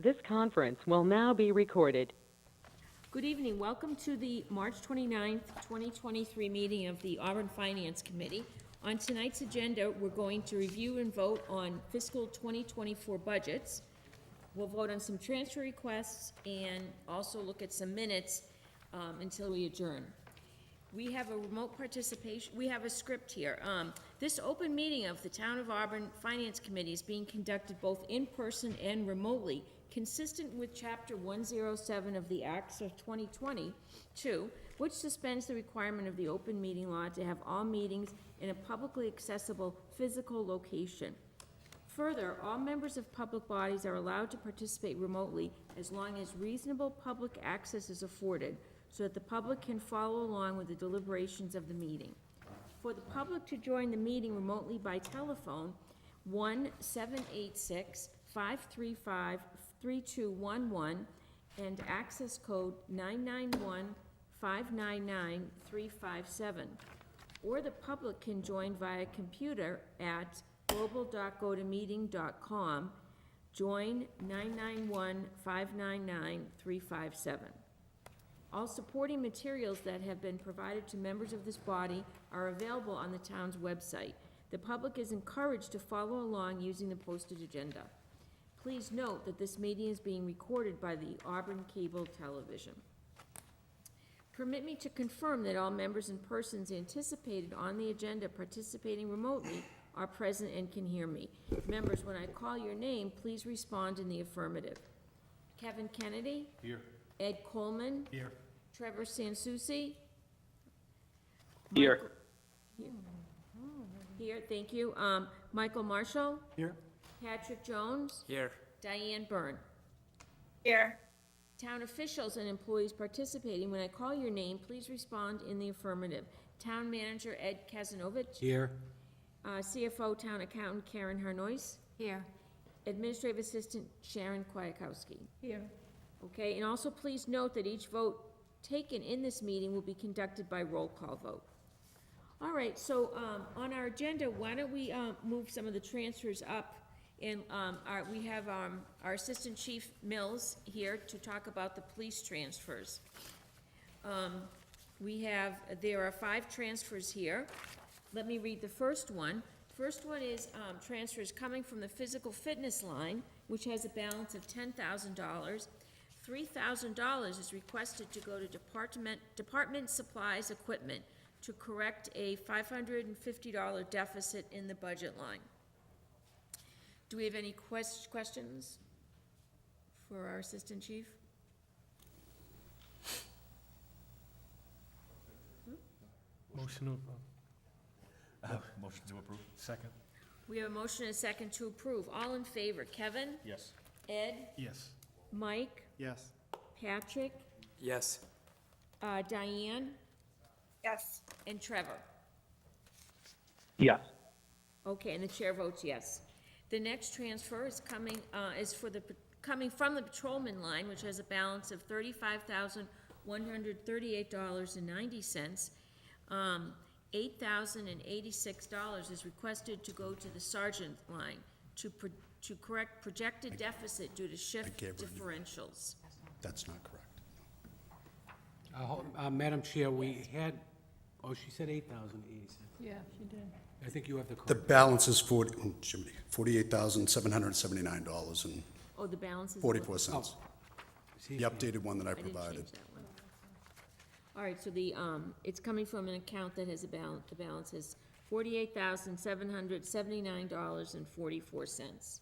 This conference will now be recorded. Good evening. Welcome to the March 29th, 2023 meeting of the Auburn Finance Committee. On tonight's agenda, we're going to review and vote on fiscal 2024 budgets. We'll vote on some transfer requests and also look at some minutes until we adjourn. We have a remote participation, we have a script here. This open meeting of the Town of Auburn Finance Committee is being conducted both in person and remotely, consistent with Chapter 107 of the Acts of 2022, which suspends the requirement of the open meeting law to have all meetings in a publicly accessible physical location. Further, all members of public bodies are allowed to participate remotely as long as reasonable public access is afforded, so that the public can follow along with the deliberations of the meeting. For the public to join the meeting remotely by telephone, 1-786-535-3211 and access code 991-599-357. Or the public can join via computer at global.gotomeeting.com, join 991-599-357. All supporting materials that have been provided to members of this body are available on the town's website. The public is encouraged to follow along using the posted agenda. Please note that this meeting is being recorded by the Auburn Cable Television. Permit me to confirm that all members and persons anticipated on the agenda participating remotely are present and can hear me. Members, when I call your name, please respond in the affirmative. Kevin Kennedy? Here. Ed Coleman? Here. Trevor Sansucci? Here. Here, thank you. Michael Marshall? Here. Patrick Jones? Here. Diane Byrne? Here. Town officials and employees participating, when I call your name, please respond in the affirmative. Town Manager Ed Kazanovich? Here. CFO Town Accountant Karen Harnois? Here. Administrative Assistant Sharon Kwiatkowski? Here. Okay, and also please note that each vote taken in this meeting will be conducted by roll call vote. All right, so on our agenda, why don't we move some of the transfers up? And we have our Assistant Chief Mills here to talk about the police transfers. There are 5 transfers here. Let me read the first one. First one is transfers coming from the physical fitness line, which has a balance of $10,000. $3,000 is requested to go to department supplies equipment to correct a $550 deficit in the budget line. Do we have any questions for our Assistant Chief? Motion to approve. Motion to approve. Second. We have a motion and a second to approve. All in favor, Kevin? Yes. Ed? Yes. Mike? Yes. Patrick? Yes. Diane? Yes. And Trevor? Yes. Okay, and the chair votes yes. The next transfer is coming from the patrolman line, which has a balance of $35,138.90. $8,086 is requested to go to the sergeant line to correct projected deficit due to shift differentials. That's not correct. Madam Chair, we had, she said 8,086. Yeah, she did. I think you have the The correct. balance is $48,779 and Oh, the balance is. 44 cents. See, The updated one that I I didn't provided. change that one. All right, so it's coming from an account that has a balance, the balance is $48,779.44.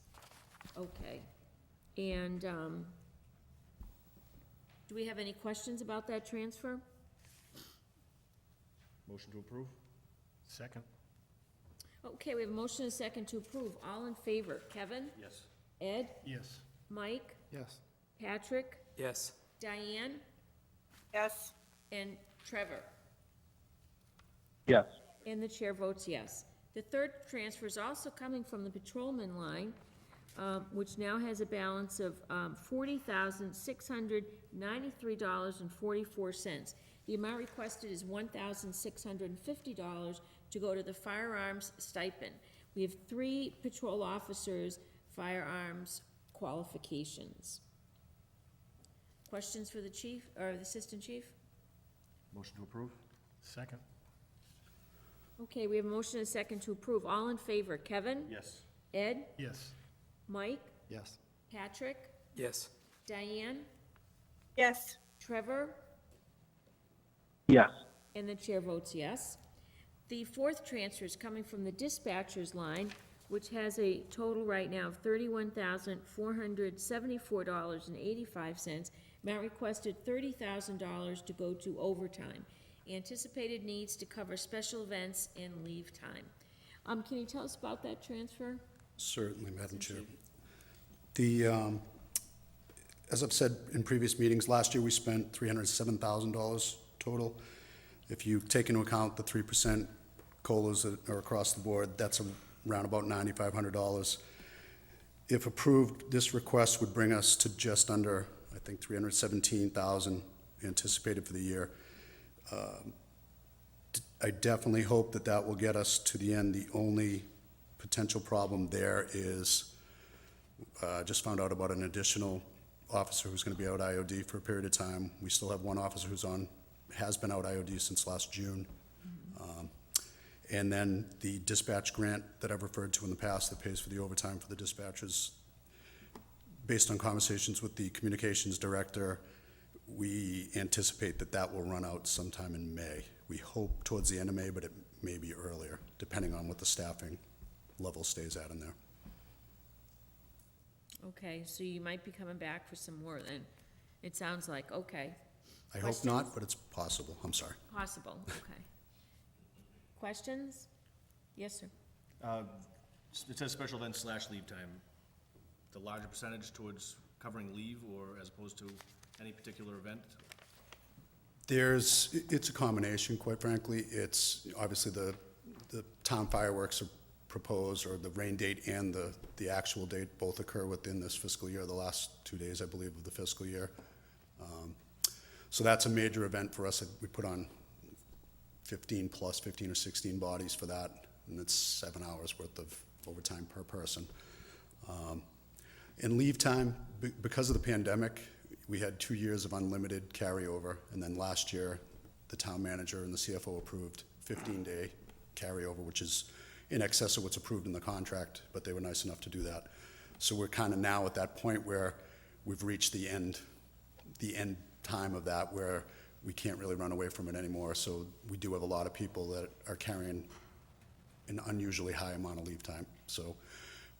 Okay, and, do we have any questions about that transfer? Motion to approve. Second. Okay, we have a motion and a second to approve. All in favor, Kevin? Yes. Ed? Yes. Mike? Yes. Patrick? Yes. Diane? Yes. And Trevor? Yes. And the chair votes yes. The third transfer is also coming from the patrolman line, which now has a balance of $40,693.44. The amount requested is $1,650 to go to the firearms stipend. We have 3 patrol officers' firearms qualifications. Questions for the chief, or the assistant chief? Motion to approve? Second. Okay, we have a motion and a second to approve. All in favor, Kevin? Yes. Ed? Yes. Mike? Yes. Patrick? Yes. Diane? Yes. Trevor? Yes. And the chair votes yes. The fourth transfer is coming from the dispatcher's line, which has a total right now of $31,474.85. Matt requested $30,000 to go to overtime. Anticipated needs to cover special events and leave time. Can you tell us about that transfer? Certainly, Madam Chair. As I've said in previous meetings, last year we spent $307,000 total. If you take into account the 3% COLAs that are across the board, that's around about $9,500. If approved, this request would bring us to just under, I think, $317,000 anticipated for the year. I definitely hope that that will get us to the end. The only potential problem there is, just found out about an additional officer who's gonna be out IOD for a period of time. We still have one officer has been out IOD since last June. And then the dispatch grant that I've referred to in the past that pays for the overtime for the dispatchers. Based on conversations with the communications director, we anticipate that that will run out sometime in May. We hope towards the end of May, but it may be earlier, depending on what the staffing level stays at in there. Okay, so you might be coming back for some more then. It sounds like, okay. I hope Questions? not, but it's possible. I'm sorry. Possible, okay. Questions? Yes, sir. It says special events / leave time. The larger percentage towards covering leave or as opposed to any particular event? It's a combination, quite frankly. It's, obviously, the town fireworks are proposed, or the rain date and the actual date both occur within this fiscal year, the last 2 days, I believe, of the fiscal year. So that's a major event for us. We put on 15 or 16 bodies for that, and it's 7 hours worth of overtime per person. In leave time, because of the pandemic, we had 2 years of unlimited carryover, and then last year, the town manager and the CFO approved 15-day carryover, which is in excess of what's approved in the contract, but they were nice enough to do that. So we're kind of now at that point where we've reached the end time of that, where we can't really run away from it anymore. So we do have a lot of people that are carrying an unusually high amount of leave time. So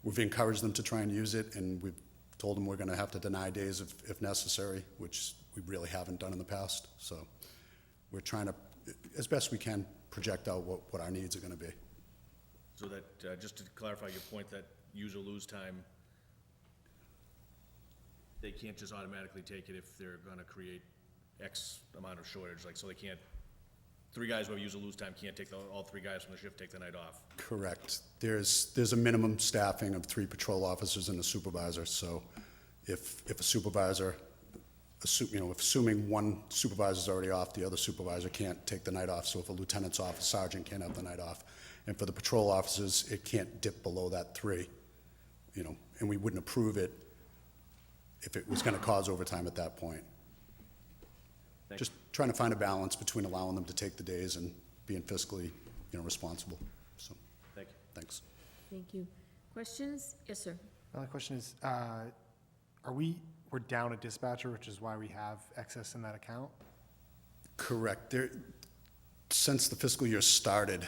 we've encouraged them to try and use it, and we've told them we're gonna have to deny days if necessary, which we really haven't done in the past. So we're trying to, as best we can, project out what our needs are gonna be. So that, just to clarify your point, that use or lose time, they can't just automatically take it if they're gonna create X amount of shortage, like, so they can't, 3 guys who have use or lose time can't take all 3 guys from the shift take the night off. Correct. There's a minimum staffing of 3 patrol officers and a supervisor, so if a supervisor, assuming one supervisor's already off, the other supervisor can't take the night off, so if a lieutenant's off, a sergeant can't have the night off. And for the patrol officers, it can't dip below that 3, and we wouldn't approve it if it was gonna cause overtime at that point. Just trying to find a balance between allowing them to take the days and being fiscally, responsible, so, Thank you. thanks. Thank you. Questions? Yes, sir. My other question is, we're down a dispatcher, which is why we have excess in that account? Correct. Since the fiscal year started,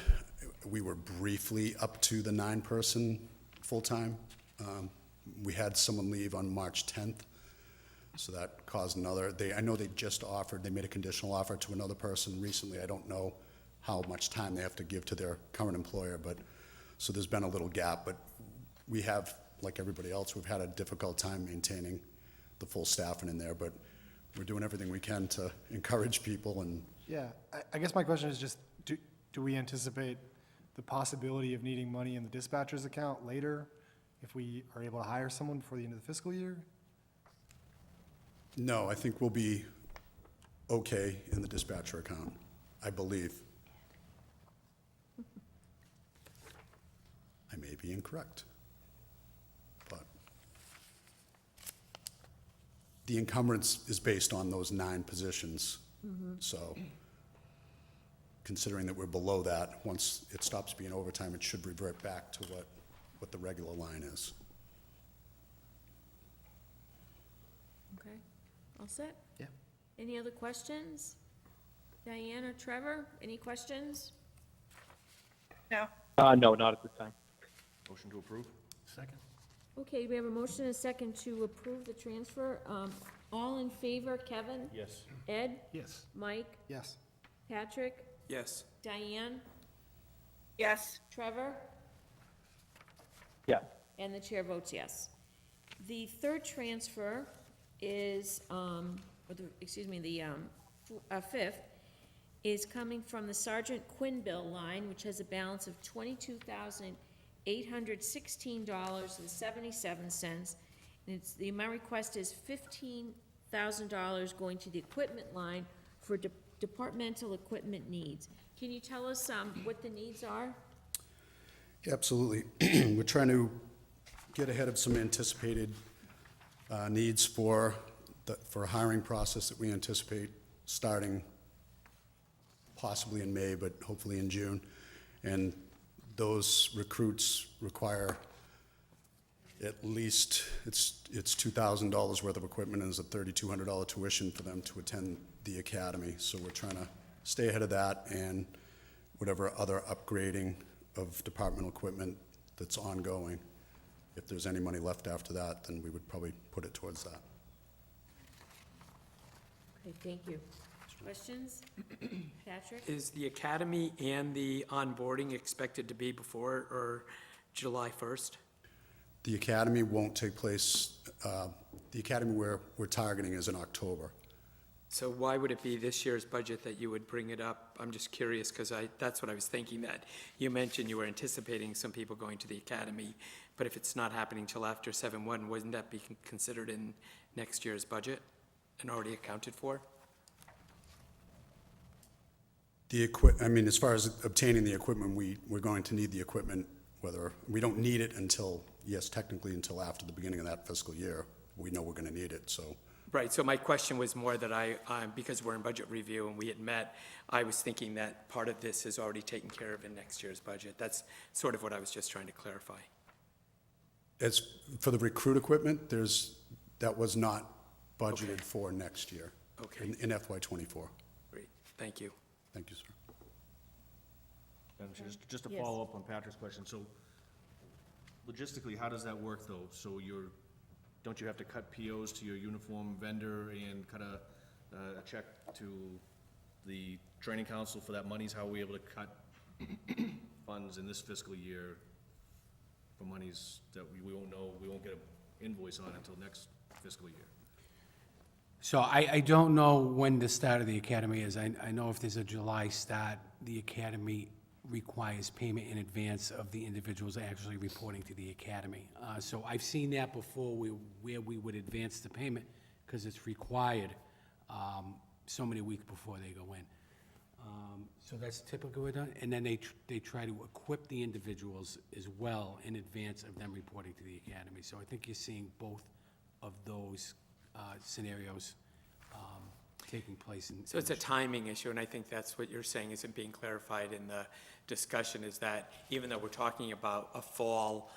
we were briefly up to the 9-person full-time. We had someone leave on March 10th, so that caused another. I know they made a conditional offer to another person recently. I don't know how much time they have to give to their current employer, so there's been a little gap, but we have, like everybody else, we've had a difficult time maintaining the full staffing in there, but we're doing everything we can to encourage people and. Yeah, I guess my question is just, do we anticipate the possibility of needing money in the dispatcher's account later if we are able to hire someone before the end of the fiscal year? No, I think we'll be okay in the dispatcher account, I believe. I may be incorrect, but the encumbrance is based on those 9 positions. So considering that we're below that, once it stops being overtime, it should revert back to what the regular line is. Okay, all set? Yeah. Any other questions? Diane or Trevor, any questions? No. No, not at this time. Motion to approve? Second? Okay, we have a motion and a second to approve the transfer. All in favor, Kevin? Yes. Ed? Yes. Mike? Yes. Patrick? Yes. Diane? Yes. Trevor? Yes. And the chair votes yes. The third transfer is, fifth, is coming from the Sergeant Quinn bill line, which has a balance of $22,816.77. And the amount request is $15,000 going to the equipment line for departmental equipment needs. Can you tell us, what the needs are? Yeah, absolutely. We're trying to get ahead of some anticipated needs for a hiring process that we anticipate starting possibly in May, but hopefully in June. And those recruits require at least, it's $2,000 worth of equipment and there's a $3,200 tuition for them to attend the academy. So we're trying to stay ahead of that and whatever other upgrading of departmental equipment that's ongoing. If there's any money left after that, then we would probably put it towards that. Okay, thank you. Questions? Patrick? Is the academy and the onboarding expected to be before or July 1st? The academy won't take place, the academy we're targeting is in October. So why would it be this year's budget that you would bring it up? I'm just curious, because that's what I was thinking, that you mentioned you were anticipating some people going to the academy, but if it's not happening till after 7/1, wouldn't that be considered in next year's budget and already accounted for? As far as obtaining the equipment, we're going to need the equipment, we don't need it until, yes, technically until after the beginning of that fiscal year. We know we're gonna need it, so. Right, so my question was more that because we're in budget review and we had met, I was thinking that part of this is already taken care of in next year's budget. That's sort of what I was just trying to clarify. As for the recruit equipment, that was not budgeted for next year. Okay. In FY '24. Great, thank you. Thank you, sir. Madam Chair, just to Yes. follow up on Patrick's question, so logistically, how does that work, though? So don't you have to cut POs to your uniform vendor and cut a check to the training council for that monies? How are we able to cut funds in this fiscal year for monies that we won't know, we won't get an invoice on until next fiscal year? So I don't know when the start of the academy is. I know if there's a July start, the academy requires payment in advance of the individuals actually reporting to the academy. So I've seen that before where we would advance the payment because it's required so many weeks before they go in. So that's typically what done. And then they try to equip the individuals as well in advance of them reporting to the academy. So I think you're seeing both of those scenarios taking place. So it's a timing issue, and I think that's what you're saying isn't being clarified in the discussion, is that even though we're talking about a fall,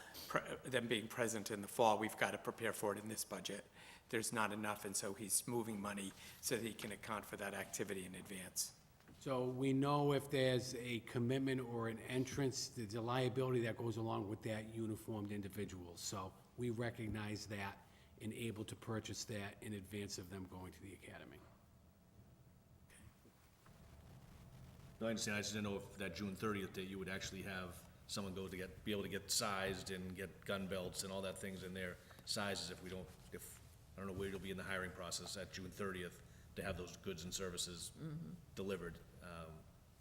them being present in the fall, we've got to prepare for it in this budget. There's not enough, and so he's moving money so that he can account for that activity in advance. So we know if there's a commitment or an entrance, there's a liability that goes along with that uniformed individual. So we recognize that and able to purchase that in advance of them going to the academy. No, I understand, I just didn't know if that June 30th date, you would actually have someone be able to get sized and get gun belts and all that things in their sizes I don't know where you'll be in the hiring process at June 30th to have those goods and services delivered.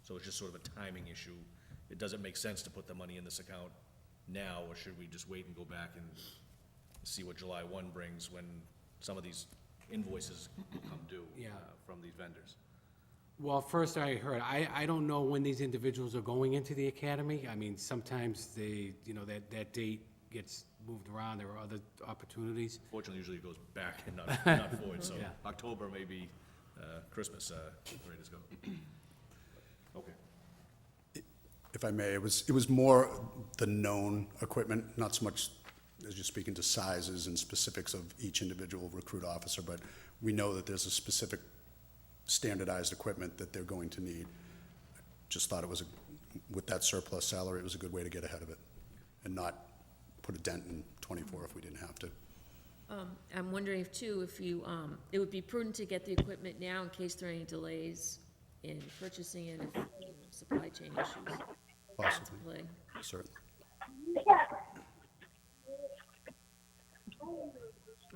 So it's just sort of a timing issue. It doesn't make sense to put the money in this account now, or should we just wait and go back and see what July 1 brings when some of these invoices will come due Yeah. from these vendors? Well, first I heard, I don't know when these individuals are going into the academy. I mean, sometimes they, that date gets moved around, there are other opportunities. Fortunately, usually it goes back and not forward, so Yeah. October may be Christmas, ready to go. Okay. If I may, it was more the known equipment, not so much as you're speaking to sizes and specifics of each individual recruit officer, but we know that there's a specific standardized equipment that they're going to need. Just thought it was, with that surplus salary, it was a good way to get ahead of it and not put a dent in '24 if we didn't have to. I'm wondering if you, it would be prudent to get the equipment now in case there are any delays in purchasing it, if, supply chain issues. Possibly, Play. certainly.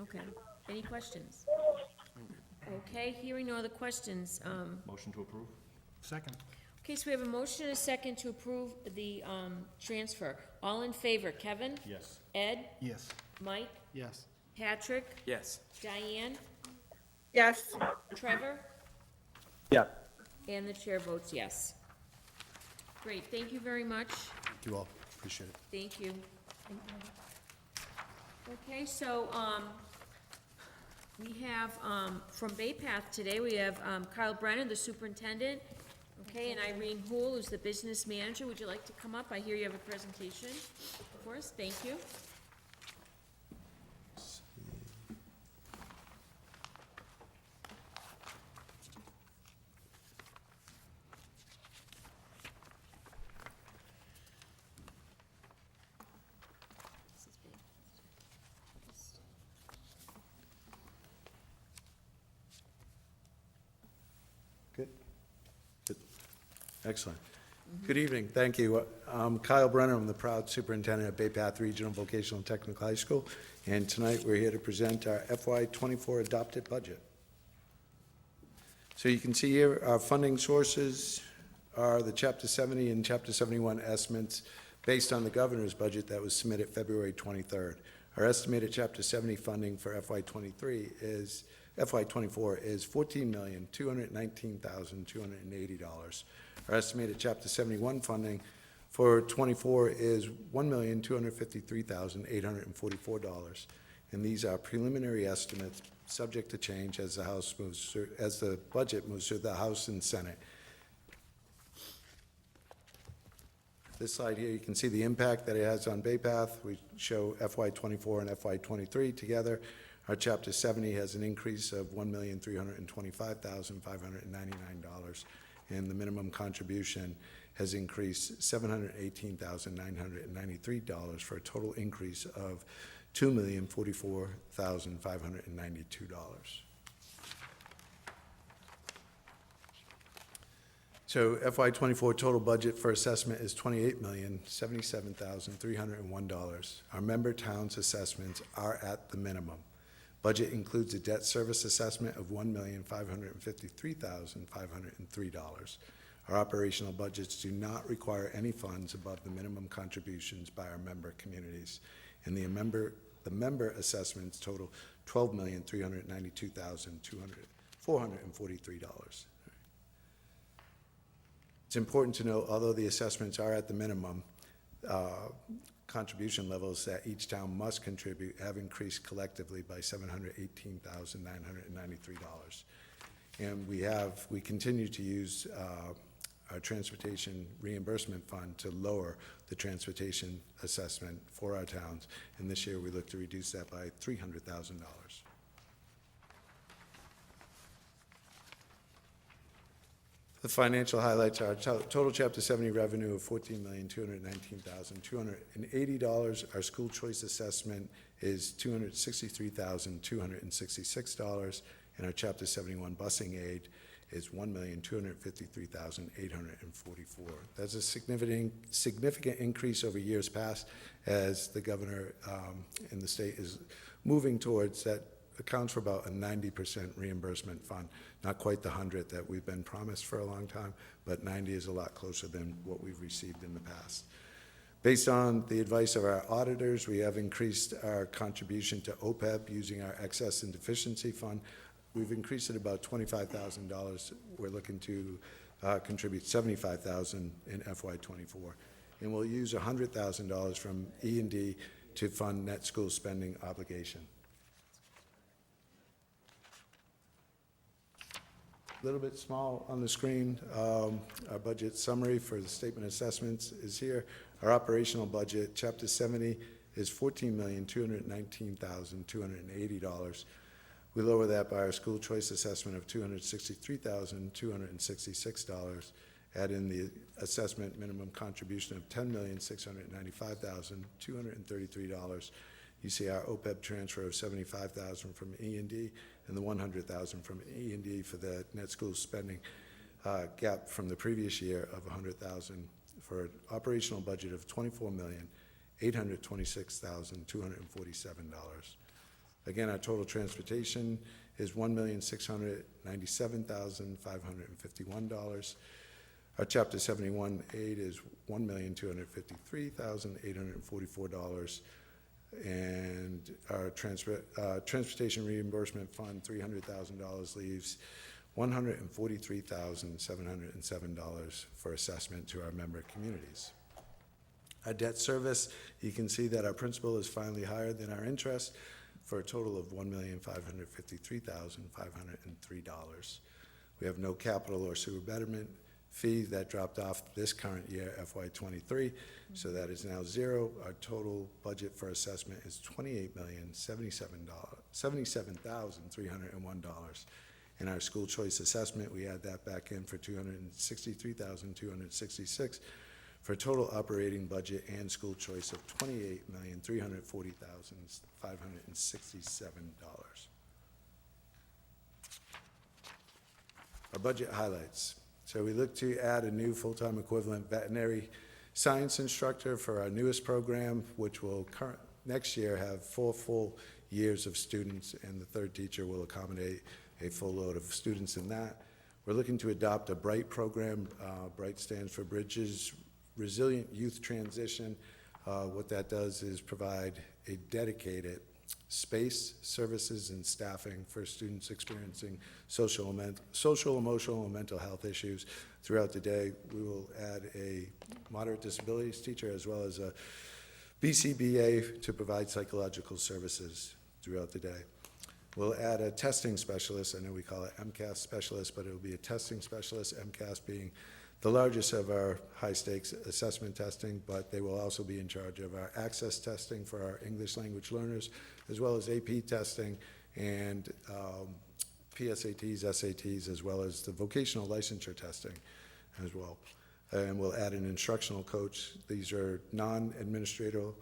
Okay, any questions? Okay, hearing no other questions, Motion to approve? Second. okay, so we have a motion and a second to approve the, transfer. All in favor, Kevin? Yes. Ed? Yes. Mike? Yes. Patrick? Yes. Diane? Yes. Trevor? Yes. And the chair votes yes. Great, thank you very much. Thank you all, appreciate it. Thank you. Okay, so, we have, from Bay Path today, we have, Kyle Brennan, the superintendent, okay, and Irene Houle, who's the business manager. Would you like to come up? I hear you have a presentation for us. Thank you. Good. Good. Excellent. Good evening. Thank you. I'm Kyle Brenner. I'm the proud superintendent of Bay Path Regional Vocational and Technical High School. And tonight we're here to present our FY24 adopted budget. So you can see here our funding sources are the Chapter 70 and Chapter 71 estimates based on the governor's budget that was submitted February 23rd. Our estimated Chapter 70 funding for FY24 is $14,219,280. Our estimated Chapter 71 funding for '24 is $1,253,844. And these are preliminary estimates, subject to change as the budget moves through the House and Senate. This slide here, you can see the impact that it has on Bay Path. We show FY24 and FY23 together. Our Chapter 70 has an increase of $1,325,599, and the minimum contribution has increased $718,993 for a total increase of $2,044,592. So FY24 total budget for assessment is $28,077,301. Our member towns' assessments are at the minimum. Budget includes a debt service assessment of $1,553,503. Our operational budgets do not require any funds above the minimum contributions by our member communities. And the member assessments total $12,392,443. It's important to note, although the assessments are at the minimum, contribution levels that each town must contribute have increased collectively by $718,993. And we continue to use our transportation reimbursement fund to lower the transportation assessment for our towns. And this year we look to reduce that by $300,000. The financial highlights are total Chapter 70 revenue of $14,219,280. Our school choice assessment is $263,266, and our Chapter 71 busing aid is $1,253,844. That's a significant increase over years past, as the governor in the state is moving towards that. Accounts for about a 90% reimbursement fund. Not quite the 100 that we've been promised for a long time, but 90 is a lot closer than what we've received in the past. Based on the advice of our auditors, we have increased our contribution to OPEB using our excess and deficiency fund. We've increased it about $25,000. We're looking to contribute $75,000 in FY24. And we'll use $100,000 from E&D to fund net school spending obligation. A little bit small on the screen. Our budget summary for the statement of assessments is here. Our operational budget, Chapter 70, is $14,219,280. We lower that by our school choice assessment of $263,266. Add in the assessment minimum contribution of $10,695,233. You see our OPEB transfer of $75,000 from E&D and the $100,000 from E&D for the net school spending gap from the previous year of $100,000 for an operational budget of $24,826,247. Again, our total transportation is $1,697,551. Our Chapter 71 aid is $1,253,844. And our transportation reimbursement fund, $300,000, leaves $143,707 for assessment to our member communities. Our debt service, you can see that our principal is finally higher than our interest for a total of $1,553,503. We have no capital or sewer betterment fee that dropped off this current year, FY23, so that is now zero. Our total budget for assessment is $28,077,301. In our school choice assessment, we add that back in for $263,266 for a total operating budget and school choice of $28,340,567. Our budget highlights. So we look to add a new full-time equivalent veterinary science instructor for our newest program, which will next year have 4 full years of students, and the third teacher will accommodate a full load of students in that. We're looking to adopt a BRIGHT program. BRIGHT stands for Bridges Resilient Youth Transition. What that does is provide a dedicated space, services, and staffing for students experiencing social, emotional, and mental health issues throughout the day. We will add a moderate disabilities teacher as well as a BCBA to provide psychological services throughout the day. We'll add a testing specialist. I know we call it MCAS specialist, but it'll be a testing specialist, MCAS being the largest of our high-stakes assessment testing, but they will also be in charge of our access testing for our English language learners, as well as AP testing and PSATs, SATs, as well as the vocational licensure testing as well. And we'll add an instructional coach. These are non-administrative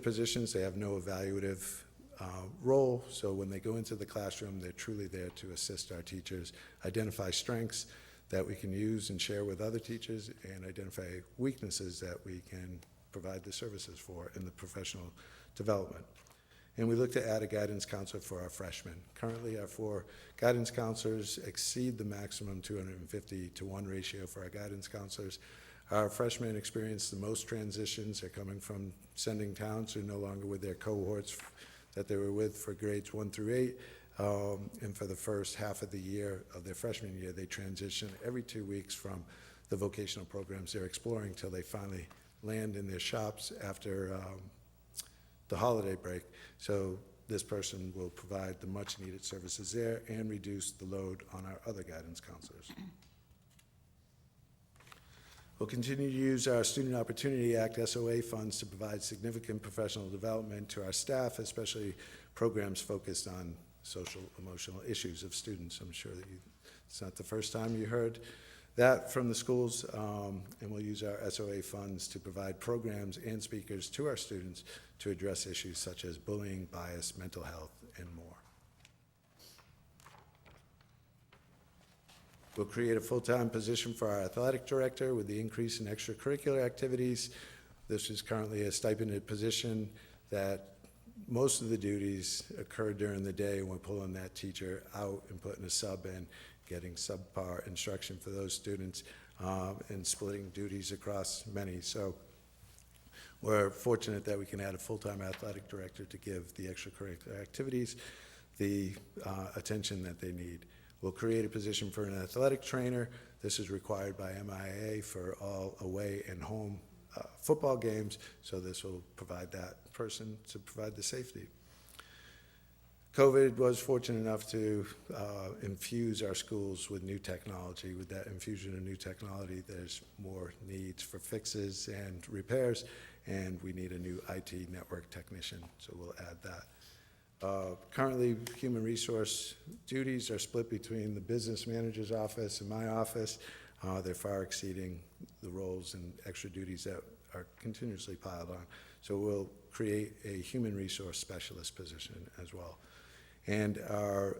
positions. They have no evaluative role, so when they go into the classroom, they're truly there to assist our teachers, identify strengths that we can use and share with other teachers, and identify weaknesses that we can provide the services for in the professional development. And we look to add a guidance counselor for our freshmen. Currently, our 4 guidance counselors exceed the maximum 250-to-1 ratio for our guidance counselors. Our freshmen experience the most transitions. They're coming from sending towns who are no longer with their cohorts that they were with for grades 1 through 8. And for the first half of the year, of their freshman year, they transition every 2 weeks from the vocational programs they're exploring till they finally land in their shops after the holiday break. So this person will provide the much-needed services there and reduce the load on our other guidance counselors. We'll continue to use our Student Opportunity Act SOA funds to provide significant professional development to our staff, especially programs focused on social, emotional issues of students. I'm sure that it's not the first time you heard that from the schools, and we'll use our SOA funds to provide programs and speakers to our students to address issues such as bullying, bias, mental health, and more. We'll create a full-time position for our athletic director with the increase in extracurricular activities. This is currently a stipended position that most of the duties occur during the day, and we're pulling that teacher out and putting a sub in, getting subpar instruction for those students, and splitting duties across many. So we're fortunate that we can add a full-time athletic director to give the extracurricular activities the attention that they need. We'll create a position for an athletic trainer. This is required by MIA for all away and home football games, so this will provide that person to provide the safety. COVID was fortunate enough to infuse our schools with new technology. With that infusion of new technology, there's more needs for fixes and repairs, and we need a new IT network technician, so we'll add that. Currently, human resource duties are split between the business manager's office and my office. They're far exceeding the roles and extra duties that are continuously piled on. So we'll create a human resource specialist position as well. And our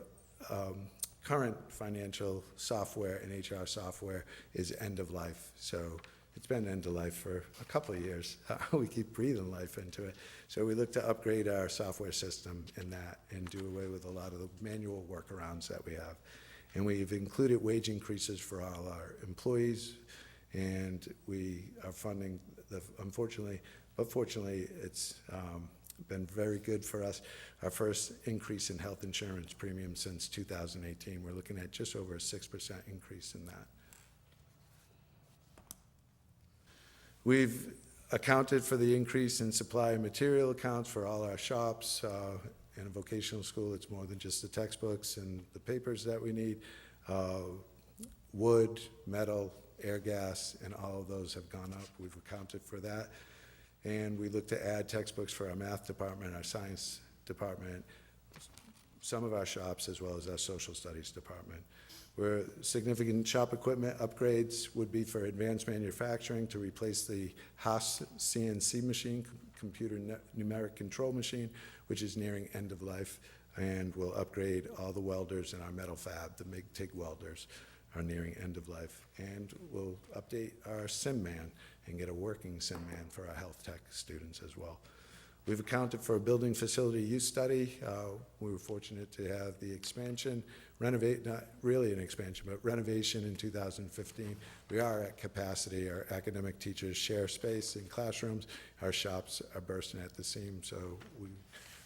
current financial software and HR software is end of life. So it's been end of life for a couple of years. We keep breathing life into it. So we look to upgrade our software system in that and do away with a lot of the manual workarounds that we have. And we've included wage increases for all our employees, and we are funding unfortunately, but fortunately, it's been very good for us. Our first increase in health insurance premium since 2018. We're looking at just over a 6% increase in that. We've accounted for the increase in supply and material accounts for all our shops. In a vocational school, it's more than just the textbooks and the papers that we need. Wood, metal, air gas, and all of those have gone up. We've accounted for that. And we look to add textbooks for our math department, our science department, some of our shops, as well as our social studies department. Where significant shop equipment upgrades would be for advanced manufacturing to replace the Haas CNC machine, computer numeric control machine, which is nearing end of life. And we'll upgrade all the welders in our metal fab. The MIG-TIG welders are nearing end of life. And we'll update our SimMan and get a working SimMan for our health tech students as well. We've accounted for a building facility use study. We were fortunate to have the expansion, renovate, not really an expansion, but renovation in 2015. We are at capacity. Our academic teachers share space in classrooms. Our shops are bursting at the seams, so we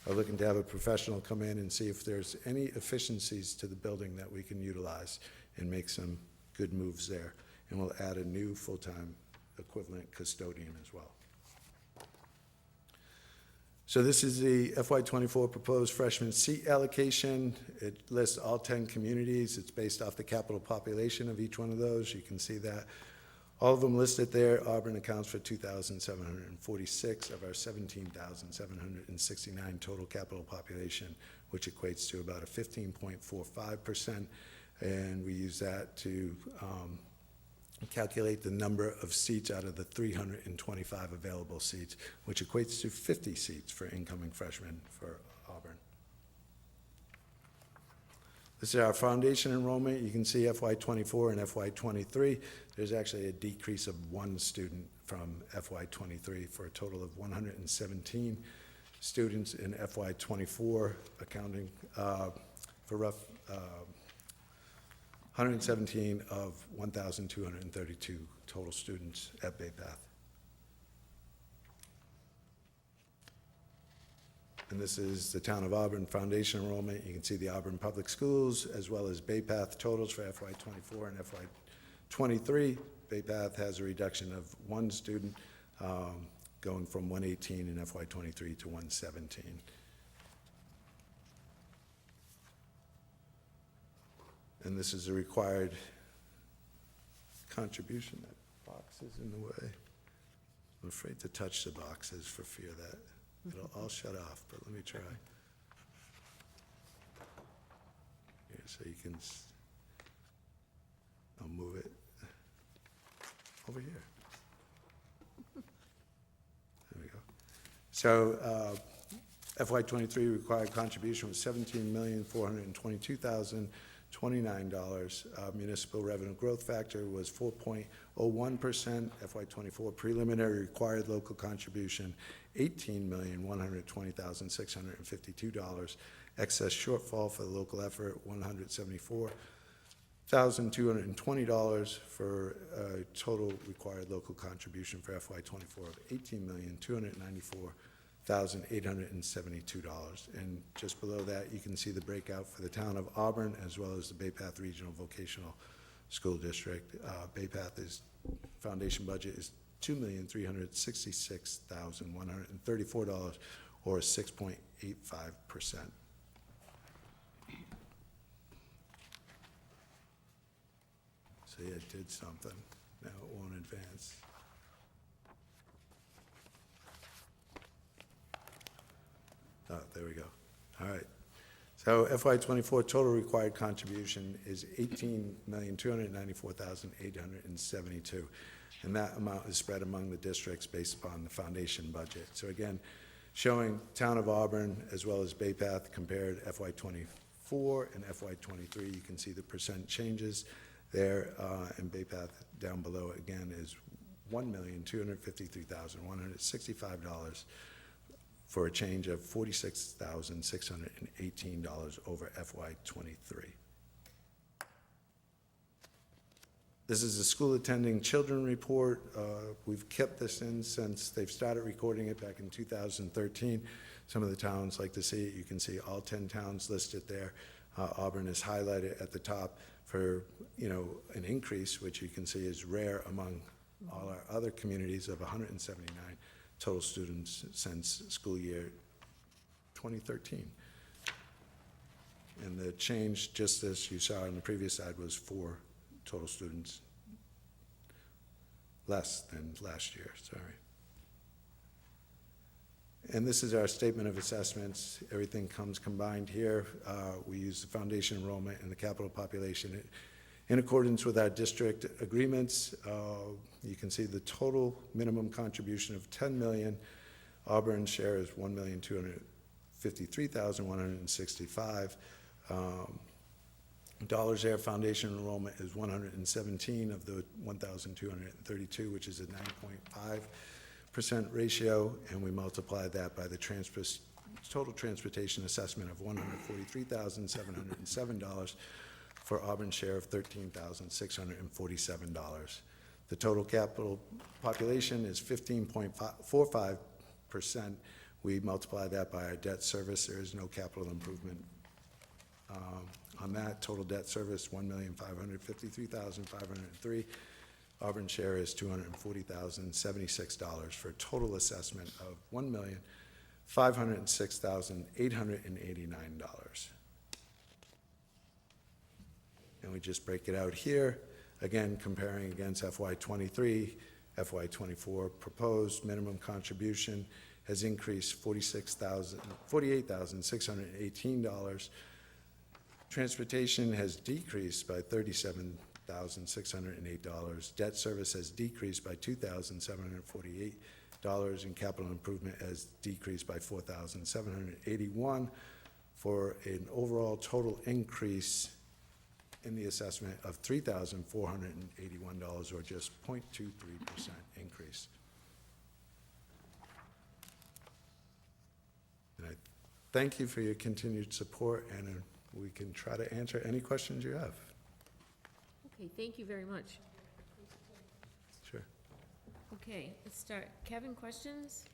are looking to have a professional come in and see if there's any efficiencies to the building that we can utilize and make some good moves there. And we'll add a new full-time equivalent custodian as well. So this is the FY24 proposed freshman seat allocation. It lists all 10 communities. It's based off the capital population of each one of those. You can see that. All of them listed there. Auburn accounts for 2,746 of our 17,769 total capital population, which equates to about a 15.45%. And we use that to calculate the number of seats out of the 325 available seats, which equates to 50 seats for incoming freshmen for Auburn. This is our foundation enrollment. You can see FY24 and FY23. There's actually a decrease of 1 student from FY23 for a total of 117 students in FY24, accounting for rough 117 of 1,232 total students at Bay Path. And this is the Town of Auburn foundation enrollment. You can see the Auburn Public Schools as well as Bay Path totals for FY24 and FY23. Bay Path has a reduction of 1 student going from 118 in FY23 to 117. And this is a required contribution. That box is in the way. I'm afraid to touch the boxes for fear that it'll all shut off, but let me try. Here, so you can, I'll move it over here. There we go. So FY23 required contribution was $17,422,029. Municipal revenue growth factor was 4.01%. FY24 preliminary required local contribution, $18,120,652. Excess shortfall for the local effort, $174,220 for a total required local contribution for FY24 of $18,294,872. And just below that, you can see the breakout for the Town of Auburn as well as the Bay Path Regional Vocational School District. Bay Path foundation budget is $2,366,134, or 6.85%. See, it did something. Now it won't advance. Oh, there we go. All right. So FY '24 total required contribution is $18,294,872. And that amount is spread among the districts based upon the foundation budget. So again, showing Town of Auburn as well as Bay Path compared FY '24 and FY '23. You can see the percent changes there, and Bay Path down below again is $1,253,165 for a change of $46,618 over FY '23. This is the school attending children report. We've kept this in since they've started recording it back in 2013. Some of the towns like to see it. You can see all 10 towns listed there. Auburn is highlighted at the top for, an increase, which you can see is rare among all our other communities of 179 total students since school year 2013. And the change, just as you saw on the previous slide, was 4 total students less than last year, sorry. And this is our statement of assessments. Everything comes combined here. We use the foundation enrollment and the capital population in accordance with our district agreements. You can see the total minimum contribution of $10 million. Auburn's share is $1,253,165. Dollars Air Foundation enrollment is 117 of the 1,232, which is a 9.5% ratio, and we multiply that by the total transportation assessment of $143,707 for Auburn's share of $13,647. The total capital population is 15.45%. We multiply that by our debt service. There is no capital improvement on that. Total debt service, $1,553,503. Auburn's share is $240,076 for a total assessment of $1,506,889. And we just break it out here, again comparing against FY '23, FY '24 proposed minimum contribution has increased $48,618. Transportation has decreased by $37,608. Debt service has decreased by $2,748, and capital improvement has decreased by $4,781 for an overall total increase in the assessment of $3,481, or just 0.23% increase. And I thank you for your continued support, and we can try to answer any questions you have. Okay, thank you very much. Sure. Okay, let's start. Kevin, questions?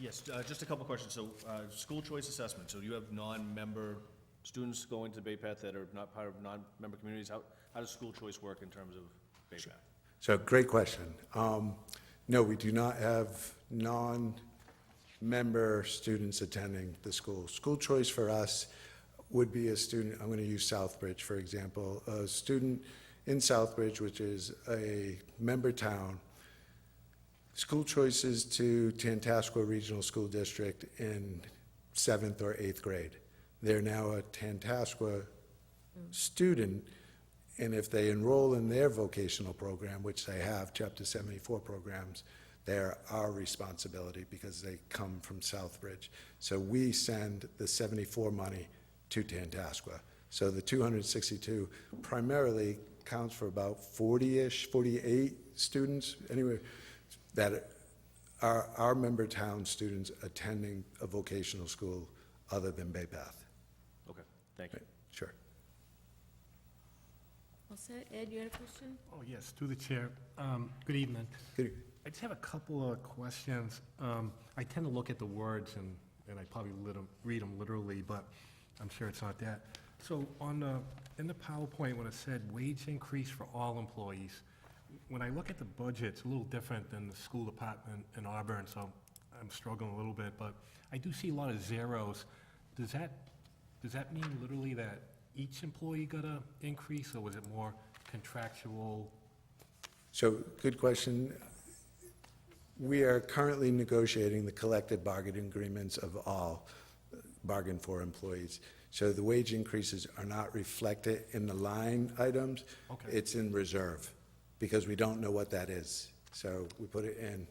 Yes, just a couple questions. So, school choice assessment, so you have non-member students going to Bay Path that are not part of non-member communities. How does school choice work in terms of Bay Path? So, great question. No, we do not have non-member students attending the school. School choice for us would be a student, I'm going to use Southbridge, for example, a student in Southbridge, which is a member town. School choices to Tantascwa Regional School District in 7th or 8th grade. They're now a Tantascwa student, and if they enroll in their vocational program, which they have, Chapter 74 programs, they're our responsibility because they come from Southbridge. So we send the 74 money to Tantascwa. So the 262 primarily counts for about 40-ish, 48 students, anyway, that are our member town students attending a vocational school other than Bay Path. Okay, thank you. Sure. All set. Ed, you had a question? Oh, yes, through the chair. Good evening. Good. I just have a couple of questions. I tend to look at the words and I probably read them literally, but I'm sure it's not that. So in the PowerPoint, when it said wage increase for all employees, when I look at the budget, it's a little different than the school department in Auburn, so I'm struggling a little bit, but I do see a lot of zeros. Does that mean literally that each employee got a increase, or was it more contractual? So, good question. We are currently negotiating the collective bargaining agreements of all bargain for employees. So the wage increases are not reflected in the line items. Okay. It's in reserve, because we don't know what that is. So we put it in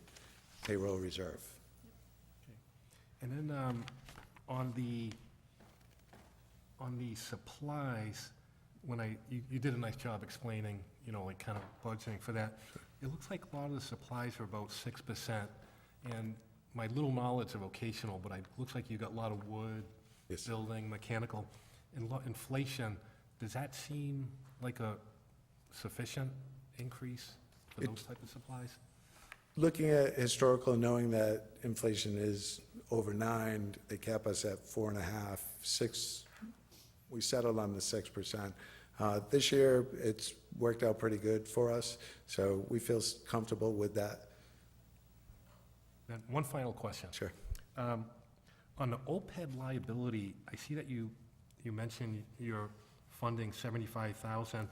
payroll reserve. And then, on the supplies, you did a nice job explaining, like kind of budgeting for that. It looks like a lot of the supplies are about 6%, and my little knowledge of vocational, but it looks like you got a lot of wood, Yes. building, mechanical, and inflation. Does that seem like a sufficient increase for those type of supplies? Looking at historical, knowing that inflation is over 9, they cap us at 4.5, 6. We settled on the 6%. This year, it's worked out pretty good for us, so we feel comfortable with that. And one final question. Sure. On the OPEB liability, I see that you mentioned you're funding $75,000. Do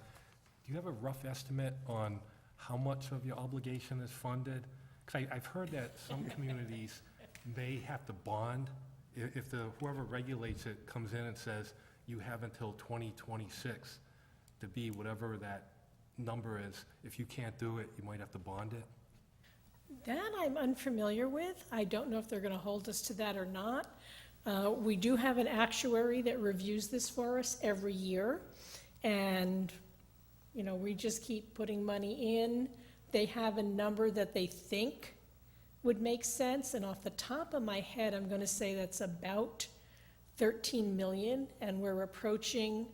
you have a rough estimate on how much of your obligation is funded? Because I've heard that some communities, they have to bond. If whoever regulates it comes in and says, you have until 2026 to be whatever that number is, if you can't do it, you might have to bond it? That I'm unfamiliar with. I don't know if they're going to hold us to that or not. We do have an actuary that reviews this for us every year, and, we just keep putting money in. They have a number that they think would make sense, and off the top of my head, I'm going to say that's about 13 million, and we're approaching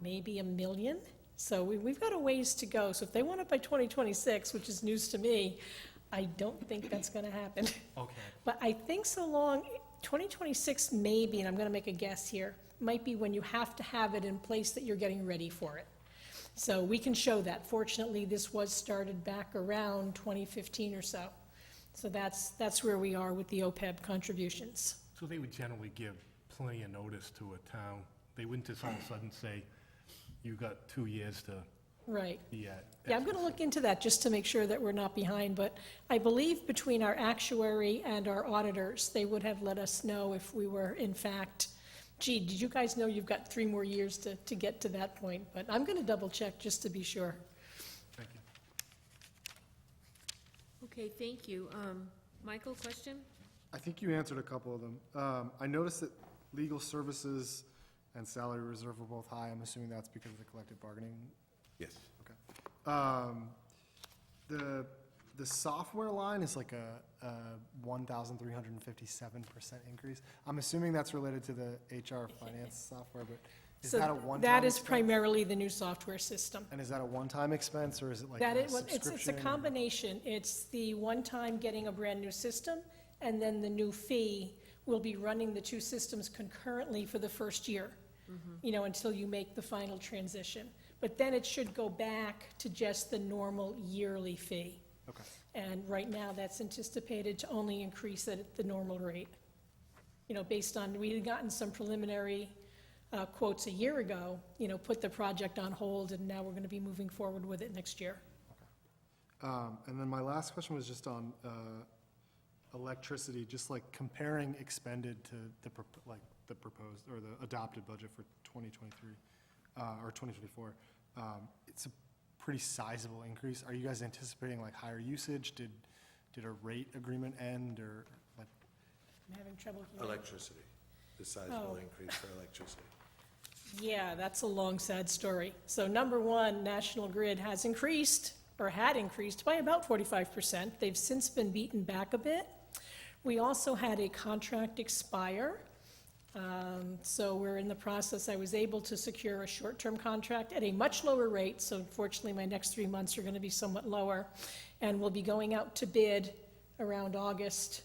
maybe $1 million. So we've got a ways to go. So if they want it by 2026, which is news to me, I don't think that's going to happen. Okay. But I think so long, 2026 maybe, and I'm going to make a guess here, might be when you have to have it in place that you're getting ready for it. So we can show that. Fortunately, this was started back around 2015 or so. So that's where we are with the OPEB contributions. So they would generally give plenty of notice to a town. They wouldn't just all of a sudden say, you got 2 years to Right. be at. Yeah, I'm going to look into that just to make sure that we're not behind, but I believe between our actuary and our auditors, they would have let us know if we were in fact, gee, did you guys know you've got 3 more years to get to that point? But I'm going to double check just to be sure. Thank you. Okay, thank you. Michael, question? I think you answered a couple of them. I noticed that legal services and salary reserve were both high. I'm assuming that's because of the collective bargaining. Yes. Okay. The software line is like a 1,357% increase. I'm assuming that's related to the HR finance software, but is So that a one-time that is expense? primarily the new software system. And is that a one-time expense, or is it like That a is, it's a subscription? combination. It's the one-time getting a brand-new system, and then the new fee will be running the 2 systems concurrently for the first year, until you make the final transition. But then it should go back to just the normal yearly fee. Okay. And right now, that's anticipated to only increase at the normal rate. Based on, we had gotten some preliminary quotes a year ago, put the project on hold, and now we're going to be moving forward with it next year. And then my last question was just on electricity, just like comparing expended to the proposed or the adopted budget for 2023 or 2024. It's a pretty sizable increase. Are you guys anticipating like higher usage? Did a rate agreement end, or like? I'm having trouble hearing. Electricity, the sizable increase for electricity. Yeah, that's a long, sad story. So number one, National Grid has increased, or had increased, by about 45%. They've since been beaten back a bit. We also had a contract expire. So we're in the process. I was able to secure a short-term contract at a much lower rate, so unfortunately, my next 3 months are going to be somewhat lower. And we'll be going out to bid around August,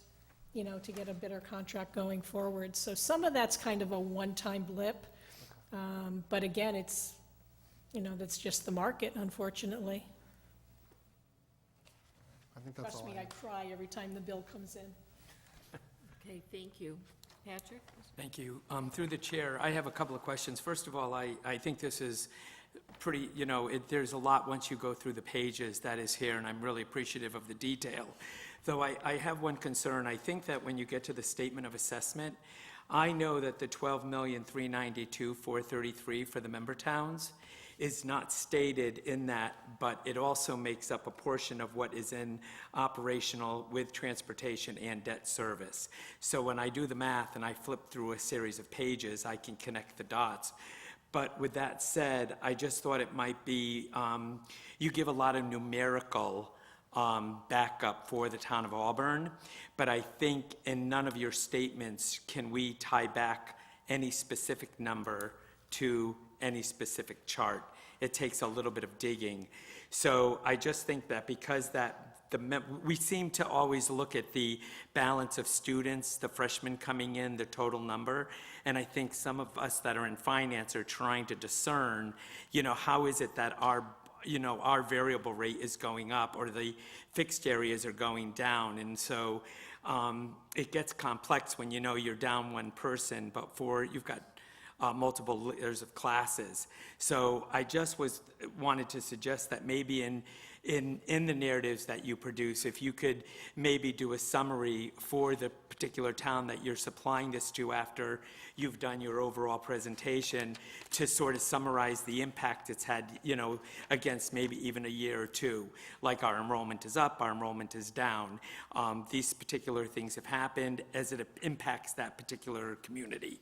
to get a better contract going forward. So some of that's kind of a one-time blip. But again, it's, that's just the market, unfortunately. think that's Trust all me, I I have. cry every time the bill comes in. Okay, thank you. Patrick? Thank you. Through the chair, I have a couple of questions. First of all, I think this is pretty, there's a lot once you go through the pages that is here, and I'm really appreciative of the detail. Though I have one concern. I think that when you get to the statement of assessment, I know that the $12,392,433 for the member towns is not stated in that, but it also makes up a portion of what is in operational with transportation and debt service. So when I do the math and I flip through a series of pages, I can connect the dots. But with that said, I just thought it might be, you give a lot of numerical backup for the town of Auburn, but I think in none of your statements can we tie back any specific number to any specific chart. It takes a little bit of digging. So I just think that because we seem to always look at the balance of students, the freshmen coming in, the total number, and I think some of us that are in finance are trying to discern, how is it that our variable rate is going up or the fixed areas are going down. And so it gets complex when you're down one person, but you've got multiple layers of classes. So I just wanted to suggest that maybe in the narratives that you produce, if you could maybe do a summary for the particular town that you're supplying this to after you've done your overall presentation to sort of summarize the impact it's had, against maybe even a year or two, like our enrollment is up, our enrollment is down. These particular things have happened as it impacts that particular community.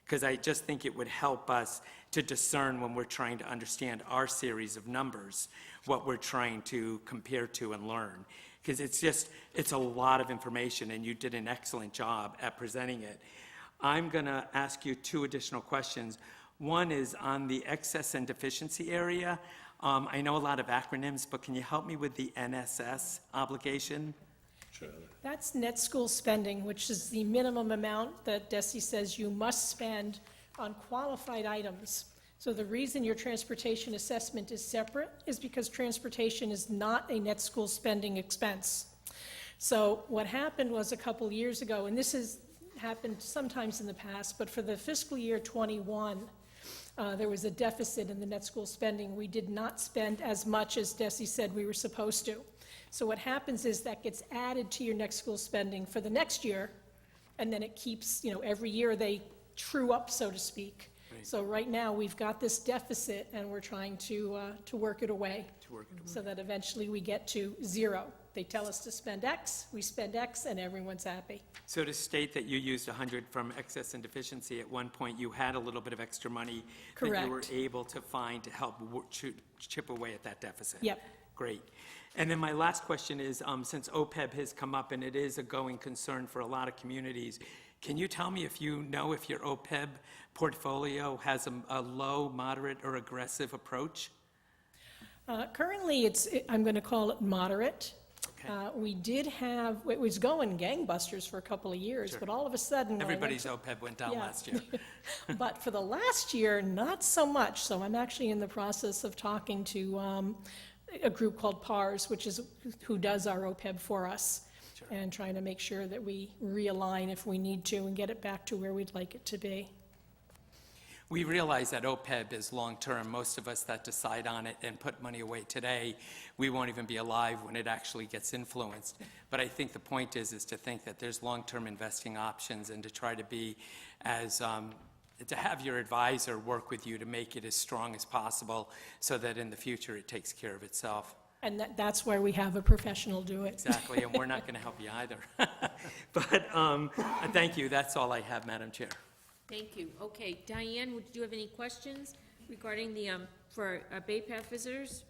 Because I just think it would help us to discern when we're trying to understand our series of numbers, what we're trying to compare to and learn. Because it's a lot of information, and you did an excellent job at presenting it. I'm going to ask you two additional questions. One is on the excess and deficiency area. I know a lot of acronyms, but can you help me with the NSS obligation? That's net school spending, which is the minimum amount that DESI says you must spend on qualified items. So the reason your transportation assessment is separate is because transportation is not a net school spending expense. So what happened was a couple years ago, and this has happened sometimes in the past, but for the fiscal year 21, there was a deficit in the net school spending. We did not spend as much as DESI said we were supposed to. So what happens is that gets added to your next school spending for the next year, and then it keeps, every year they true up, so to speak. Right. So right now, we've got this deficit, and we're trying to work it away. So that eventually we get to zero. They tell us to spend X, we spend X, and everyone's happy. So to state that you used 100 from excess and deficiency, at one point you had a little bit of extra money that you were able to find to help chip away at that deficit. Yep. Great. And then my last question is, since OPEB has come up and it is a going concern for a lot of communities, can you tell me if you know if your OPEB portfolio has a low, moderate, or aggressive approach? Currently, I'm going to call it moderate. Okay. We did have, it was going gangbusters for a couple of years, but all of a sudden... Everybody's OPEB went down last year. But for the last year, not so much. So I'm actually in the process of talking to a group called PARS, who does our OPEB for us, and trying to make sure that we realign if we need to and get it back to where we'd like it to be. We realize that OPEB is long-term. Most of us that decide on it and put money away today, we won't even be alive when it actually gets influenced. But I think the point is to think that there's long-term investing options and to try to be as to have your advisor work with you to make it as strong as possible so that in the future it takes care of itself. And that's why we have a professional do it. Exactly, and we're not going to help you either. But thank you. That's all I have, Madam Chair. Thank you. Okay, Diane, do you have any questions regarding the, for Bay Path visitors?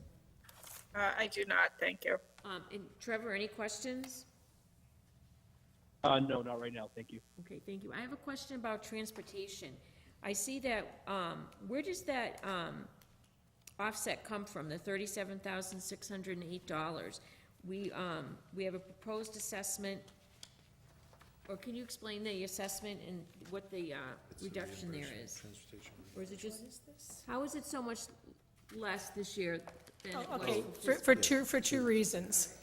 I do not, thank you. And Trevor, any questions? No, not right now, thank you. Okay, thank you. I have a question about transportation. I see that, where does that offset come from, the $37,608? We have a proposed assessment, or can you explain the assessment and what the reduction there is? Or is it just, how is it so much less this year than it was? Okay, for two reasons.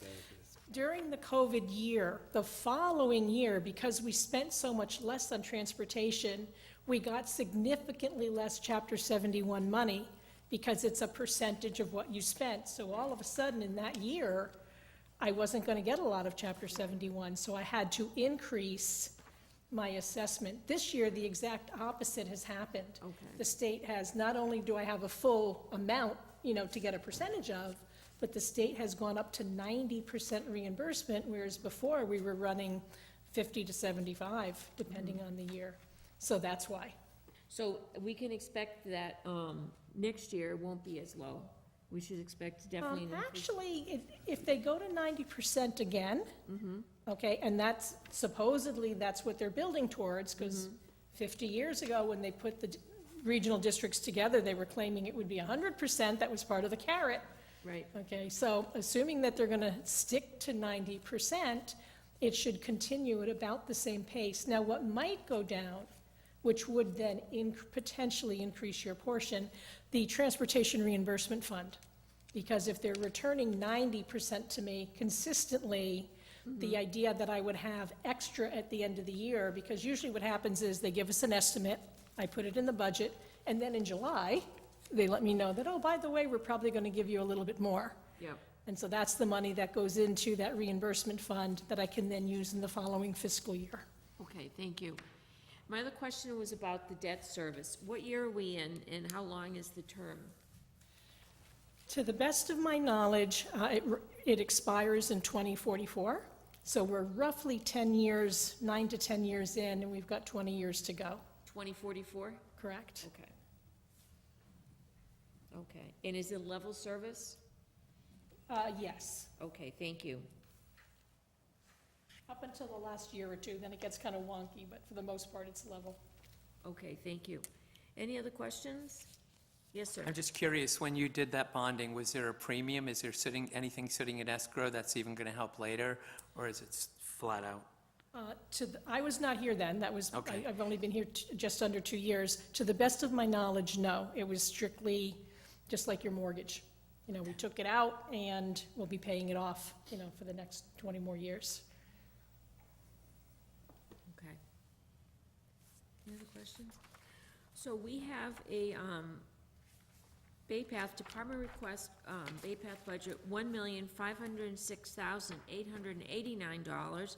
during the COVID year, the following year, because we spent so much less on transportation, we got significantly less Chapter 71 money because it's a percentage of what you spent. So all of a sudden in that year, I wasn't going to get a lot of Chapter 71, so I had to increase my assessment. This year, the exact opposite has happened. Okay. The state has, not only do I have a full amount, to get a percentage of, but the state has gone up to 90% reimbursement, whereas before we were running 50 to 75, depending on the year. So that's why. So we can expect that, next year won't be as low. We should expect definitely an increase. Actually, if they go to 90% again, okay, and that's supposedly, that's what they're building towards, because 50 years ago, when they put the regional districts together, they were claiming it would be 100%, that was part of the carrot. Right. Okay, so assuming that they're gonna stick to 90%, it should continue at about the same pace. Now, what might go down, which would then potentially increase your portion, the transportation reimbursement fund. Because if they're returning 90% to me consistently, the idea that I would have extra at the end of the year, because usually what happens is they give us an estimate, I put it in the budget, and then in July, they let me know that, oh, by the way, we're probably gonna give you a little bit more. Yep. And so that's the money that goes into that reimbursement fund that I can then use in the following fiscal year. Okay, thank you. My other question was about the debt service. What year are we in, and how long is the term? To the best of my knowledge, it expires in 2044. So we're roughly 10 years, 9 to 10 years in, and we've got 20 years to go. 2044? Correct. Okay. Okay, and is it level service? Yes, Okay, thank you. up until the last year or two, then it gets kind of wonky, but for the most part, it's level. Okay, thank you. Any other questions? Yes, sir. I'm just curious, when you did that bonding, was there a premium? Is there anything sitting in escrow that's even going to help later, or is it flat out? I was not here then, that was, Okay. I've only been here just under 2 years. To the best of my knowledge, no, it was strictly just like your mortgage. We took it out and we'll be paying it off, for the next 20 more years. Okay. Any other questions? So we have a, Bay Path Department request, Bay Path budget, $1,506,889.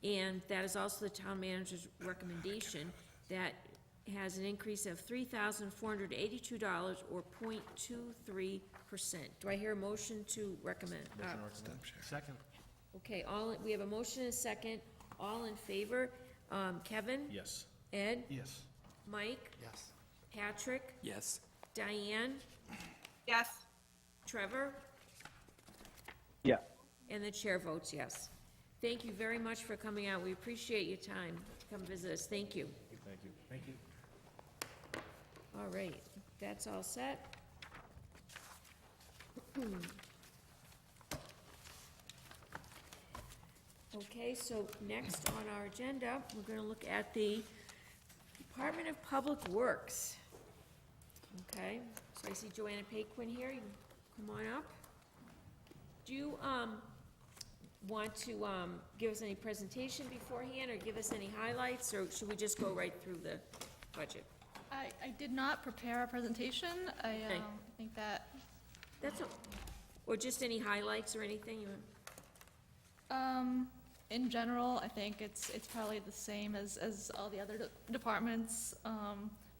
And that is also the town manager's recommendation. That has an increase of $3,482 or 0.23%. Do I hear a motion to recommend? Second. Okay, we have a motion and a second. All in favor? Kevin? Yes. Ed? Yes. Mike? Yes. Patrick? Yes. Diane? Yes. Trevor? Yeah. And the chair votes yes. Thank you very much for coming out. We appreciate your time to come visit us. Thank you. Thank you. Thank you. All right, that's all set. Okay, so next on our agenda, we're gonna look at the Department of Public Works. Okay, so I see Joanna Paquin here, you can come on up. Do you, want to, give us any presentation beforehand, or give us any highlights, or should we just go right through the budget? I did not prepare a presentation. I Okay. think that, That's, or just any highlights or anything you want? in general, I think it's probably the same as all the other departments.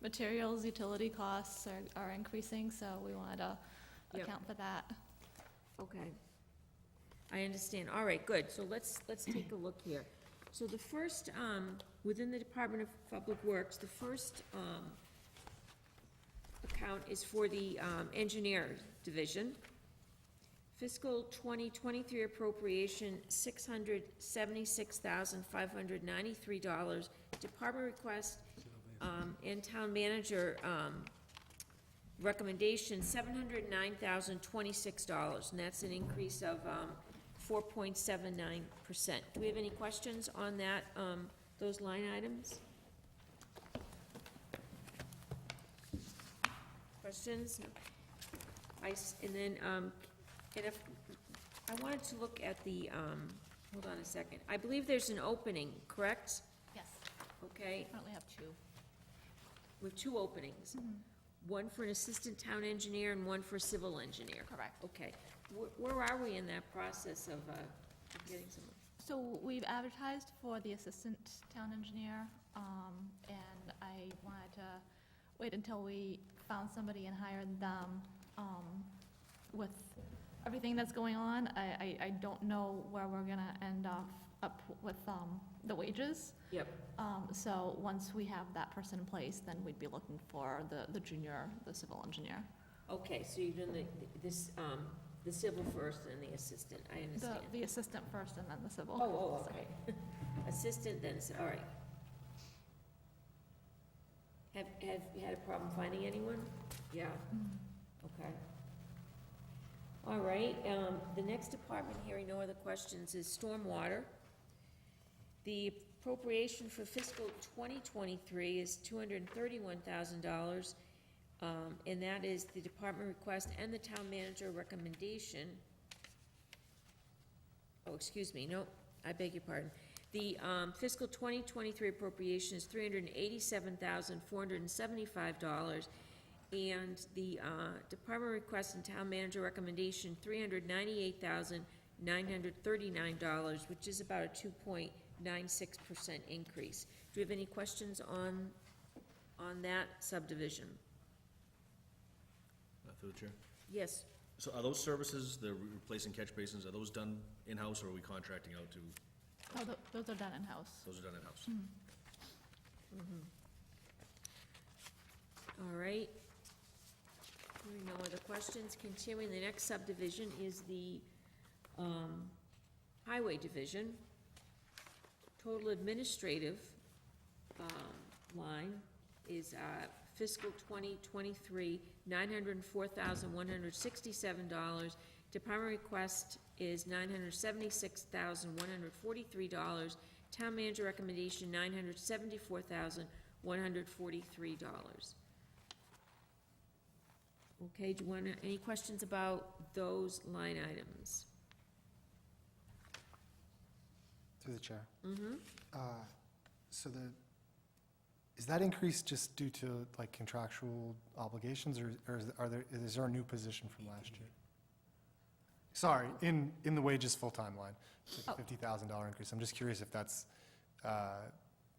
Materials, utility costs are increasing, so we wanted to Yep. account for that. Okay. I understand. All right, good. So let's take a look here. So the first, within the Department of Public Works, the first, account is for the, engineer division. Fiscal 2023 appropriation, $676,593. Department request, and town manager, recommendation, $709,026, and that's an increase of 4.79%. Do we have any questions on that, those line items? Questions? And then, and if I wanted to look at the, hold on a second. I believe there's an opening, correct? Yes, Okay, currently have two. with two openings. One for an assistant town engineer and one for a civil engineer. Correct. Okay. Where are we in that process of getting someone? So we've advertised for the assistant town engineer, and I wanted to wait until we found somebody and hired them. With everything that's going on, I don't know where we're gonna end up with the wages. Yep. So once we have that person in place, then we'd be looking for the junior, the civil engineer. Okay, so you've done the civil first and the assistant, I understand. The assistant first and then the civil. Oh, okay. Assistant, then, all right. Have you had a problem finding anyone? Yeah, okay. All right, the next department, hearing no other questions, is stormwater. The appropriation for fiscal 2023 is $231,000, and that is the department request and the town manager recommendation. Oh, excuse me, no, I beg your pardon. The fiscal 2023 appropriation is $387,475, and the department request and town manager recommendation, $398,939, which is about a 2.96% increase. Do you have any questions on that subdivision? Through the chair. Yes. So are those services, the replacing catch basins, are those done in-house or are we contracting out to? Oh, those are done in-house. Those are done in-house. All right. Hearing no other questions, continuing, the next subdivision is the highway division. Total administrative line is fiscal 2023, $904,167. Department request is $976,143. Town manager recommendation, $974,143. Okay, do you want any questions about those line items? Through the chair. So is that increase just due to like contractual obligations, or is there a new position from last year? Sorry, in the wages full-time line, it's like a $50,000 increase. I'm just curious if that's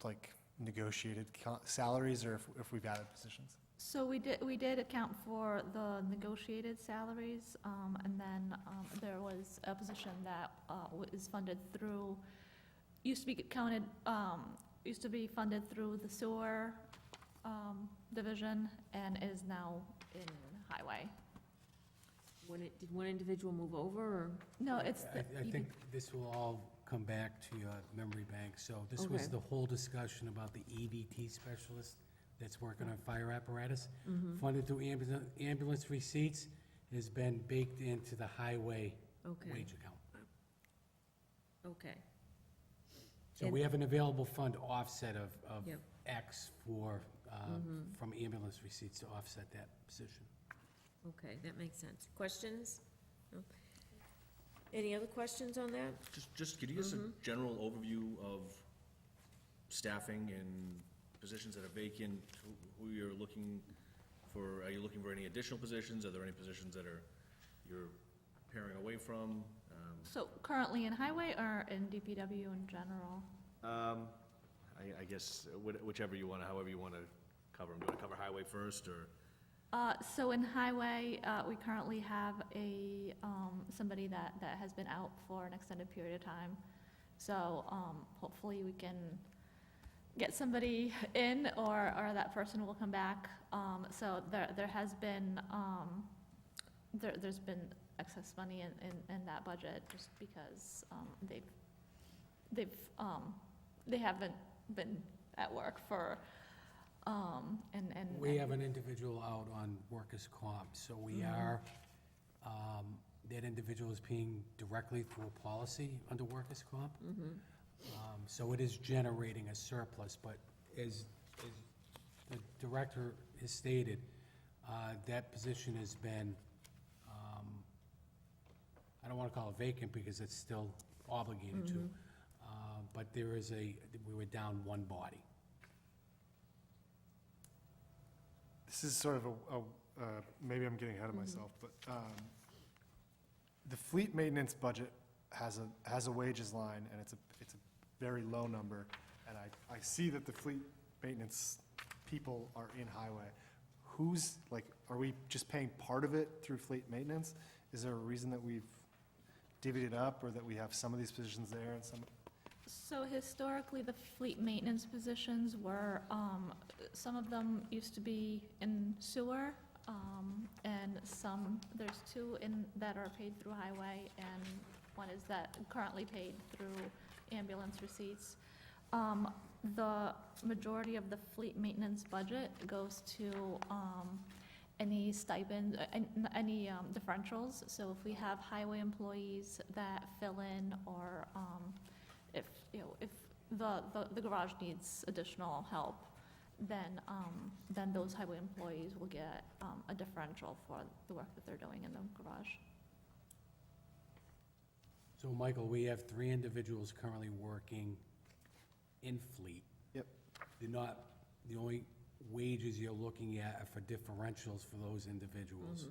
like negotiated salaries or if we've added positions. So we did account for the negotiated salaries, and then there was a position that is funded through, used to be funded through the sewer division and is now in highway. Did one individual move over, or? No, it's the. I think this will all come back to your memory bank. So this was Okay. the whole discussion about the EVT specialist that's working on fire apparatus. Funded through ambulance receipts, has been baked into the highway Okay. wage account. Okay. So we have an available fund offset of Yep. X for, from ambulance receipts to offset that position. Okay, that makes sense. Questions? No? Any other questions on that? Just could you give us a general overview of staffing and positions that are vacant, who you're looking for? Are you looking for any additional positions? Are there any positions that you're paring away from? So currently in highway or in DPW in general? I guess whichever you want, however you want to cover them. Do you want to cover highway first, or? So in highway, we currently have somebody that has been out for an extended period of time. So hopefully we can get somebody in, or that person will come back. So there has been, there's been excess money in that budget, just because they haven't been at work for, We have an individual out on workers' comp, so we are, that individual is paying directly through a policy under workers' comp. So it is generating a surplus, but as the director has stated, that position has been, I don't want to call it vacant because it's still obligated to. But we were down one body. This is sort of maybe I'm getting ahead of myself, but the fleet maintenance budget has a wages line, and it's a very low number. And I see that the fleet maintenance people are in highway. Are we just paying part of it through fleet maintenance? Is there a reason that we've divvied it up, or that we have some of these positions there and some? So historically, the fleet maintenance positions were, some of them used to be in sewer, and there's two that are paid through highway, and one is that currently paid through ambulance receipts. The majority of the fleet maintenance budget goes to, any stipend, any differentials. So if we have highway employees that fill in, or, if the garage needs additional help, then those highway employees will get, a differential for the work that they're doing in the garage. So, Michael, we have 3 individuals currently working in fleet. Yep. They're not, the only wages you're looking at are for differentials for those individuals.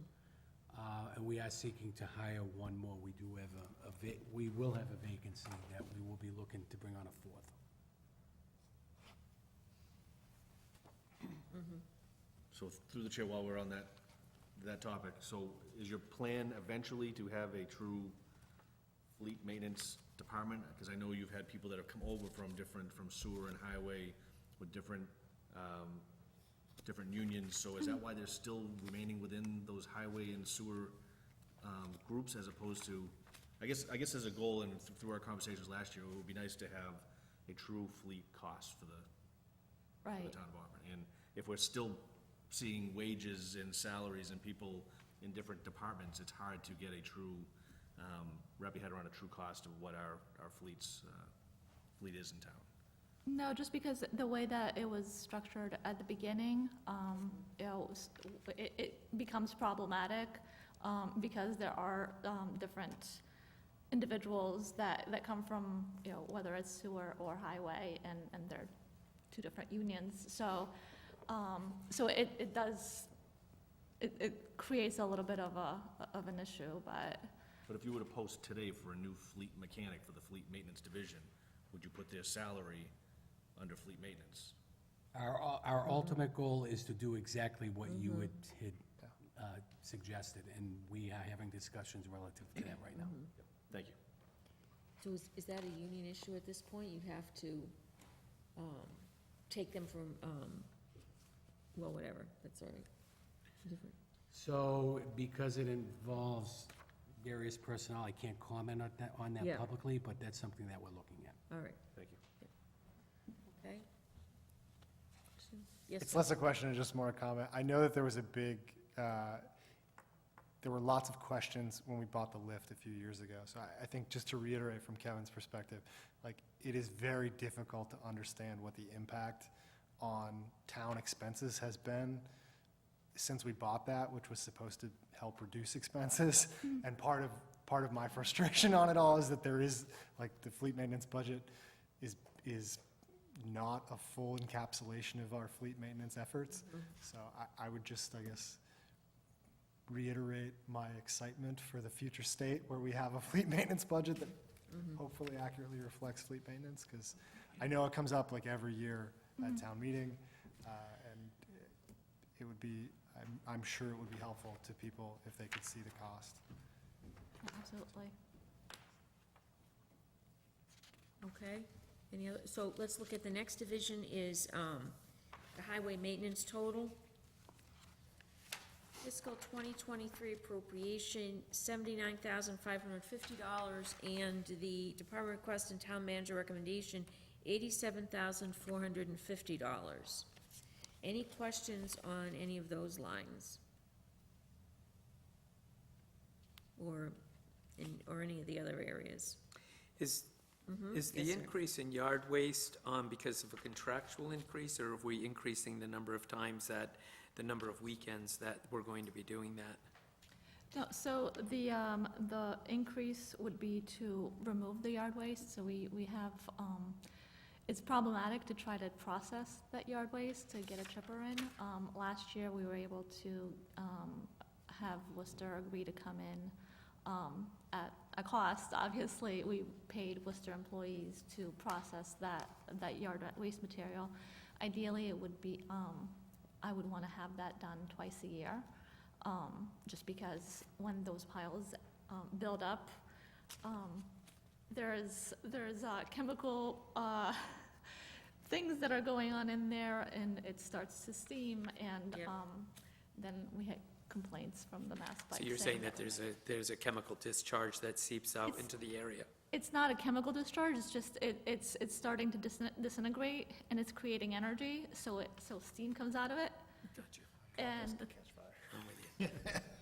And we are seeking to hire one more. We do have we will have a vacancy that we will be looking to bring on a 4th. So through the chair, while we're on that topic, so is your plan eventually to have a true fleet maintenance department? Because I know you've had people that have come over from sewer and highway with different unions, so is that why they're still remaining within those highway and sewer groups, as opposed to, I guess as a goal, and through our conversations last year, it would be nice to have a true fleet cost for the town of Auburn. And if we're still seeing wages and salaries and people in different departments, it's hard to get a true, wrap your head around a true cost of what our fleet is in town. No, just because the way that it was structured at the beginning, it becomes problematic, because there are, different individuals that come from, whether it's sewer or highway, and they're 2 different unions. So it creates a little bit of an issue, but. But if you were to post today for a new fleet mechanic for the fleet maintenance division, would you put their salary under fleet maintenance? Our ultimate goal is to do exactly what you had suggested, and we are having discussions relative to that right now. Thank you. So is that a union issue at this point? You have to take them from, well, whatever, that's all right. Different. So, because it involves various personnel, I can't comment on that Yeah. publicly, but that's something that we're looking at. All right, Thank you. okay. Yes, It's sir. less a question and just more a comment. I know that there was there were lots of questions when we bought the lift a few years ago. So I think, just to reiterate from Kevin's perspective, it is very difficult to understand what the impact on town expenses has been since we bought that, which was supposed to help reduce expenses. And part of my frustration on it all is that there is, the fleet maintenance budget is not a full encapsulation of our fleet maintenance efforts. So I would just, I guess, reiterate my excitement for the future state where we have a fleet maintenance budget that hopefully accurately reflects fleet maintenance, because I know it comes up every year at town meeting, and it would be, I'm sure it would be helpful to people if they could see the cost. Absolutely. Okay, so let's look at the next division is, the highway maintenance total. Fiscal 2023 appropriation, $79,550, and the department request and town manager recommendation, $87,450. Any questions on any of those lines? Or any of the other areas? Is Yes, the sir. increase in yard waste because of a contractual increase, or are we increasing the number of times the number of weekends that we're going to be doing that? No, so the increase would be to remove the yard waste, so we have, it's problematic to try to process that yard waste to get a chipper in. Last year, we were able to, have Worcester agree to come in, at a cost. Obviously, we paid Worcester employees to process that yard waste material. Ideally, it would be, I would wanna have that done twice a year. Just because when those piles build up, there's chemical things that are going on in there, and it starts to steam, and Yep. then we had complaints from the Mass Bike. So you're saying that there's a chemical discharge that seeps out into the area? It's not a chemical discharge, it's just, it's starting to disintegrate, and it's creating energy, so steam comes out of it. Gotcha. And, I'm with you.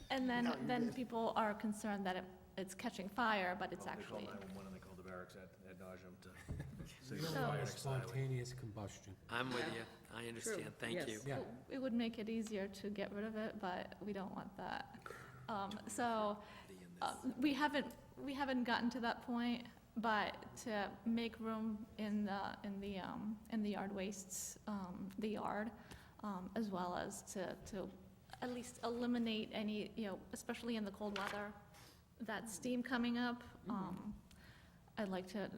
and then people are concerned that it's catching fire, but it's They call actually, 911 and they call the barracks ad nauseum to say You there's a don't fire want next to the highway. spontaneous combustion. I'm with Yeah. you. I understand. Thank yes. you. Yeah. it would make it easier to get rid of it, but we don't want that. So, we haven't gotten to that point, but to make room in the yard wastes, the yard, as well as to at least eliminate any, especially in the cold weather, that steam coming up. I'd like to,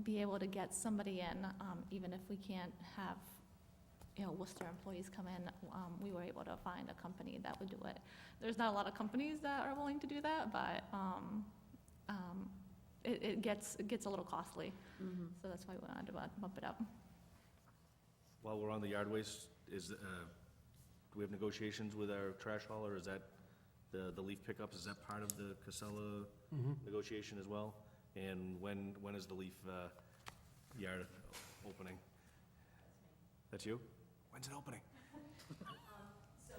be able to get somebody in, even if we can't have, Worcester employees come in. We were able to find a company that would do it. There's not a lot of companies that are willing to do that, but, it gets a little costly. So that's why we wanted to bump it up. While we're on the yard waste, do we have negotiations with our trash hauler? Is that the leaf pickups, is that part of the Casella negotiation as well? And when is the leaf yard opening? That's you? When's it opening? So,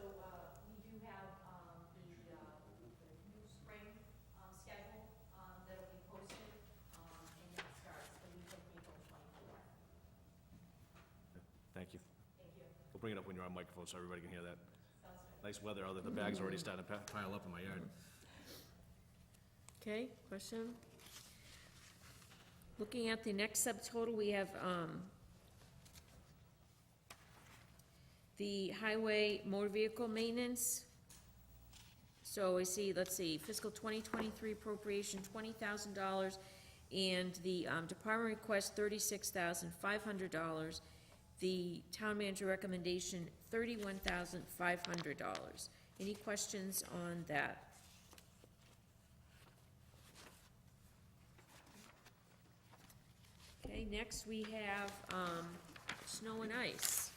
we do have, the new spring, schedule, that'll be posted, and that starts the week of April 24th. Thank you. Thank you. We'll bring it up when you're on microphone so everybody can hear that. Nice weather, although the bag's already starting to pile up in my yard. Okay, question? Looking at the next subtotal, we have, the highway motor vehicle maintenance. So I see, let's see, fiscal 2023 appropriation, $20,000, and the, department request, $36,500. The town manager recommendation, $31,500. Any questions on that? Okay, next we have, snow and ice.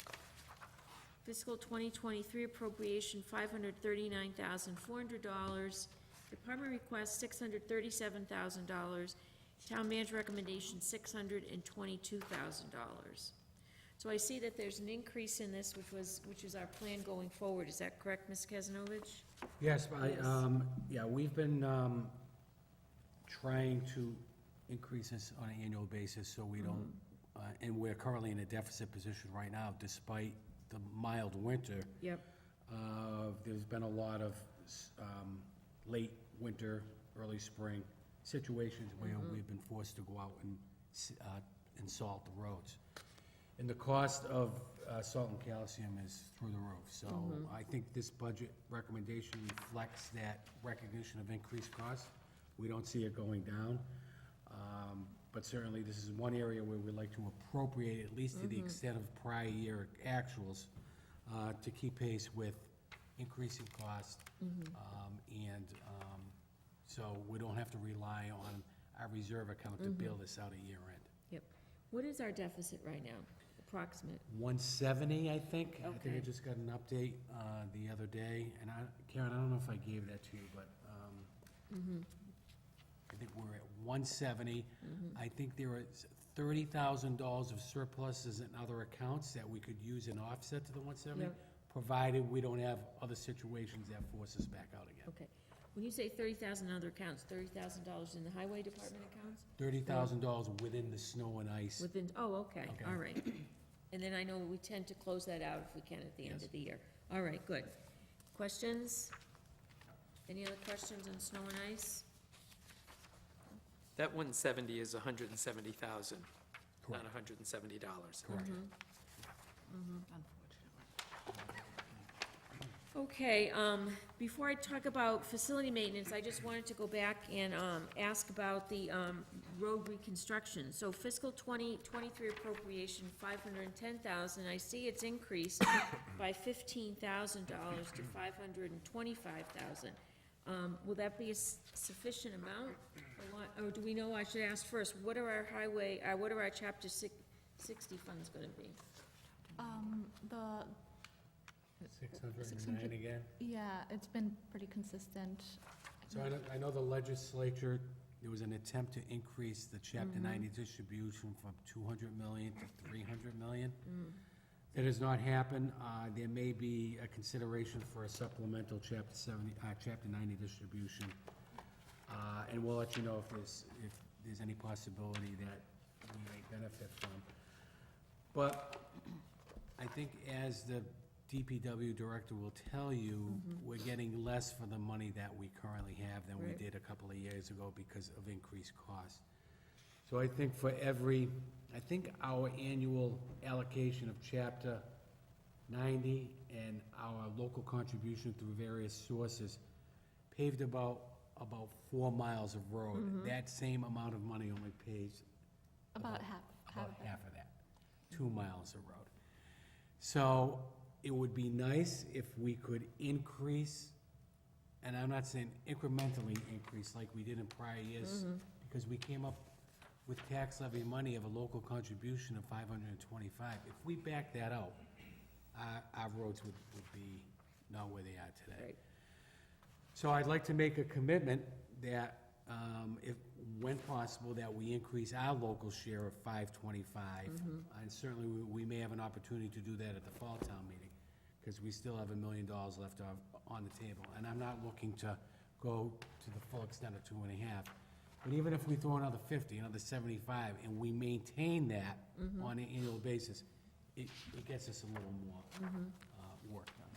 Fiscal 2023 appropriation, $539,400. Department request, $637,000. Town manager recommendation, $622,000. So I see that there's an increase in this, which is our plan going forward. Is that correct, Ms. Kesnovich? Yes, Yes. we've been trying to increase this on an annual basis, so we don't, and we're currently in a deficit position right now, despite the mild winter. Yep. There's been a lot of late winter, early spring situations where we've been forced to go out and salt the roads. And the cost of salt and calcium is through the roof. So I think this budget recommendation reflects that recognition of increased costs. We don't see it going down. But certainly, this is one area where we'd like to appropriate, at least to the extent of prior year actuals, to keep pace with increasing costs. So we don't have to rely on our reserve account to bail this out at year end. Yep. What is our deficit right now, approximate? 170, I think. I think I Okay. just got an update the other day. And Karen, I don't know if I gave that to you, but I think we're at 170. I think there is $30,000 of surpluses in other accounts that we could use in offset to the 170, Yep. provided we don't have other situations that force us back out again. Okay. When you say 30,000 other accounts, $30,000 in the highway department accounts? $30,000 within the snow and ice. Within, oh, okay, Okay. all right. And then I know we tend to close that out if we can at the end Yes. of the year. All right, good. Questions? Any other questions on snow and ice? That 170 is 170,000, not Correct. $170. Correct. Okay, before I talk about facility maintenance, I just wanted to go back and, ask about the, road reconstruction. So fiscal 2023 appropriation, 510,000, I see it's increased by $15,000 to 525,000. Will that be a sufficient amount? Or do we know, I should ask first, what are our highway, what are our chapter 60 funds gonna be? The, 609 again? yeah, it's been pretty consistent. So I know the legislature, there was an attempt to increase the Chapter 90 distribution from 200 million to 300 million. That has not happened. There may be a consideration for a supplemental Chapter 90 distribution. And we'll let you know if there's any possibility that we may benefit from. But I think as the DPW director will tell you, we're getting less for the money that we currently have than we Right. did a couple of years ago because of increased costs. So I think for I think our annual allocation of Chapter 90 and our local contribution through various sources paved about 4 miles of road. That same amount of money only pays About half about of it. half of that, 2 miles of road. So it would be nice if we could increase, and I'm not saying incrementally increase like we did in prior years, because we came up with tax levy money of a local contribution of 525. If we back that out, our roads would be not where they are today. Right. So I'd like to make a commitment that, if, when possible, that we increase our local share of 525. And certainly, we may have an opportunity to do that at the fall town meeting, because we still have $1 million left on the table. And I'm not looking to go to the full extent of 2.5. But even if we throw another 50, another 75, and we maintain that on an annual basis, it gets us a little more work done.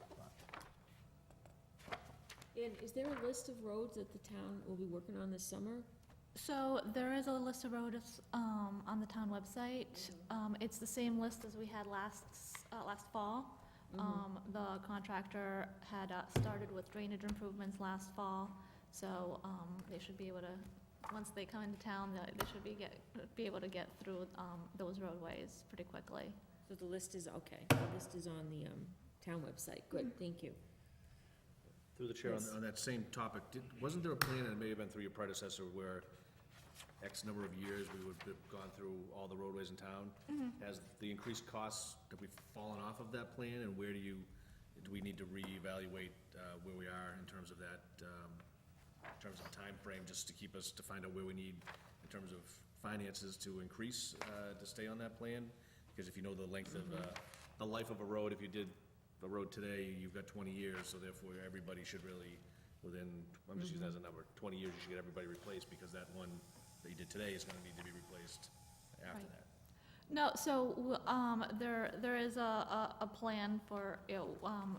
And is there a list of roads that the town will be working on this summer? So there is a list of roads on the town website. It's the same list as we had last fall. The contractor had started with drainage improvements last fall, so they should be able to, once they come into town, they should be able to get through those roadways pretty quickly. So the list is, okay, the list is on the town website. Good, thank you. Through the chair, Yes. on that same topic, wasn't there a plan, and it may have been through your predecessor, where X number of years we would have gone through all the roadways in town? Has the increased costs, have we fallen off of that plan, and where do we need to reevaluate where we are in terms of that, in terms of timeframe, just to keep us, to find out where we need in terms of finances to increase, to stay on that plan? Because if you know the length of, the life of a road, if you did a road today, you've got 20 years, so therefore everybody should really, within, I'm just using that as a number, 20 years, you should get everybody replaced, because that one that you did today is gonna need to be replaced after Right. that. No, so, there is a plan for,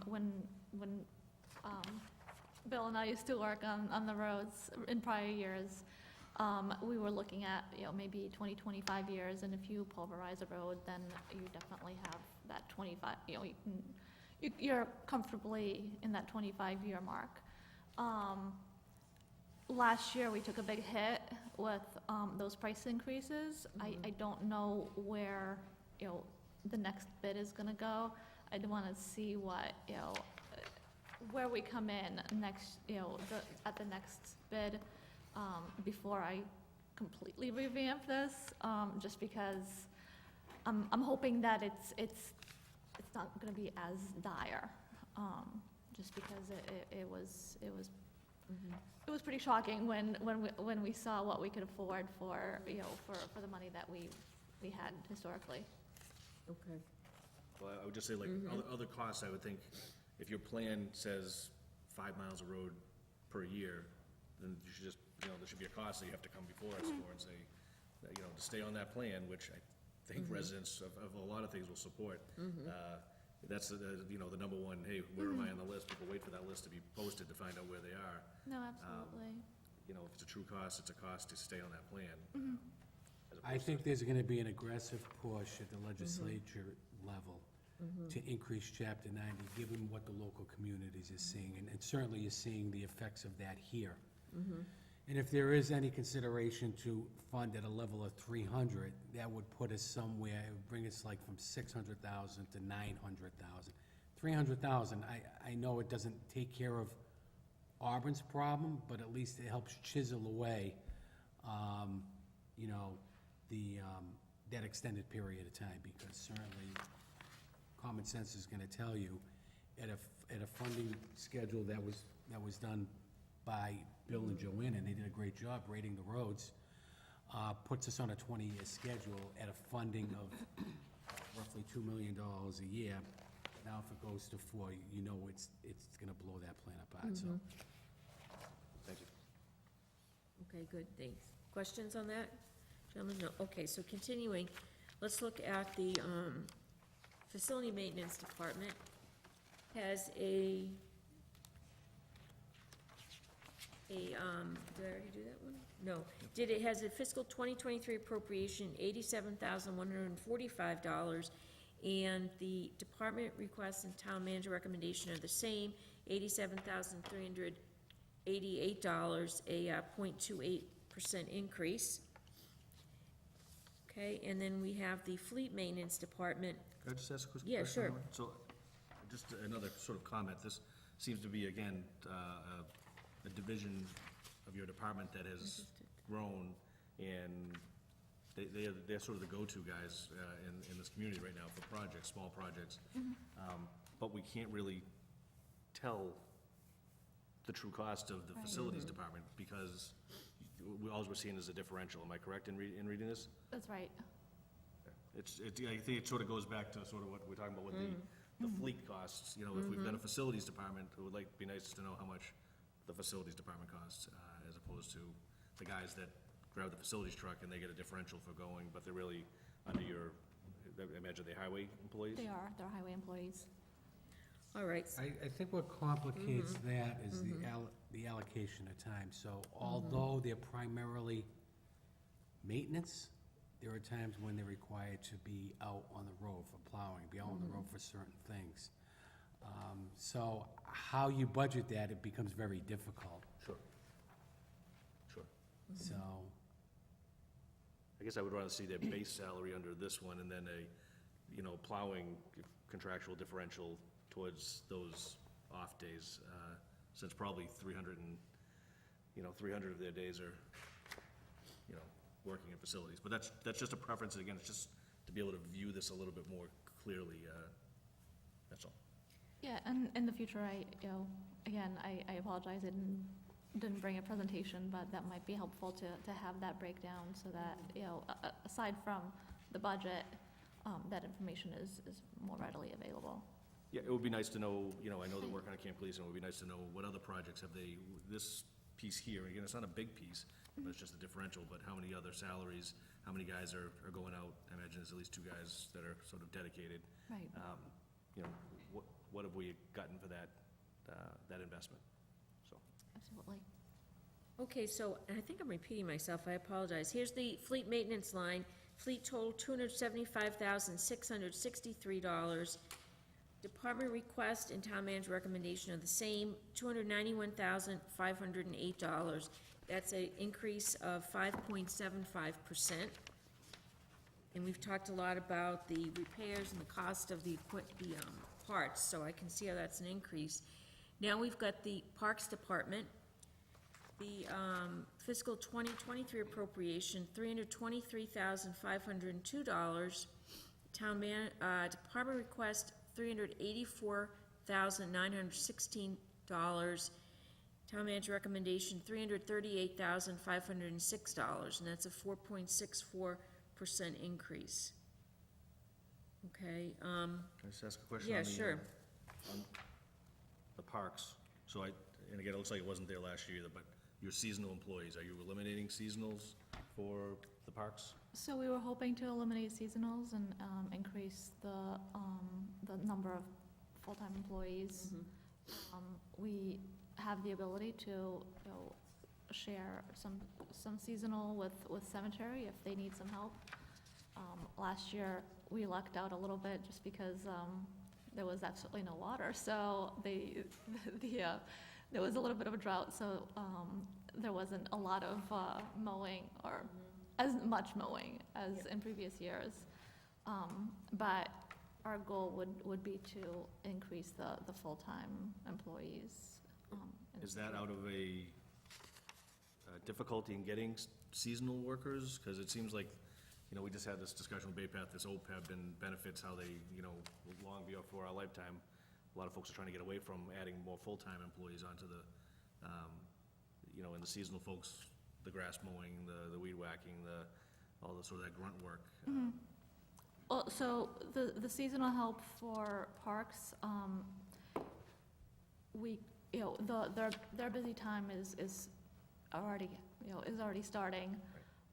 when, Bill and I used to work on the roads in prior years, we were looking at, maybe 20, 25 years, and if you pulverize a road, then you definitely have that 25, you're comfortably in that 25-year mark. Last year, we took a big hit with those price increases. I don't know where, the next bid is gonna go. I'd wanna see what, where we come in next, at the next bid, before I completely revamp this, just because I'm hoping that it's not gonna be as dire, just because it was pretty shocking when we saw what we could afford for, for the money that we had historically. Okay. Well, I would just say, like, other costs, I would think, if your plan says 5 miles of road per year, then you should just, there should be a cost that you have to come before us for and say, that, to stay on that plan, which I think residents of a lot of things will support. that's, you know, the number one, hey, where am I on the list? People wait for that list to be posted to find out where they are. No, absolutely. You know, if it's a true cost, it's a cost to stay on that plan. As I opposed think there's gonna be an aggressive push at the legislature level to increase Chapter 90, given what the local communities are seeing, and certainly you're seeing the effects of that here. And if there is any consideration to fund at a level of 300, that would put us somewhere, it would bring us like from 600,000 to 900,000. 300,000, I know it doesn't take care of Auburn's problem, but at least it helps chisel away, you know, that extended period of time, because certainly common sense is gonna tell you, at a funding schedule that was done by Bill and Joanna, and they did a great job rating the roads, puts us on a 20-year schedule at a funding of roughly $2 million a year. Now, if it goes to 4, you know it's gonna blow that plan apart, so. Thank you. Okay, good, thanks. Questions on that? Gentlemen, no, okay, so continuing, let's look at the, facility maintenance department has did I already do that one? No. Has a fiscal 2023 appropriation, $87,145, and the department requests and town manager recommendation are the same, $87,388, a 0.28% increase. Okay, and then we have the fleet maintenance department. Could I just ask a quick question? Yeah, sure. So, just another sort of comment, this seems to be, again, a division of your department that has grown, and they're sort of the go-to guys in this community right now for projects, small projects. But we can't really tell the true cost of the facilities department, because all we're seeing is a differential. Am I correct in reading this? That's right. I think it sort of goes back to sort of what we're talking about with the fleet costs. You know, if we've got a facilities department, it would be nice to know how much the facilities department costs, as opposed to the guys that grab the facilities truck and they get a differential for going, but they're really under your, I imagine they're highway employees? They are, they're highway employees. All right. I think what complicates that is the allocation of time. So although they're primarily maintenance, there are times when they're required to be out on the road for plowing, be out on the road for certain things. So how you budget that, it becomes very difficult. Sure. So, I guess I would rather see their base salary under this one, and then plowing contractual differential towards those off days, since probably 300 of their days are, working in facilities. But that's just a preference, and again, it's just to be able to view this a little bit more clearly, that's all. Yeah, and in the future, I apologize, I didn't bring a presentation, but that might be helpful to have that breakdown, so that, aside from the budget, that information is more readily available. Yeah, it would be nice to know, I know they're working on Camp Police, and it would be nice to know what other projects have they, this piece here, again, it's not a big piece, but it's just a differential, but how many other salaries, how many guys are going out? I imagine there's at least 2 guys that are sort of dedicated. Right. What have we gotten for that investment? So. Absolutely. Okay, so, and I think I'm repeating myself, I apologize. Here's the fleet maintenance line. Fleet total, $275,663. Department request and town manager recommendation are the same, $291,508. That's an increase of 5.75%. And we've talked a lot about the repairs and the cost of the parts, so I can see how that's an increase. Now we've got the Parks Department. The fiscal 2023 appropriation, $323,502. Department request, $384,916. Town manager recommendation, $338,506, and that's a 4.64% increase. Okay, Can I just ask a question? yeah, on the, sure. On the parks, so and again, it looks like it wasn't there last year either, but your seasonal employees, are you eliminating seasonals for the parks? So we were hoping to eliminate seasonals and increase the number of full-time employees. We have the ability to, you know, share some seasonal with cemetery if they need some help. Last year, we lucked out a little bit just because there was absolutely no water, so there was a little bit of a drought, so there wasn't a lot of mowing or as much mowing as in previous years. But our goal would be to increase the full-time employees. Is that out of a difficulty in getting seasonal workers? Because it seems like, you know, we just had this discussion with Bay Path, this OPEB and benefits, how they, you know, long before our lifetime, a lot of folks are trying to get away from adding more full-time employees onto the, you know, and the seasonal folks, the grass mowing, the weed whacking, all the sort of that grunt work. Well, so the seasonal help for parks, you know, their busy time is already, you know, is already starting.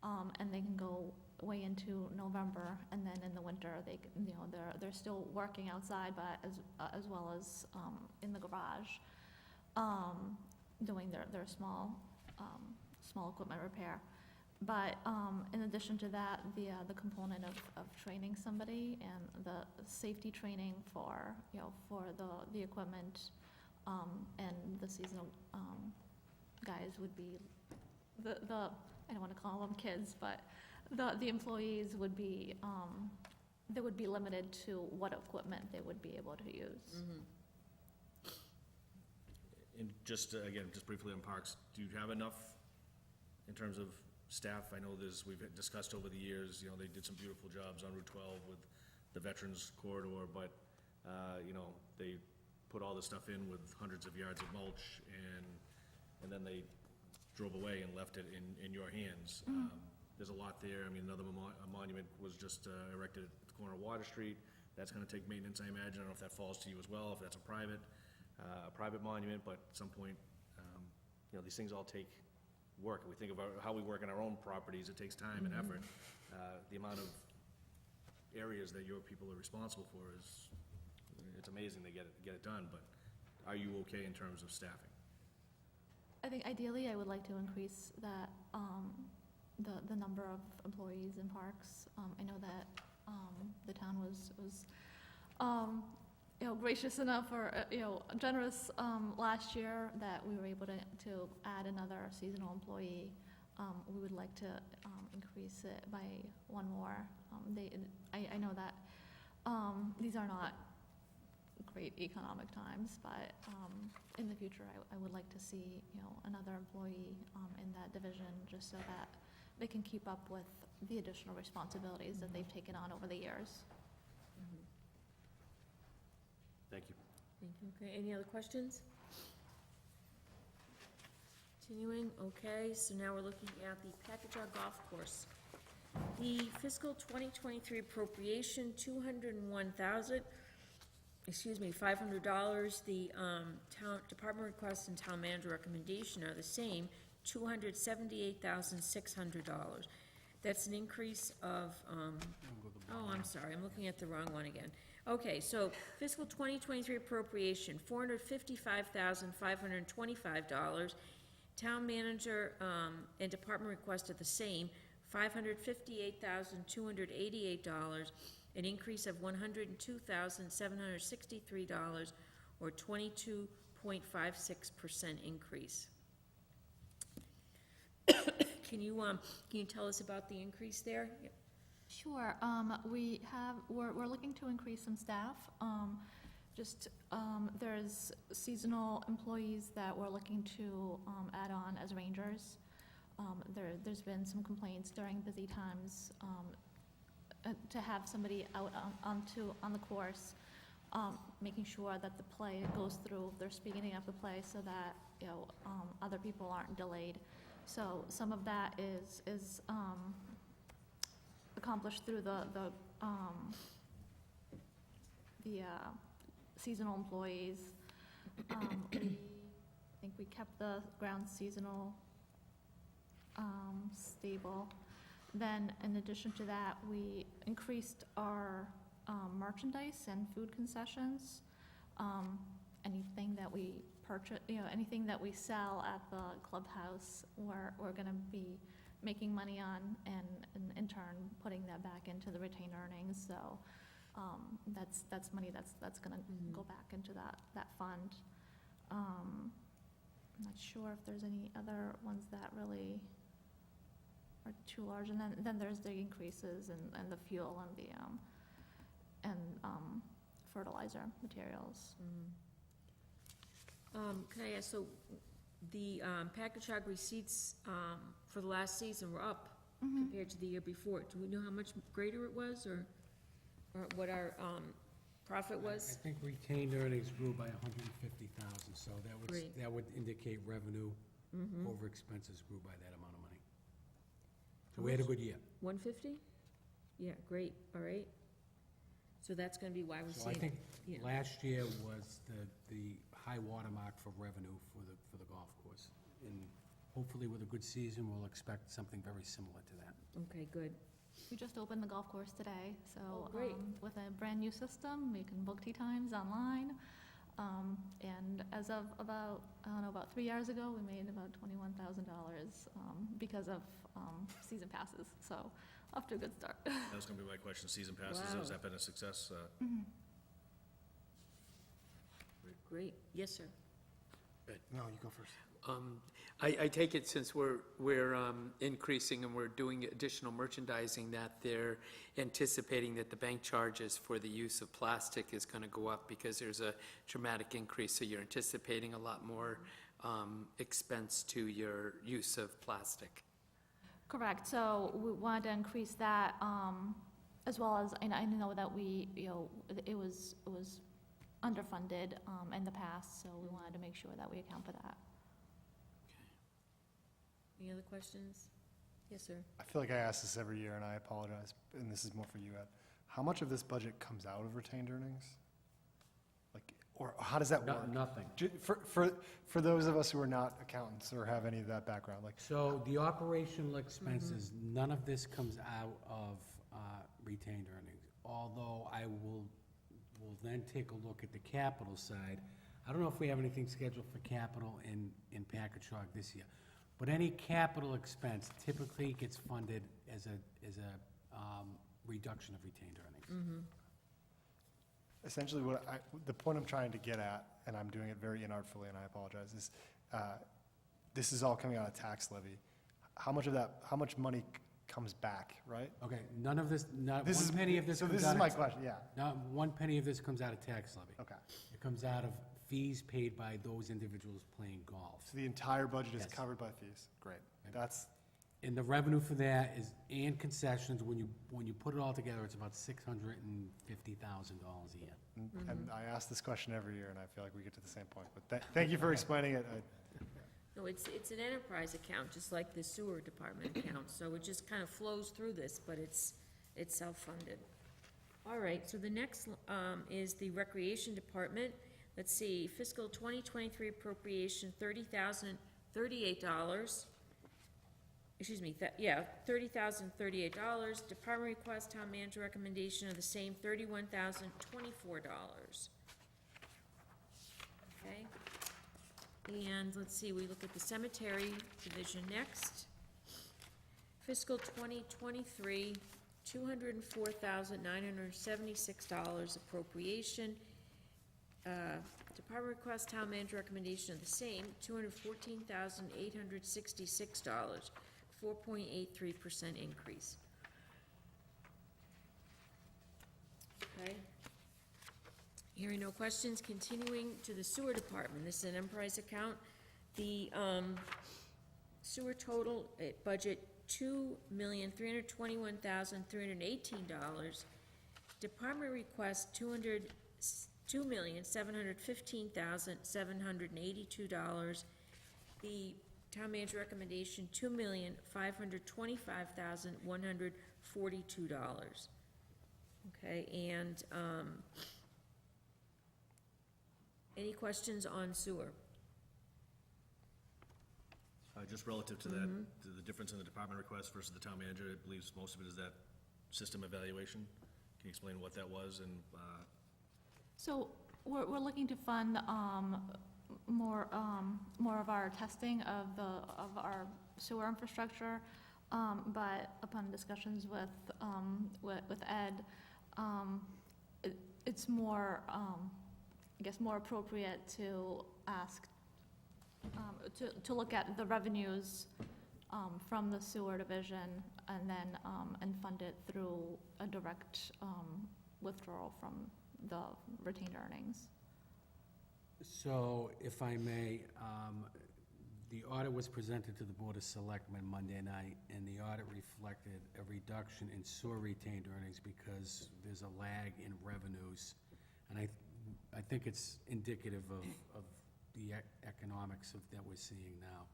And they can go way into November, and then in the winter, they, you know, they're still working outside, but as well as, in the garage, doing their small equipment repair. But, in addition to that, the component of training somebody and the safety training for, you know, for the equipment, and the seasonal, guys would be I don't wanna call them kids, but the employees would be, they would be limited to what equipment they would be able to use. And just, again, just briefly on parks, do you have enough in terms of staff? I know we've discussed over the years, you know, they did some beautiful jobs on Route 12 with the Veterans Corridor, but, you know, they put all this stuff in with hundreds of yards of mulch, and then they drove away and left it in your hands. There's a lot there. I mean, another monument was just erected at the corner of Water Street. That's gonna take maintenance, I imagine. I don't know if that falls to you as well, if that's a private monument, but at some point, you know, these things all take work. We think about how we work in our own properties, it takes time and effort. The amount of areas that your people are responsible for it's amazing they get it done, but are you okay in terms of staffing? I think ideally, I would like to increase that, the number of employees in parks. I know that, the town was, you know, gracious enough or, you know, generous, last year that we were able to add another seasonal employee. We would like to, increase it by one more. I know that, these are not great economic times, but, in the future, I would like to see, you know, another employee, in that division, just so that they can keep up with the additional responsibilities that they've taken on over the years. Thank you. Thank you. Okay, any other questions? Continuing, okay, so now we're looking at the Packajaw Golf Course. The fiscal 2023 appropriation, $500. The town department request and town manager recommendation are the same, $278,600. That's an increase of, oh, I'm sorry, I'm looking at the wrong one again. Okay, so fiscal 2023 appropriation, $455,525. Town manager and department request are the same, $558,288, an increase of $102,763, or 22.56% increase. Can you tell us about the increase there? Sure, we're looking to increase some staff. There's seasonal employees that we're looking to, add on as rangers. There's been some complaints during busy times, to have somebody out on the course, making sure that the play goes through, they're speeding up the play so that, you know, other people aren't delayed. So some of that is accomplished through the seasonal employees. I think we kept the ground seasonal stable. Then, in addition to that, we increased our merchandise and food concessions. anything that we purchase, anything that we sell at the clubhouse, we're gonna be making money on, and in turn, putting that back into the retained earnings, so, that's money that's gonna go back into that fund. I'm not sure if there's any other ones that really are too large, and then there's the increases and the fuel and fertilizer materials. Can I ask, so the package hog receipts for the last season were up compared to the year before. Do we know how much greater it was, or what our profit was? I think retained earnings grew by 150,000, so Great. that would indicate revenue over expenses grew by that amount of money. So we had a good year. 150? Yeah, great, all right. So that's gonna be why we're So I seeing, think yeah. last year was the high watermark for revenue for the golf course. And hopefully with a good season, we'll expect something very similar to that. Okay, good. We just opened the golf course today, so, Oh, great. With a brand-new system, we can book tee times online. And as of about 3 years ago, we made about $21,000, because of, season passes, so off to a good start. That was gonna be my question, season passes, has that been a success? Great, yes, sir. No, you go first. I take it since we're increasing and we're doing additional merchandising, that they're anticipating that the bank charges for the use of plastic is gonna go up because there's a dramatic increase, so you're anticipating a lot more expense to your use of plastic. Correct, so we wanted to increase that, as well as, and I know that we, it was underfunded, in the past, so we wanted to make sure that we account for that. Any other questions? Yes, sir. I feel like I ask this every year, and I apologize, and this is more for you, Ed. How much of this budget comes out of retained earnings? Like, or how does that work? Nothing. For those of us who are not accountants or have any of that background, like, So the operational expenses, none of this comes out of retained earnings. Although I will then take a look at the capital side. I don't know if we have anything scheduled for capital in package hog this year. But any capital expense typically gets funded as a reduction of retained earnings. essentially the point I'm trying to get at, and I'm doing it very inartfully, and I apologize, is this is all coming out of tax levy. How much money comes back, right? Okay, none of this, not This one is- penny of this so comes this out is of... my question, yeah. Not one penny of this comes out of tax levy. Okay. It comes out of fees paid by those individuals playing golf. So the entire budget is Yes. covered by fees? Great. That's, And the revenue for that is, and concessions, when you put it all together, it's about $650,000 a year. and I ask this question every year, and I feel like we get to the same point, but thank you for explaining it. No, it's an enterprise account, just like the sewer department account, so it just kind of flows through this, but it's self-funded. All right, so the next is the recreation department. Let's see, fiscal 2023 appropriation, $30,038. Excuse me, $30,038. Department request, town manager recommendation of the same, $31,024. Okay? And let's see, we look at the cemetery division next. Fiscal 2023, $204,976 appropriation. Department request, town manager recommendation of the same, $214,866, 4.83% increase. Okay. Hearing no questions, continuing to the sewer department. This is an enterprise account. The sewer total budget, $2,321,318. Department request, $2,715,782. The town manager recommendation, $2,525,142. Okay, and any questions on sewer? Just relative to that, to the difference in the department request versus the town manager, I believe most of it is that system evaluation. Can you explain what that was and, So we're looking to fund, more of our testing of our sewer infrastructure. But upon discussions with Ed, it's more, I guess, more appropriate to ask, to look at the revenues, from the sewer division and then, and fund it through a direct, withdrawal from the retained earnings. So, if I may, the audit was presented to the Board of Selectmen Monday night, and the audit reflected a reduction in sewer retained earnings because there's a lag in revenues. And I think it's indicative of the economics that we're seeing now.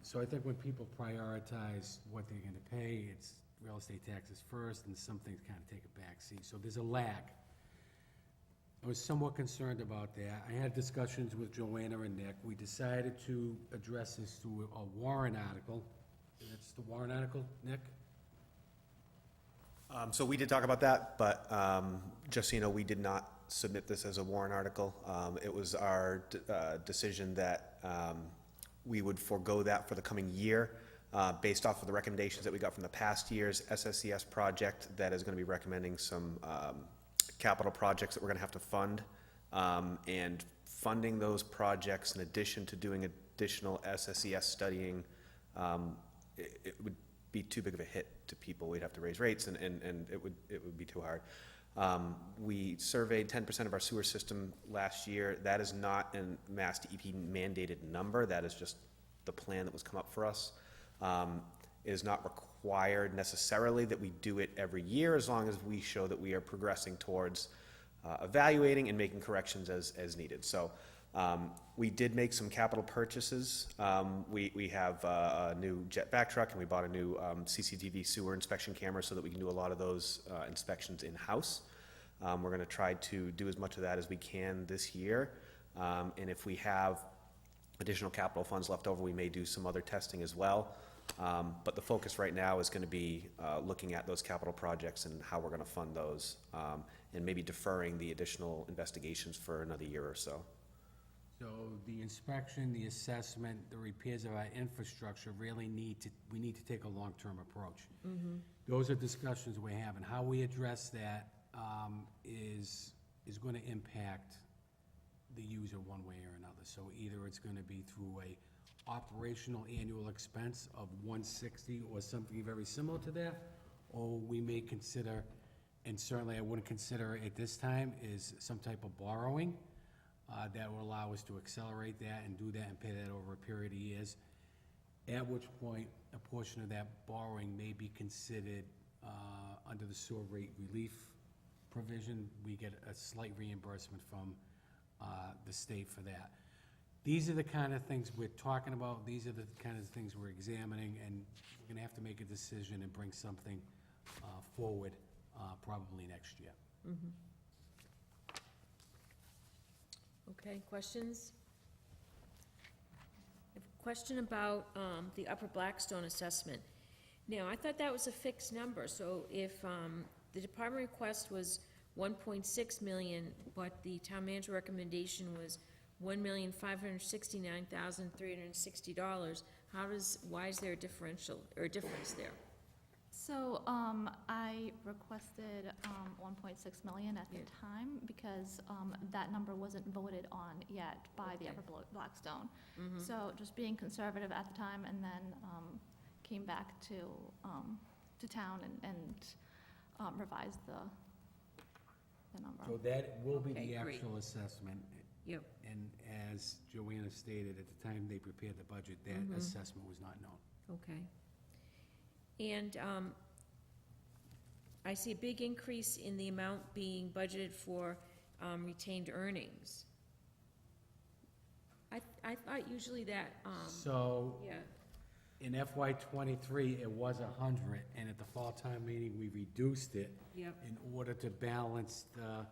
So I think when people prioritize what they're gonna pay, it's real estate taxes first, and some things kind of take a backseat. So there's a lag. I was somewhat concerned about that. I had discussions with Joanna and Nick. We decided to address this through a warrant article. It's the warrant article, Nick? So we did talk about that, but just so you know, we did not submit this as a warrant article. It was our decision that we would forego that for the coming year, based off of the recommendations that we got from the past year's SSCS project that is going to be recommending some capital projects that we're going to have to fund. And funding those projects in addition to doing additional SSCS studying, it would be too big of a hit to people. We'd have to raise rates and it would be too hard. We surveyed 10% of our sewer system last year. That is not a Mass DEP mandated number. That is just the plan that was come up for us. It is not required necessarily that we do it every year, as long as we show that we are progressing towards evaluating and making corrections as needed. So we did make some capital purchases. We have a new jet vac truck, and we bought a new CCTV sewer inspection camera so that we can do a lot of those inspections in-house. We're going to try to do as much of that as we can this year. And if we have additional capital funds left over, we may do some other testing as well. But the focus right now is going to be looking at those capital projects and how we're going to fund those, and maybe deferring the additional investigations for another year or so. So the inspection, the assessment, the repairs of our infrastructure really we need to take a long-term approach. Those are discussions we're having. How we address that is going to impact the user one way or another. So either it's going to be through a operational annual expense of $160 or something very similar to that, or we may consider, and certainly I wouldn't consider at this time, is some type of borrowing that will allow us to accelerate that and do that and pay that over a period of years, at which point a portion of that borrowing may be considered under the sewer rate relief provision. We get a slight reimbursement from the state for that. These are the kind of things we're talking about. These are the kind of things we're examining, and we're going to have to make a decision and bring something forward probably next year. Okay, questions? I have a question about the Upper Blackstone assessment. Now, I thought that was a fixed number, so if the department request was 1.6 million, but the town manager recommendation was $1,569,360, why is there a difference there? So, I requested, 1.6 million at the time because, that number wasn't voted on yet by the Upper Blackstone. So just being conservative at the time, and then, came back to town and revised the number. So that will be Okay, the great. actual assessment. Yep. And as Joanna stated, at the time they prepared the budget, that assessment was not known. Okay. And I see a big increase in the amount being budgeted for retained earnings. I thought usually that, So, yeah, in FY '23, it was 100, and at the fall time meeting, we reduced it yep, in order to balance the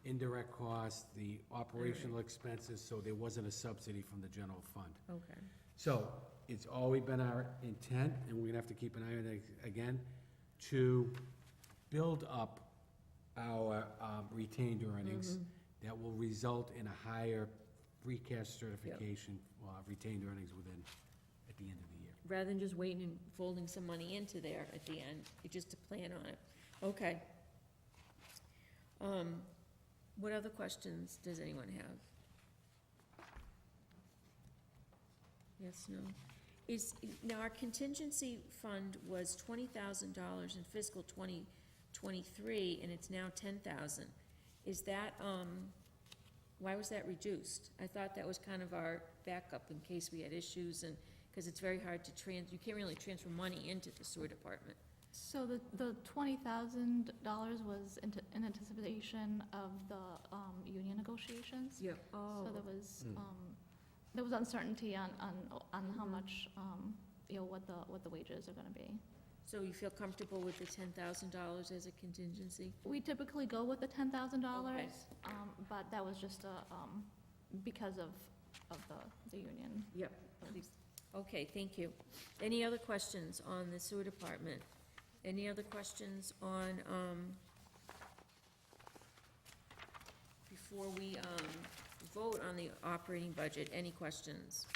indirect costs, the operational expenses, so there wasn't a subsidy from the general fund. okay. So, it's always been our intent, and we're gonna have to keep an eye on it again, to build up our retained earnings that will result in a higher free cash certification, retained earnings at the end of the year. Rather than just waiting and folding some money into there at the end, it's just to plan on it. Okay. What other questions does anyone have? Yes, no? Now, our contingency fund was $20,000 in fiscal 2023, and it's now $10,000. Is that, why was that reduced? I thought that was kind of our backup in case we had issues, and, because it's very hard to you can't really transfer money into the sewer department. So the $20,000 was in anticipation of the union negotiations. Yeah. Oh. So there was uncertainty on how much, what the wages are gonna be. So you feel comfortable with the $10,000 as a contingency? We typically go with the $10,000, Okay. but that was just because of the union. Yep. Okay, thank you. Any other questions on the sewer department? Any other questions on, before we, vote on the operating budget, any questions?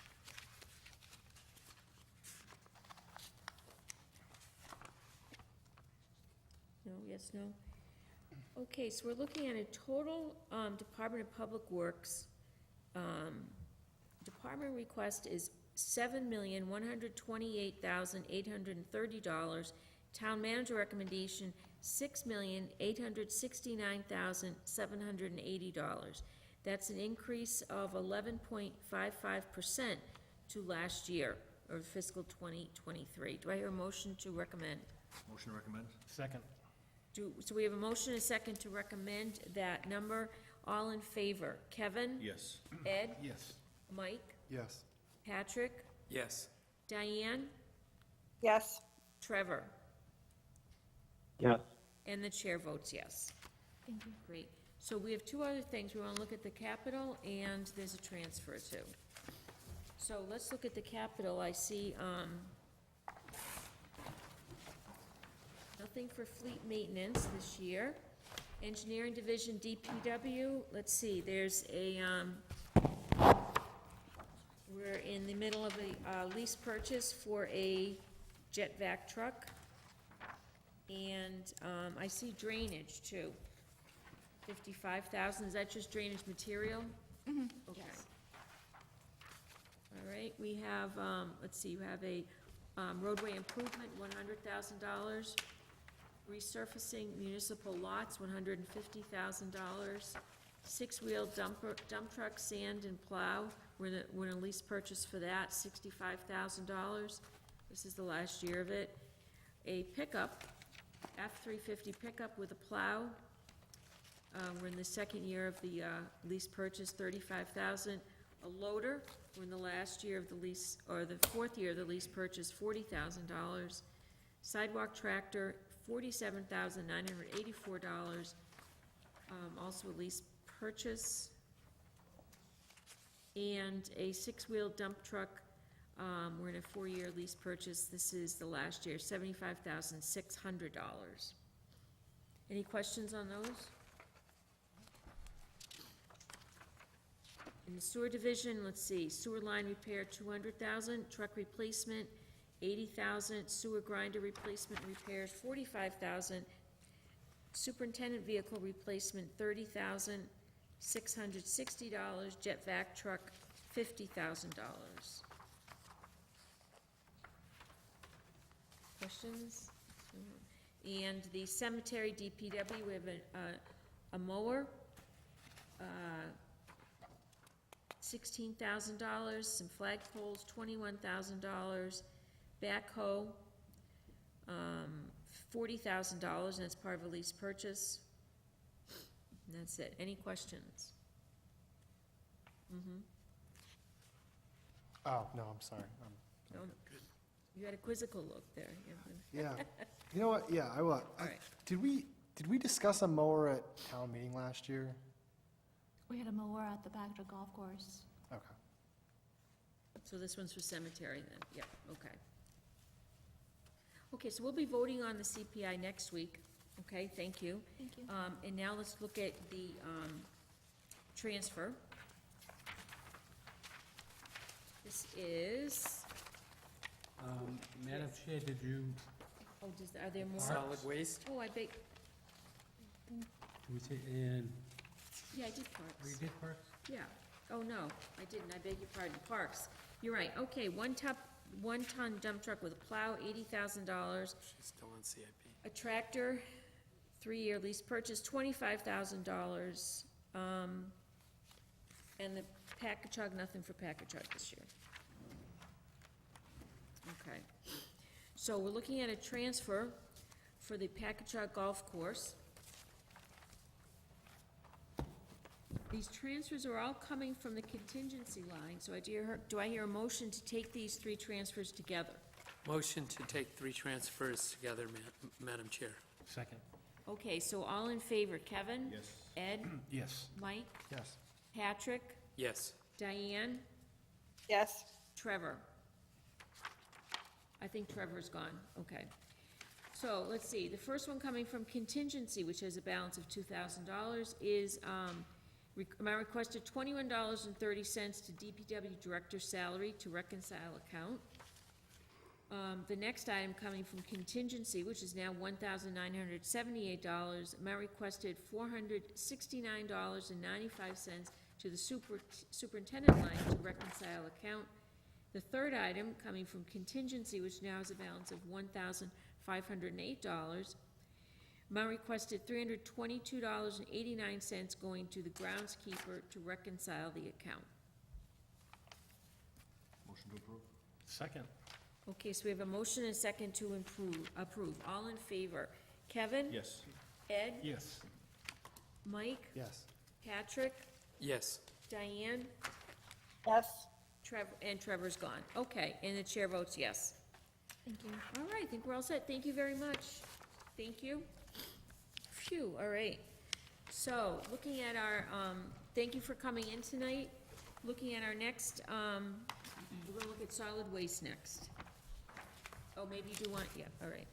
No, yes, no? Okay, so we're looking at a total, Department of Public Works, department request is $7,128,830. Town manager recommendation, $6,869,780. That's an increase of 11.55% to last year, or fiscal 2023. Do I hear a motion to recommend? Motion to recommend? Second. So we have a motion and a second to recommend that number. All in favor? Kevin? Yes. Ed? Yes. Mike? Yes. Patrick? Yes. Diane? Yes. Trevor? Yes. And the chair votes yes. Thank you. Great. So we have two other things. We want to look at the capital, and there's a transfer too. So let's look at the capital. I see, nothing for fleet maintenance this year. Engineering division, DPW, let's see, there's a, we're in the middle of a lease purchase for a jet vac truck. And, I see drainage too. 55,000, is that just drainage material? Mm-hmm. Okay. All right, we have, let's see, you have a roadway improvement, $100,000. Resurfacing municipal lots, $150,000. Six-wheel dump truck, sand and plow, we're in a lease purchase for that, $65,000. This is the last year of it. A pickup, F-350 pickup with a plow. We're in the second year of the lease purchase, $35,000. A loader, we're in the last year of the lease, or the fourth year of the lease purchase, $40,000. Sidewalk tractor, $47,984. Also a lease purchase. And a six-wheel dump truck, we're in a four-year lease purchase. This is the last year, $75,600. Any questions on those? In the sewer division, let's see, sewer line repair, $200,000, truck replacement, $80,000, sewer grinder replacement repairs, $45,000, superintendent vehicle replacement, $30,660, jet vac truck, $50,000. Questions? And the cemetery DPW, we have a mower, $16,000, some flagpoles, $21,000, backhoe, $40,000, and it's part of a lease purchase. And that's it. Any questions? Oh, no, I'm sorry. No? You had a quizzical look there. Yeah. You know what? Yeah, I will. All right. Did we discuss a mower at town meeting last year? We had a mower at the Bagdra Golf Course. Okay. So this one's for cemetery then, yep, okay. Okay, so we'll be voting on the CPI next week, okay, thank you. Thank you. And now let's look at the, transfer. This is, Madam Chair, did you, are there more? Solid waste? Oh, I beg, did we say, and, yeah, I did we parks. did Parks? Yeah. Oh, no, I didn't. I beg your pardon. Parks. You're right. Okay, one-ton dump truck with a plow, $80,000. She's still on CIP. A tractor, 3-year lease purchase, $25,000. And the Packagug, nothing for Packagug this year. Okay. So we're looking at a transfer for the Packagug Golf Course. These transfers are all coming from the contingency line, so do I hear a motion to take these 3 transfers together? Motion to take 3 transfers together, Madam Chair. Second. Okay, so all in favor, Kevin? Yes. Ed? Yes. Mike? Yes. Patrick? Yes. Diane? Yes. Trevor? I think Trevor's gone, okay. So, let's see, the first one coming from contingency, which has a balance of $2,000, is, I requested $21.30 to DPW director's salary to reconcile account. The next item coming from contingency, which is now $1,978, I requested $469.95 to the superintendent line to reconcile account. The third item coming from contingency, which now has a balance of $1,508, I requested $322.89 going to the groundskeeper to reconcile the account. Motion to approve? Second. Okay, so we have a motion and a second to approve. All in favor? Kevin? Yes. Ed? Yes. Mike? Yes. Patrick? Yes. Diane? Yes. Trevor, and Trevor's gone. Okay, and the chair votes yes. Thank you. All right, I think we're all set. Thank you very much. Thank you. Phew, all right. So, looking at our, thank you for coming in tonight. Looking at our next, we're gonna look at solid waste next. Oh, maybe you do want, yeah, all right.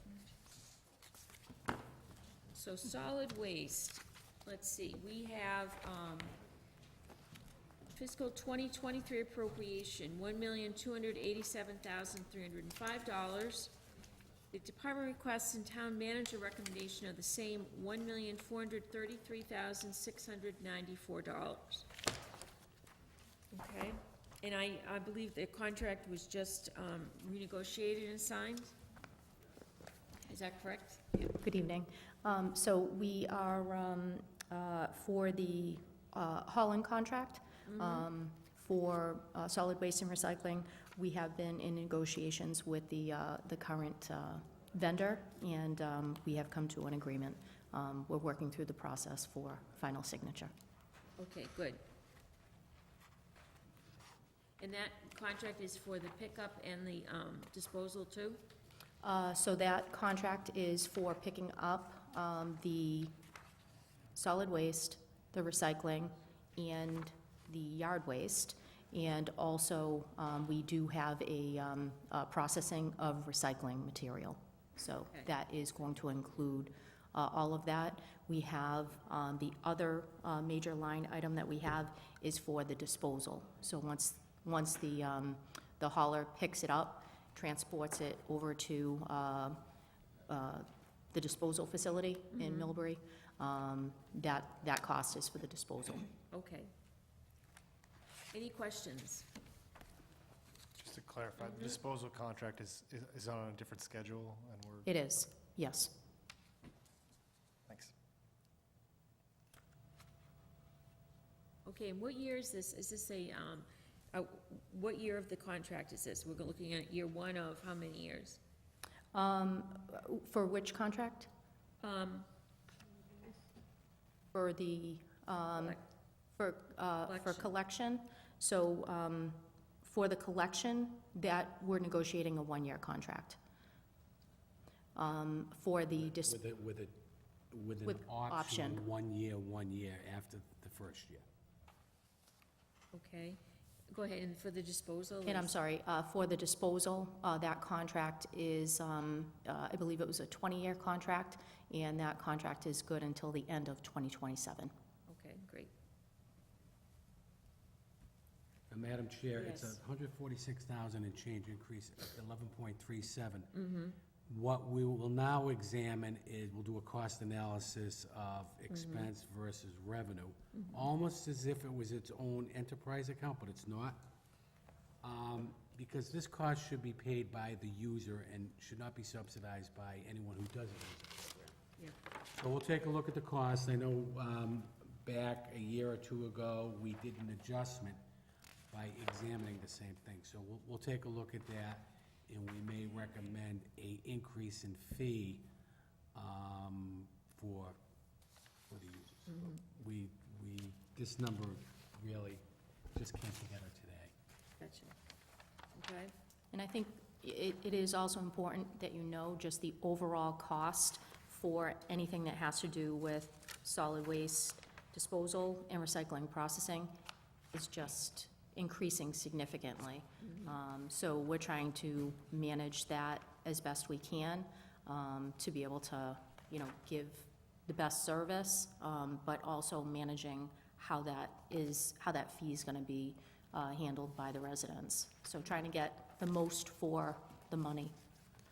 So solid waste, let's see, we have, fiscal 2023 appropriation, $1,287,305. The department requests and town manager recommendation are the same, $1,433,694. Okay, and I believe the contract was just renegotiated and signed? Is that correct? Good evening. So we are, for the Holland contract, for solid waste and recycling, we have been in negotiations with the current vendor, and we have come to an agreement. We're working through the process for final signature. Okay, good. And that contract is for the pickup and the disposal too? So that contract is for picking up the solid waste, the recycling, and the yard waste. And also, we do have a processing of recycling material. So Okay. that is going to include all of that. We have, the other major line item that we have is for the disposal. So once the hauler picks it up, transports it over to the disposal facility in Millbury, that cost is for the disposal. Okay. Any questions? Just to clarify, the disposal contract is on a different schedule, and we're. It is, yes. Thanks. Okay, and what year is this? Is this what year of the contract is this? We're looking at year one of how many years? For which contract? For the, for collection. So, for the collection, that, we're negotiating a one-year contract. For the With an with option, option. 1 year after the first year. Okay, go ahead, and for the disposal? And I'm is- sorry, for the disposal, that contract is, I believe it was a 20-year contract, and that contract is good until the end of 2027. Okay, great. Madam Chair, it's Yes. a 146,000 and change increase, 11.37. What we will now examine is, we'll do a cost analysis of expense versus revenue, almost as if it was its own enterprise account, but it's not. Because this cost should be paid by the user and should not be subsidized by anyone who doesn't use the program. Yeah. So we'll take a look at the cost. I know back a year or two ago, we did an adjustment by examining the same thing. So we'll take a look at that, and we may recommend a increase in fee for the users. We, this number really just came together today. Gotcha. Okay. And I think it is also important that you know just the overall cost for anything that has to do with solid waste disposal and recycling processing is just increasing significantly. So we're trying to manage that as best we can, to be able to, give the best service, but also managing how that fee is gonna be handled by the residents. So trying to get the most for the money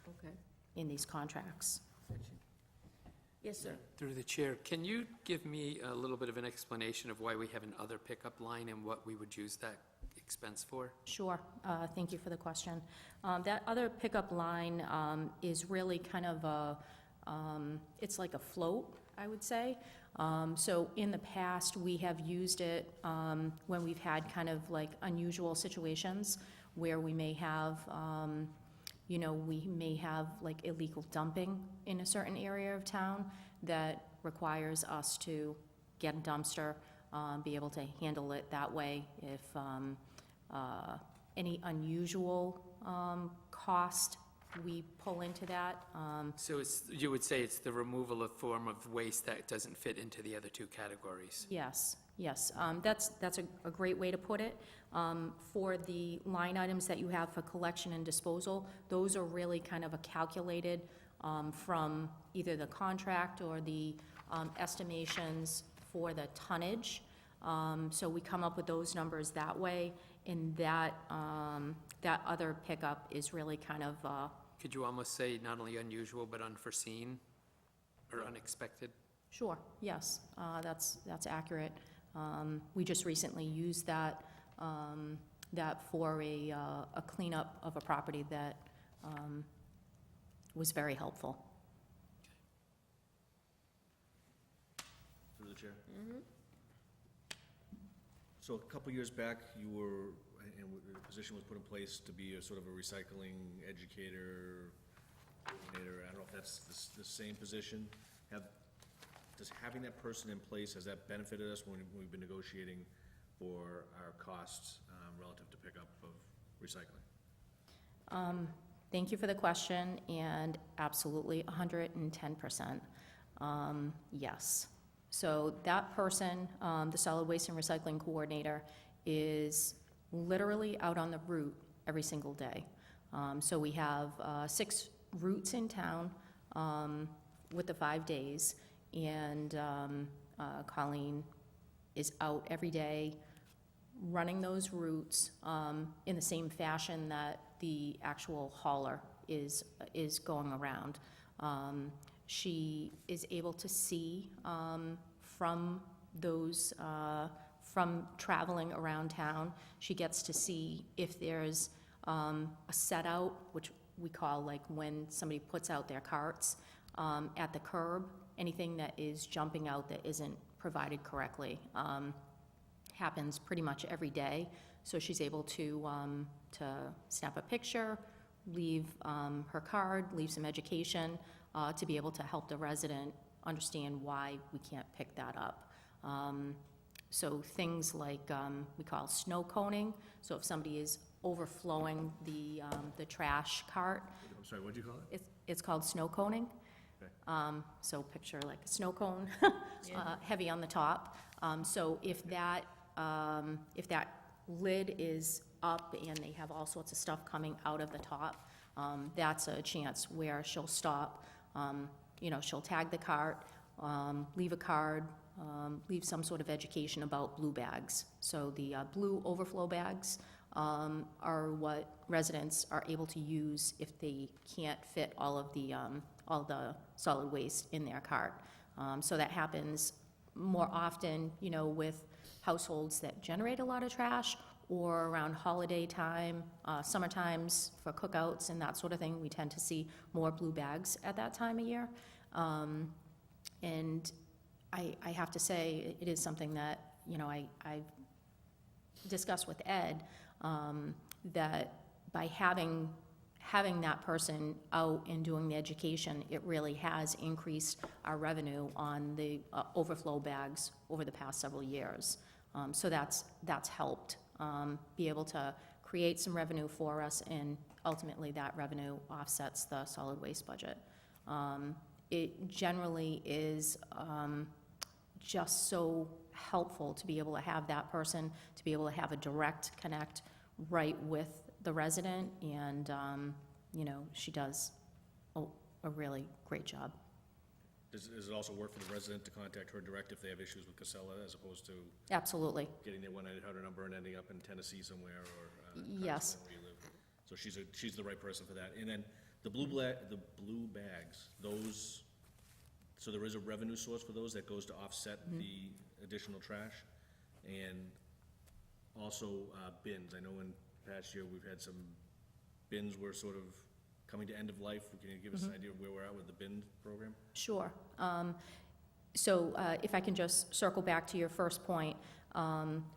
Okay. in these contracts. Yes, sir. Through the chair, can you give me a little bit of an explanation of why we have an other pickup line and what we would use that expense for? Sure. Thank you for the question. That other pickup line is really kind of it's like a float, I would say. So in the past, we have used it when we've had kind of like unusual situations where we may have, like illegal dumping in a certain area of town that requires us to get a dumpster, be able to handle it that way. If any unusual cost, we pull into that. So you would say it's the removal of form of waste that doesn't fit into the other two categories? Yes, yes. That's a great way to put it. For the line items that you have for collection and disposal, those are really kind of calculated from either the contract or the estimations for the tonnage. So we come up with those numbers that way, and that other pickup is really kind of, Could you almost say not only unusual, but unforeseen or unexpected? sure, yes, that's accurate. We just recently used that for a cleanup of a property that was very helpful. Through the chair. So a couple years back, you were, and the position was put in place to be a sort of a recycling educator, coordinator. I don't know if that's the same position. Does having that person in place, has that benefited us when we've been negotiating for our costs relative to pickup of recycling? Thank you for the question, and absolutely, 110%. Yes. So that person, the solid waste and recycling coordinator, is literally out on the route every single day. So we have 6 routes in town with the 5 days, and Colleen is out every day running those routes in the same fashion that the actual hauler is going around. She is able to see from those, from traveling around town, she gets to see if there's a set out, which we call like when somebody puts out their carts at the curb, anything that is jumping out that isn't provided correctly. Happens pretty much every day. So she's able to snap a picture, leave her card, leave some education, to be able to help the resident understand why we can't pick that up. So things like we call snow coning. So if somebody is overflowing the trash cart. I'm sorry, what did you call it? It's called snow coning. Okay. So picture like a snow cone, heavy on the top. So if that lid is up and they have all sorts of stuff coming out of the top, that's a chance where she'll stop. She'll tag the cart, leave a card, leave some sort of education about blue bags. So the blue overflow bags are what residents are able to use if they can't fit all the solid waste in their cart. So that happens more often, you know, with households that generate a lot of trash, or around holiday time, summer times for cookouts and that sort of thing. We tend to see more blue bags at that time of year. And I have to say, it is something that, you know, I've discussed with Ed, that by having that person out and doing the education, it really has increased our revenue on the overflow bags over the past several years. So that's helped be able to create some revenue for us, and ultimately that revenue offsets the solid waste budget. It generally is just so helpful to be able to have that person, to be able to have a direct connect right with the resident, and, you know, she does a really great job. Does it also work for the resident to contact her direct if they have issues with Casella, as opposed to Absolutely. getting their 1-800 number and ending up in Tennessee somewhere, or Yes. where you live? So she's the right person for that. And then the blue bags, those, so there is a revenue source for those that goes to offset the additional trash? And also bins. I know in past year we've had some bins were sort of coming to end of life. Can you give us an idea of where we're at with the bin program? Sure. So if I can just circle back to your first point,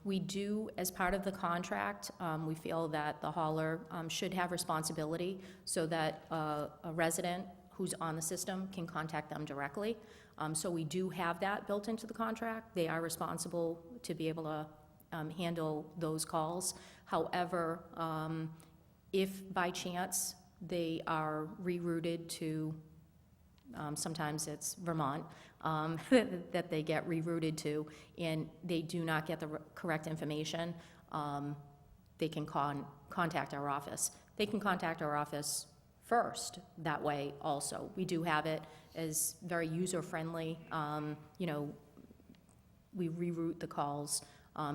we do, as part of the contract, we feel that the hauler should have responsibility so that a resident who's on the system can contact them directly. So we do have that built into the contract. They are responsible to be able to handle those calls. However, if by chance they are rerouted to, sometimes it's Vermont, that they get rerouted to, and they do not get the correct information, they can contact our office. They can contact our office first that way also. We do have it as very user-friendly. You know, we reroute the calls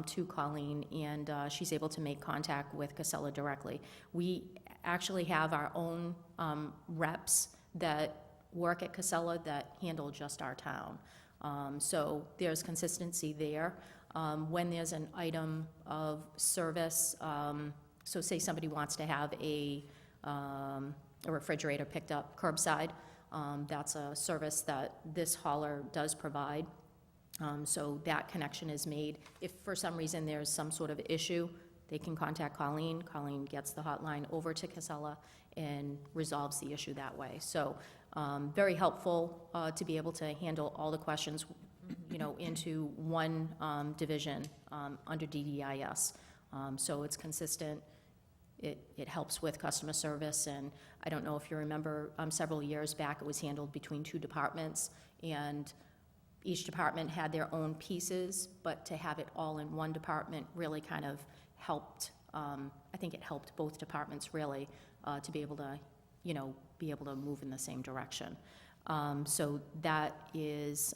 to Colleen, and she's able to make contact with Casella directly. We actually have our own reps that work at Casella that handle just our town. So there's consistency there. When there's an item of service, so say somebody wants to have a refrigerator picked up curbside, that's a service that this hauler does provide. So that connection is made. If for some reason there's some sort of issue, they can contact Colleen. Colleen gets the hotline over to Casella and resolves the issue that way. So very helpful to be able to handle all the questions, you know, into one division under DDIS. So it's consistent. It helps with customer service, and I don't know if you remember, several years back, it was handled between two departments, and each department had their own pieces, but to have it all in one department really kind of helped. I think it helped both departments really to be able to, you know, be able to move in the same direction. So that is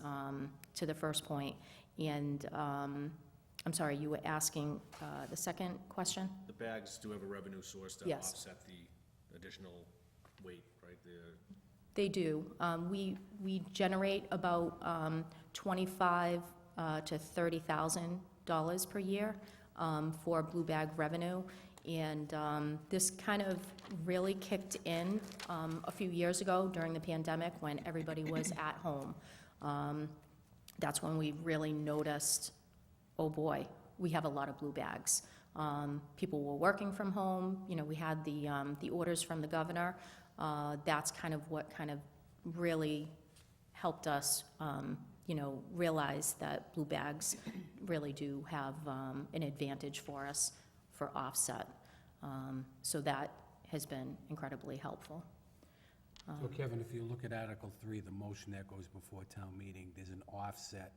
to the first point. And I'm sorry, you were asking the second question? The bags do have a revenue source to Yes. offset the additional weight, right? They do. We generate about $25,000 to $30,000 per year for blue bag revenue. And this kind of really kicked in a few years ago during the pandemic when everybody was at home. That's when we really noticed, oh boy, we have a lot of blue bags. People were working from home. You know, we had the orders from the governor. That's kind of what kind of really helped us, you know, realize that blue bags really do have an advantage for us for offset. So that has been incredibly helpful. So Kevin, if you look at Article 3, the motion that goes before town meeting, there's an offset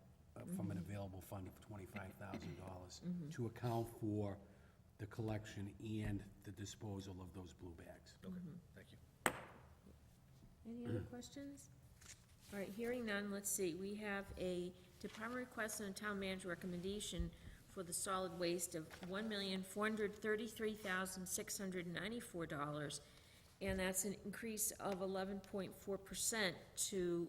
from an available fund of $25,000 to account for the collection and the disposal of those blue bags. Okay, thank you. Any other questions? All right, hearing none, let's see, we have a department request and a town manager recommendation for the solid waste of $1,433,694, and that's an increase of 11.4% to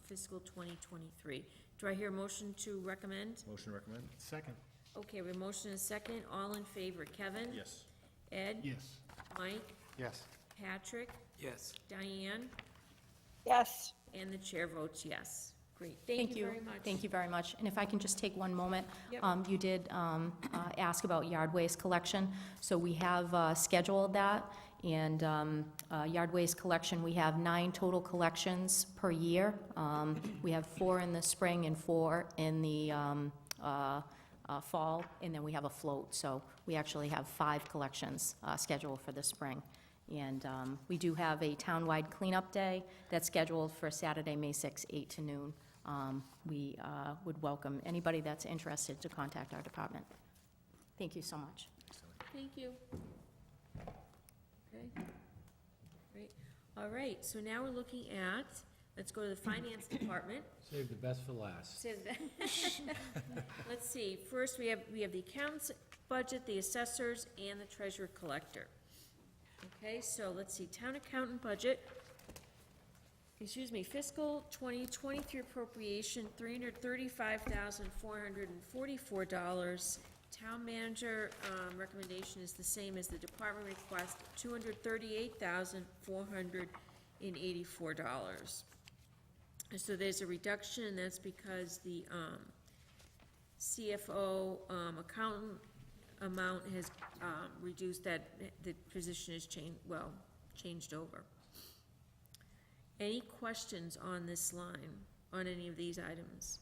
fiscal 2023. Do I hear a motion to recommend? Motion to recommend? Second. Okay, we have a motion and a second, all in favor, Kevin? Yes. Ed? Yes. Mike? Yes. Patrick? Yes. Diane? Yes. And the chair votes yes. Great, thank you very much. Thank you very much. And if I can just take one moment. Yep. You did ask about yard waste collection, so we have scheduled that. And yard waste collection, we have 9 total collections per year. We have 4 in the spring and 4 in the fall, and then we have a float. So we actually have 5 collections scheduled for the spring. And we do have a townwide cleanup day that's scheduled for Saturday, May 6, 8 to noon. We would welcome anybody that's interested to contact our department. Thank you so much. Thank you. Okay, great. All right, so now we're looking at, let's go to the finance department. Save the best for last. So let's see, first we have the accountants budget, the assessors, and the treasurer collector. Okay, so let's see, town accountant budget, fiscal 2023 appropriation, $335,444. Town manager, recommendation is the same as the department request, $238,484. So there's a reduction, and that's because the, CFO, accountant amount has, reduced, that the position has changed over. Any questions on this line, on any of these items?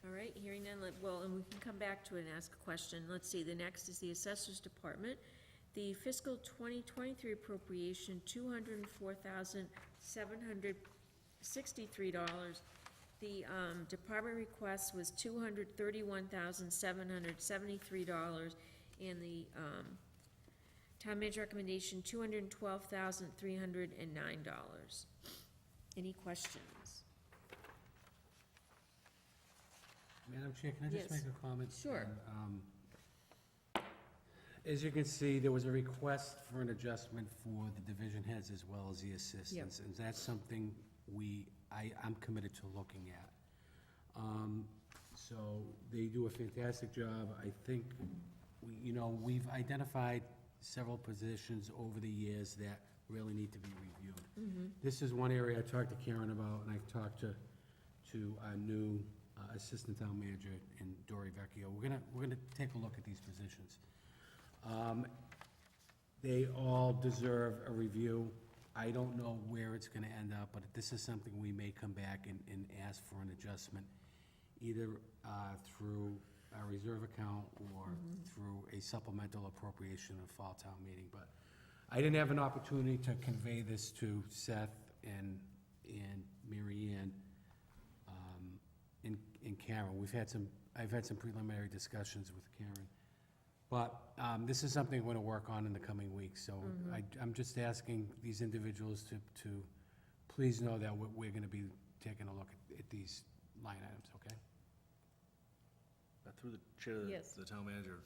All right, hearing none, and we can come back to it and ask a question. Let's see, the next is the assessors department. The fiscal 2023 appropriation, $204,763. The department request was $231,773, and the town manager recommendation, $212,309. Any questions? Madam Chair, can I just Yes. make a comment? Sure. As you can see, there was a request for an adjustment for the division heads as well as the assistants. And that's something I'm committed to looking at. So they do a fantastic job. I think, we've identified several positions over the years that really need to be reviewed. This is one area I talked to Karen about, and I've talked to our new assistant town manager in Dory Vecchio. We're gonna take a look at these positions. They all deserve a review. I don't know where it's gonna end up, but this is something we may come back and ask for an adjustment, either through our reserve account or through a supplemental appropriation of fall town meeting. But I didn't have an opportunity to convey this to Seth and Mary Ann and Karen. I've had some preliminary discussions with Karen. But this is something we're gonna work on in the coming weeks, so I'm just asking these individuals to please know that we're gonna be taking a look at these line items, okay? Through the chair of Yes. the town manager,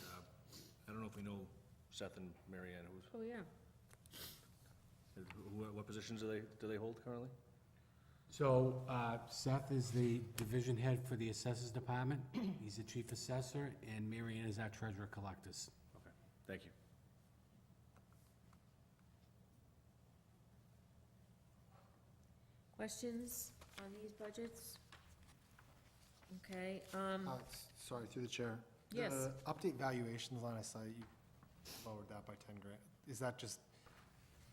I don't know if we know Seth and Mary Ann, Oh, yeah. what positions do they hold currently? So Seth is the division head for the assessors department. He's the chief assessor, and Mary Ann is our treasurer collectors. Okay, thank you. Questions on these budgets? Okay, Sorry, through the chair. Yes. The update valuations line, I saw you lowered that by 10 grand. Is that just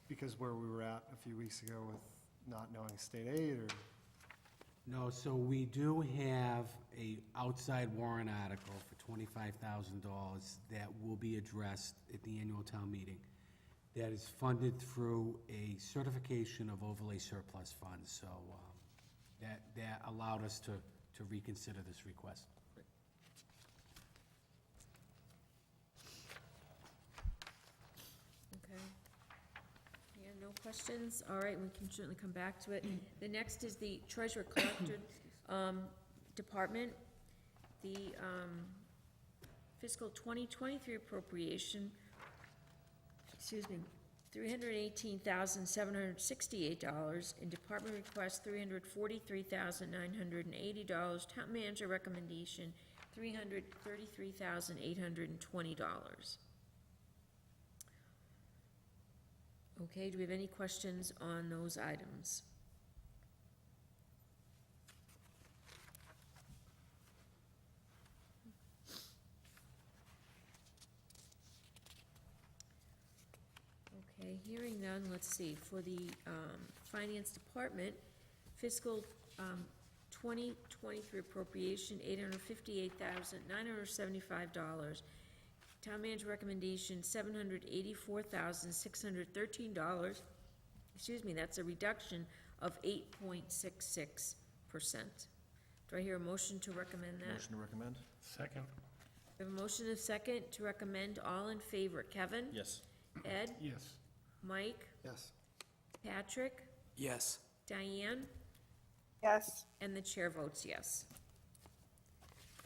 because where we were at a few weeks ago with not knowing state aid, or? No, so we do have a outside warrant article for $25,000 that will be addressed at the annual town meeting. That is funded through a certification of overlay surplus funds, so that allowed us to reconsider this request. questions? All right, we can certainly come back to it. The next is the treasurer collector, department. The, fiscal 2023 appropriation, $318,768, and department request $343,980. Town manager recommendation, $333,820. Okay, do we have any questions on those items? Okay, hearing none, let's see, for the, finance department, fiscal, 2023 appropriation, $858,975. Town manager recommendation, $784,613. Excuse me, that's a reduction of 8.66%. Do I hear a motion to recommend that? Motion to recommend? Second? We have a motion and a second to recommend. All in favor, Kevin? Yes. Ed? Yes. Mike? Yes. Patrick? Yes. Diane? Yes. And the chair votes yes.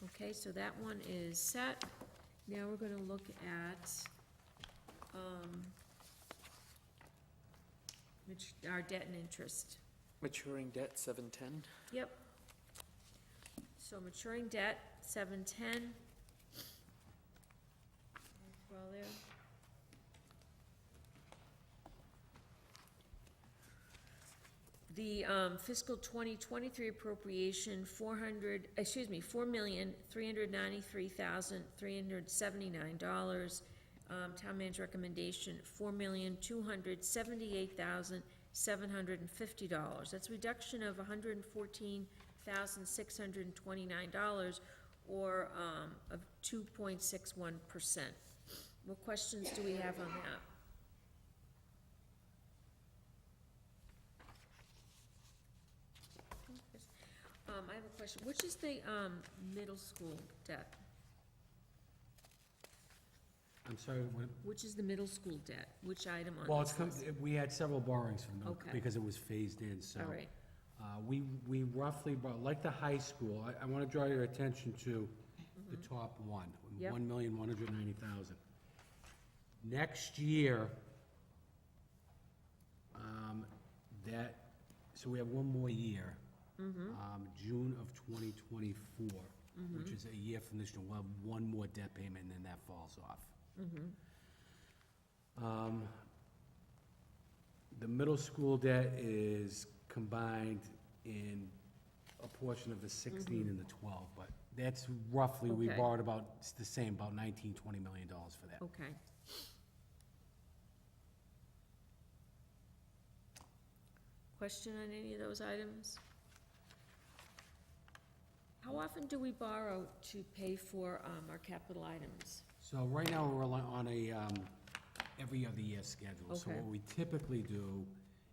Okay, so that one is set. Now we're gonna look at, our debt and interest. Maturing debt, 710. Yep. So maturing debt, 710. Well, there. The fiscal 2023 appropriation, $4,393,379. Town manager recommendation, $4,278,750. That's a reduction of $114,629, or of 2.61%. What questions do we have on that? I have a question. Which is the, middle school debt? I'm sorry, what? Which is the middle school debt? Which item on Well, this list? we had several borrowings from them, Okay. because it was phased in, so. All right. We roughly borrowed, like the high school, I wanna draw your attention to the top one, Yep. $1,190,000. Next year, so we have one more year. June of 2024, which is a year from this year, we'll have one more debt payment, and then that falls off. The middle school debt is combined in a portion of the 16 and the 12, but that's roughly, we Okay. borrowed about, it's the same, about $19-20 million for that. Okay. Question on any of those items? How often do we borrow to pay for, our capital items? So right now, we're on a, every other year schedule. So Okay. what we typically do,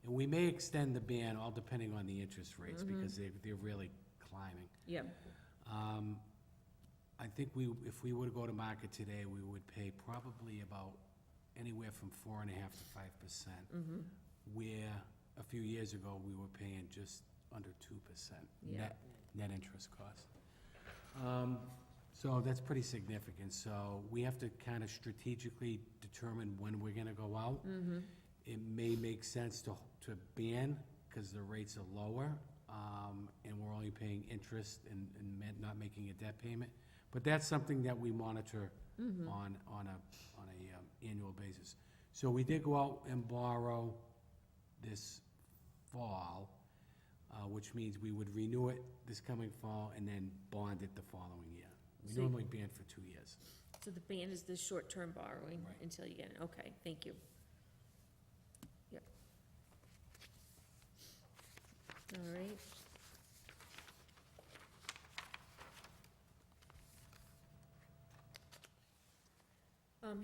and we may extend the ban, all depending on the interest rates, because they're really climbing. Yep. I think if we were to go to market today, we would pay probably about anywhere from 4.5% to 5%. Where a few years ago, we were paying just under 2% Yeah. net interest cost. So that's pretty significant. So we have to kind of strategically determine when we're gonna go out. It may make sense to ban, because the rates are lower, and we're only paying interest and not making a debt payment. But that's something that we monitor on a annual basis. So we did go out and borrow this fall, which means we would renew it this coming fall and then bond it the following year. We So- normally ban for 2 years. So the ban is the short-term borrowing Right. until you get it, okay, thank you. Yep. All right.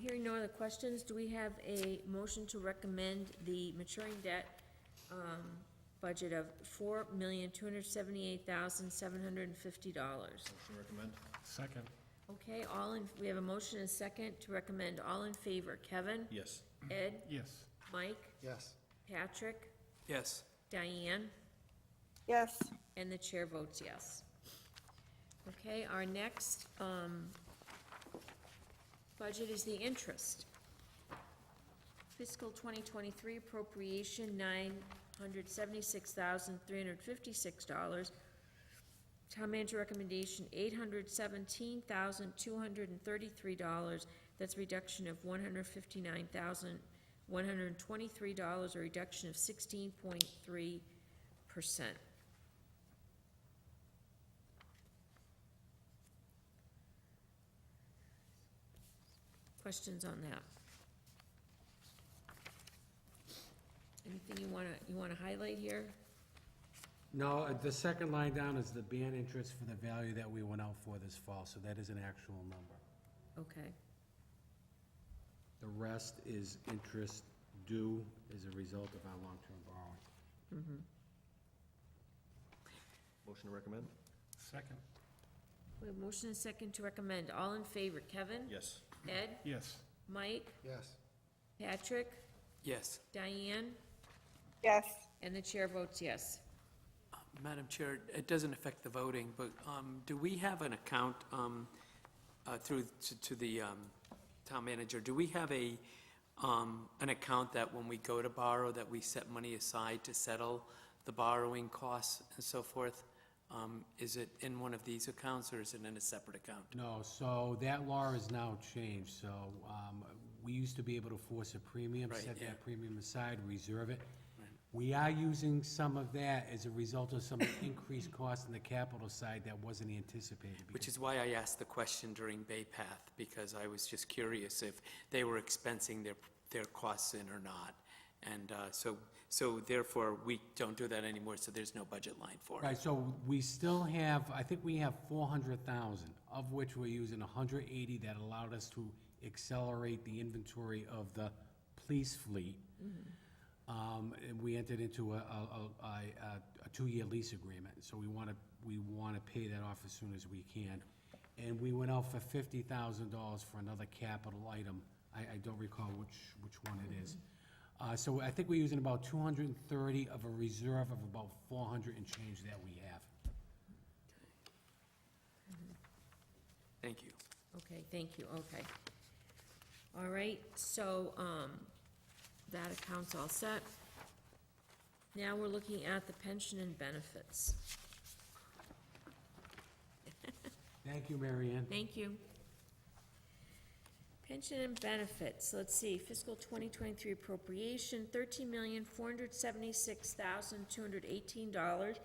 Hearing no other questions, do we have a motion to recommend the maturing debt, budget of $4,278,750? Motion to recommend? Second? Okay, we have a motion and a second to recommend. All in favor, Kevin? Yes. Ed? Yes. Mike? Yes. Patrick, Yes. Diane, Yes. and the chair votes yes. Okay, our next, budget is the interest. Fiscal 2023 appropriation, $976,356. Town manager recommendation, $817,233. That's a reduction of $159,123, a reduction of 16.3%. Questions on that? Anything you wanna highlight here? No, the second line down is the band interest for the value that we went out for this fall, so that is an actual number. Okay, The rest is interest due as a result of our long-term borrowing. Motion to recommend? Second. we have motion and second to recommend. All in favor, Kevin? Yes. Ed? Yes. Mike? Yes. Patrick? Yes. Diane? Yes. And the chair votes yes. Madam Chair, it doesn't affect the voting, but do we have an account through to the town manager? Do we have an account that when we go to borrow, that we set money aside to settle the borrowing costs and so forth? Is it in one of these accounts, or is it in a separate account? No, so that law is now changed, so we used to be able to force a premium, Right, set yeah. that premium aside, reserve it. Right. We are using some of that as a result of some increased costs on the capital side that wasn't anticipated. Which is why I asked the question during Bay Path, because I was just curious if they were expensing their costs in or not. And so therefore, we don't do that anymore, so there's no budget line for it. Right, so we still have, I think we have 400,000, of which we're using 180 that allowed us to accelerate the inventory of the police fleet. And we entered into a two-year lease agreement, so we want to pay that off as soon as we can. And we went out for $50,000 for another capital item. I don't recall which one it is. So I think we're using about 230 of a reserve of about 400 and change that we have. Thank you. Okay, thank you, okay. All right, so, that account's all set. Now we're looking at the pension and benefits. Thank you, Mary Ann. Thank you. Pension and benefits, let's see, fiscal 2023 appropriation, $13,476,218.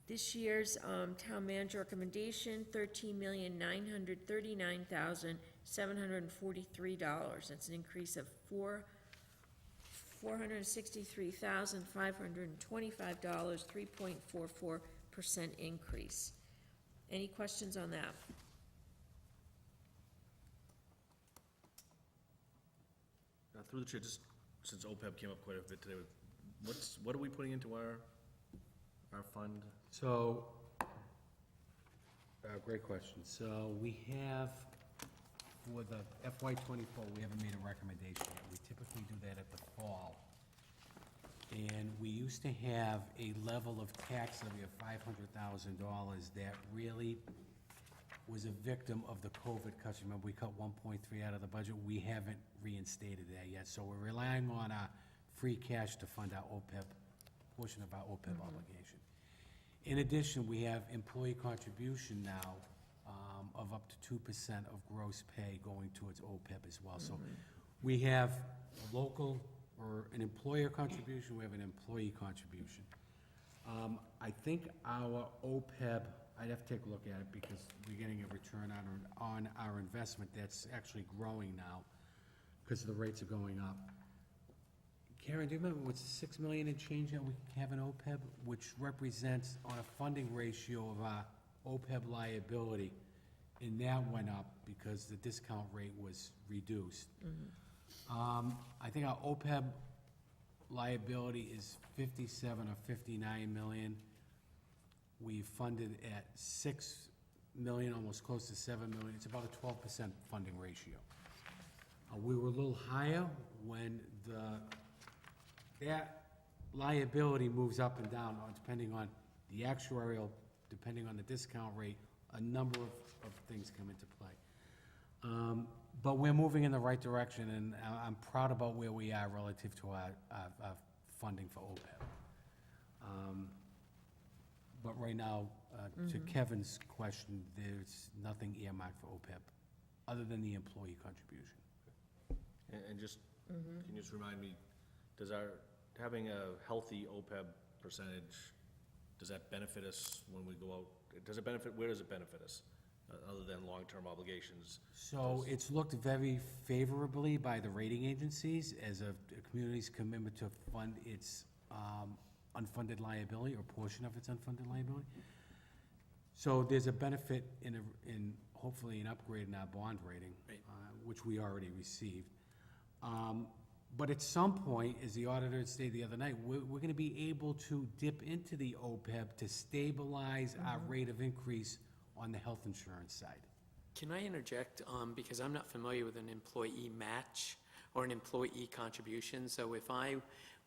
This year's town manager recommendation, $13,939,743. That's an increase of $463,525, 3.44% increase. Any questions on that? Through the chair, just since OPEB came up quite a bit today, what are we putting into our fund? So, great question. So we have, for the FY '24, we haven't made a recommendation yet. We typically do that at the fall. And we used to have a level of tax levy of $500,000 that really was a victim of the COVID cuts. Remember, we cut 1.3 out of the budget. We haven't reinstated that yet. So we're relying on our free cash to fund our OPEB, portion of our OPEB obligation. In addition, we have employee contribution now of up to 2% of gross pay going towards OPEB as well. So we have a local or an employer contribution, we have an employee contribution. I think our OPEB, I'd have to take a look at it because we're getting a return on our investment that's actually growing now because the rates are going up. Karen, do you remember what's 6 million and change that we have in OPEB, which represents on a funding ratio of our OPEB liability, and that went up because the discount rate was reduced. I think our OPEB liability is 57 or 59 million. We funded at 6 million, almost close to 7 million. It's about a 12% funding ratio. We were a little higher when the that liability moves up and down, depending on the actuarial, depending on the discount rate, a number of things come into play. But we're moving in the right direction, and I'm proud about where we are relative to our funding for OPEB. But right now, to Kevin's question, there's nothing earmarked for OPEB, other than the employee contribution. And just, can you just remind me, having a healthy OPEB percentage, does that benefit us when we go out? Where does it benefit us, other than long-term obligations? So it's looked very favorably by the rating agencies as a community's commitment to fund its unfunded liability, or portion of its unfunded liability. So there's a benefit in hopefully an upgrade in our bond rating, which we already received. But at some point, as the auditor stated the other night, we're gonna be able to dip into the OPEB to stabilize our rate of increase on the health insurance side. Can I interject, because I'm not familiar with an employee match or an employee contribution? So if I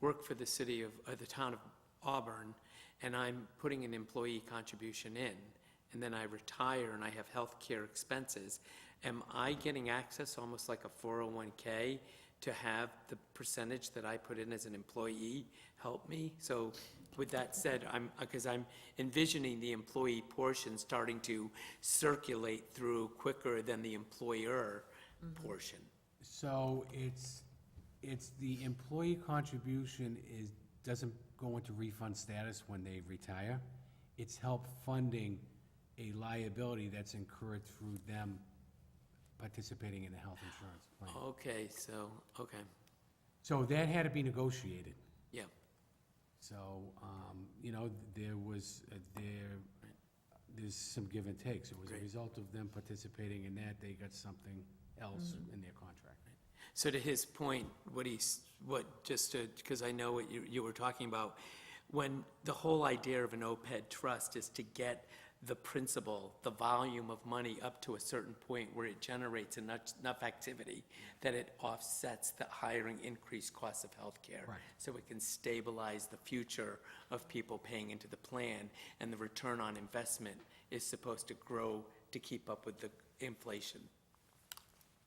work for the city of, the town of Auburn, and I'm putting an employee contribution in, and then I retire and I have health care expenses, am I getting access, almost like a 401K, to have the percentage that I put in as an employee help me? So with that said, because I'm envisioning the employee portion starting to circulate through quicker than the employer portion. So it's the employee contribution doesn't go into refund status when they retire. It's help funding a liability that's incurred through them participating in the health insurance plan. Okay, so, okay, So that had to be negotiated. yeah. So, there's some give and takes. It was a Great. result of them participating in that, they got something else in their contract. So to his point, because I know what you were talking about, when the whole idea of an OPEB trust is to get the principal, the volume of money up to a certain point where it generates enough activity that it offsets the hiring increased costs of healthcare. Right. So it can stabilize the future of people paying into the plan, and the return on investment is supposed to grow to keep up with the inflation.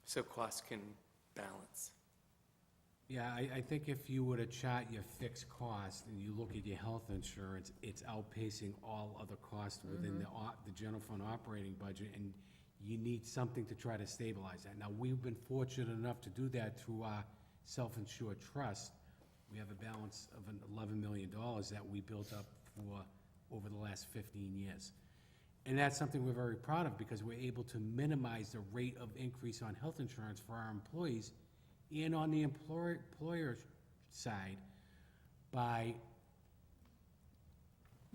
So costs can balance. Yeah, I think if you were to chart your fixed cost and you look at your health insurance, it's outpacing all other costs within the general fund operating budget, and you need something to try to stabilize that. Now, we've been fortunate enough to do that through our self-insured trust. We have a balance of $11 million that we built up for over the last 15 years. And that's something we're very proud of, because we're able to minimize the rate of increase on health insurance for our employees and on the employer side by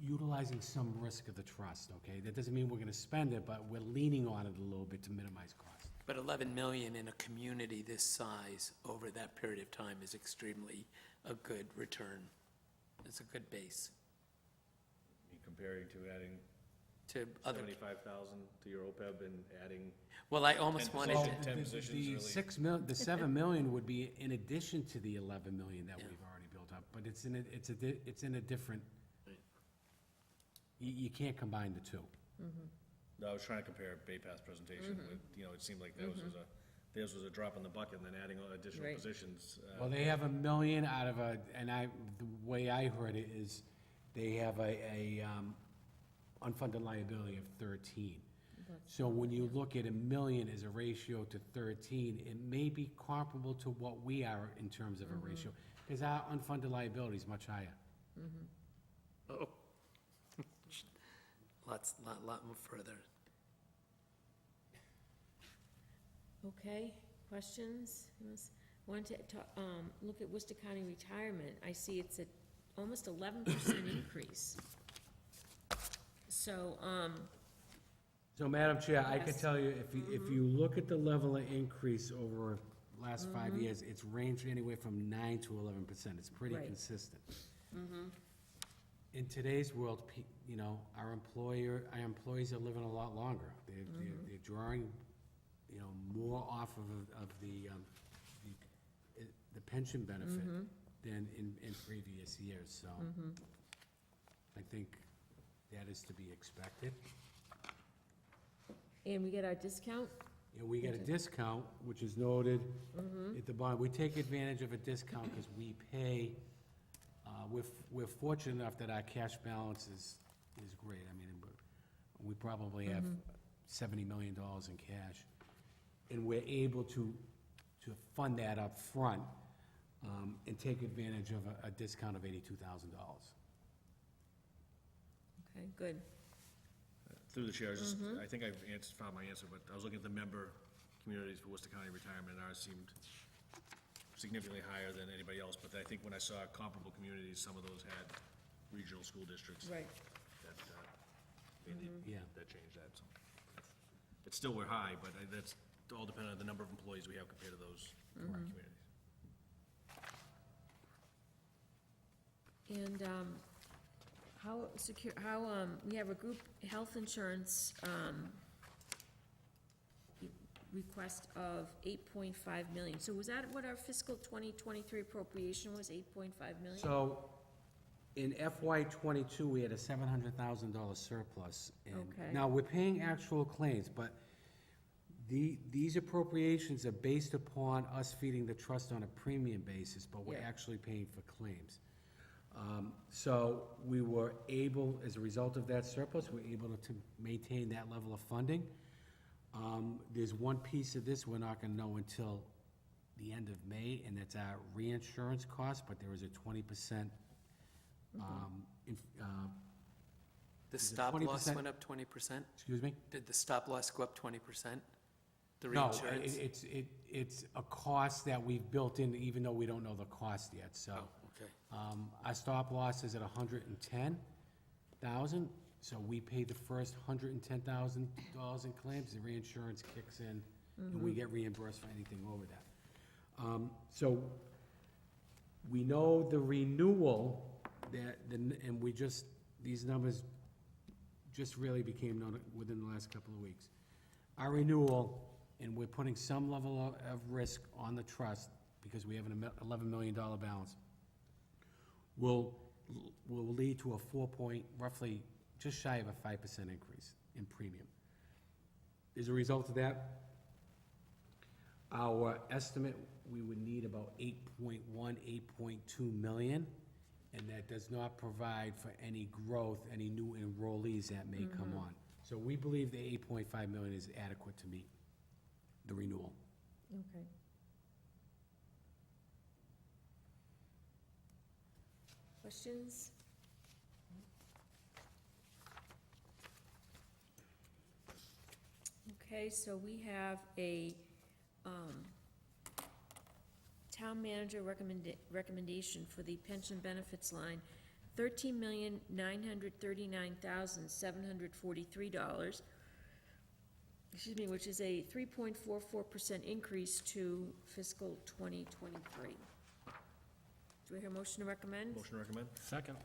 utilizing some risk of the trust, okay? That doesn't mean we're gonna spend it, but we're leaning on it a little bit to minimize costs. But 11 million in a community this size over that period of time is extremely a good return. It's a good base You comparing to adding to other. 75,000 to your OPEB and adding Well, I almost 10 wanted positions, to. 10 The positions, really. the 7 million would be in addition to the 11 million that we've already built up, but it's in a different, you can't combine the two. No, I was trying to compare Bay Path's presentation with, it seemed like theirs was a drop in the bucket, and then adding additional Right. positions. Well, they have $1 million out of the way I heard it is, they have a unfunded liability of 13. So when you look at $1 million as a ratio to 13, it may be comparable to what we are in terms of a ratio, because our unfunded liability is much higher. Oh. Lot more further. Okay, questions? Want to look at Worcester County retirement. I see it's at almost 11% increase. So, So, Madam Chair, I could Yes. tell you, if you look at the level of increase over the last 5 years, it's ranged anywhere from 9 to 11%. It's pretty Right. consistent. In today's world, our employees are living a lot longer. They're drawing, more off of the pension benefit. than in previous years, so I think that is to be expected. And we get our discount? And we get a discount, which is noted at the bottom. We take advantage of a discount because we pay, we're fortunate enough that our cash balance is great. I mean, we probably have $70 million in cash. And we're able to fund that up front and take advantage of a discount of $82,000. Okay, good. Through the chair, I think I've found my answer, but I was looking at the member communities for Worcester County Retirement, and ours seemed significantly higher than anybody else, but I think when I saw comparable communities, some of those had regional school districts. Right. That, Yeah. that changed that, so. It's still, we're high, but that's all dependent on the number of employees we have compared to those communities. And, we have a group health insurance, request of 8.5 million. So was that what our fiscal 2023 appropriation was, 8.5 million? So, in FY '22, we had a $700,000 surplus. And Okay. now, we're paying actual claims, but these appropriations are based upon us feeding the trust on a premium basis, but we're Yeah. actually paying for claims. So we were able, as a result of that surplus, we're able to maintain that level of funding. There's one piece of this we're not gonna know until the end of May, and that's our reinsurance cost, but there is a 20%, The Is it stop loss 20%? went up 20%? excuse me? Did the stop loss go up 20%? The No, reinsurance? it's a cost that we've built in, even though we don't know the cost yet, so. Oh, okay. Our stop loss is at $110,000, so we pay the first $110,000 in claims, the reinsurance kicks in, and we get reimbursed for anything over that. So, we know the renewal, and these numbers just really became known within the last couple of weeks. Our renewal, and we're putting some level of risk on the trust, because we have an $11 million balance, will lead to a roughly just shy of a 5% increase in premium. As a result of that, our estimate, we would need about 8.1, 8.2 million, and that does not provide for any growth, any new enrollees that may come on. So we believe the 8.5 million is adequate to meet the renewal. Okay. Questions? Okay, so we have a, town manager recommendation for the pension benefits line, $13,939,743. Excuse me, which is a 3.44% increase to fiscal 2023. Do we hear a motion to recommend? Motion to recommend? Second?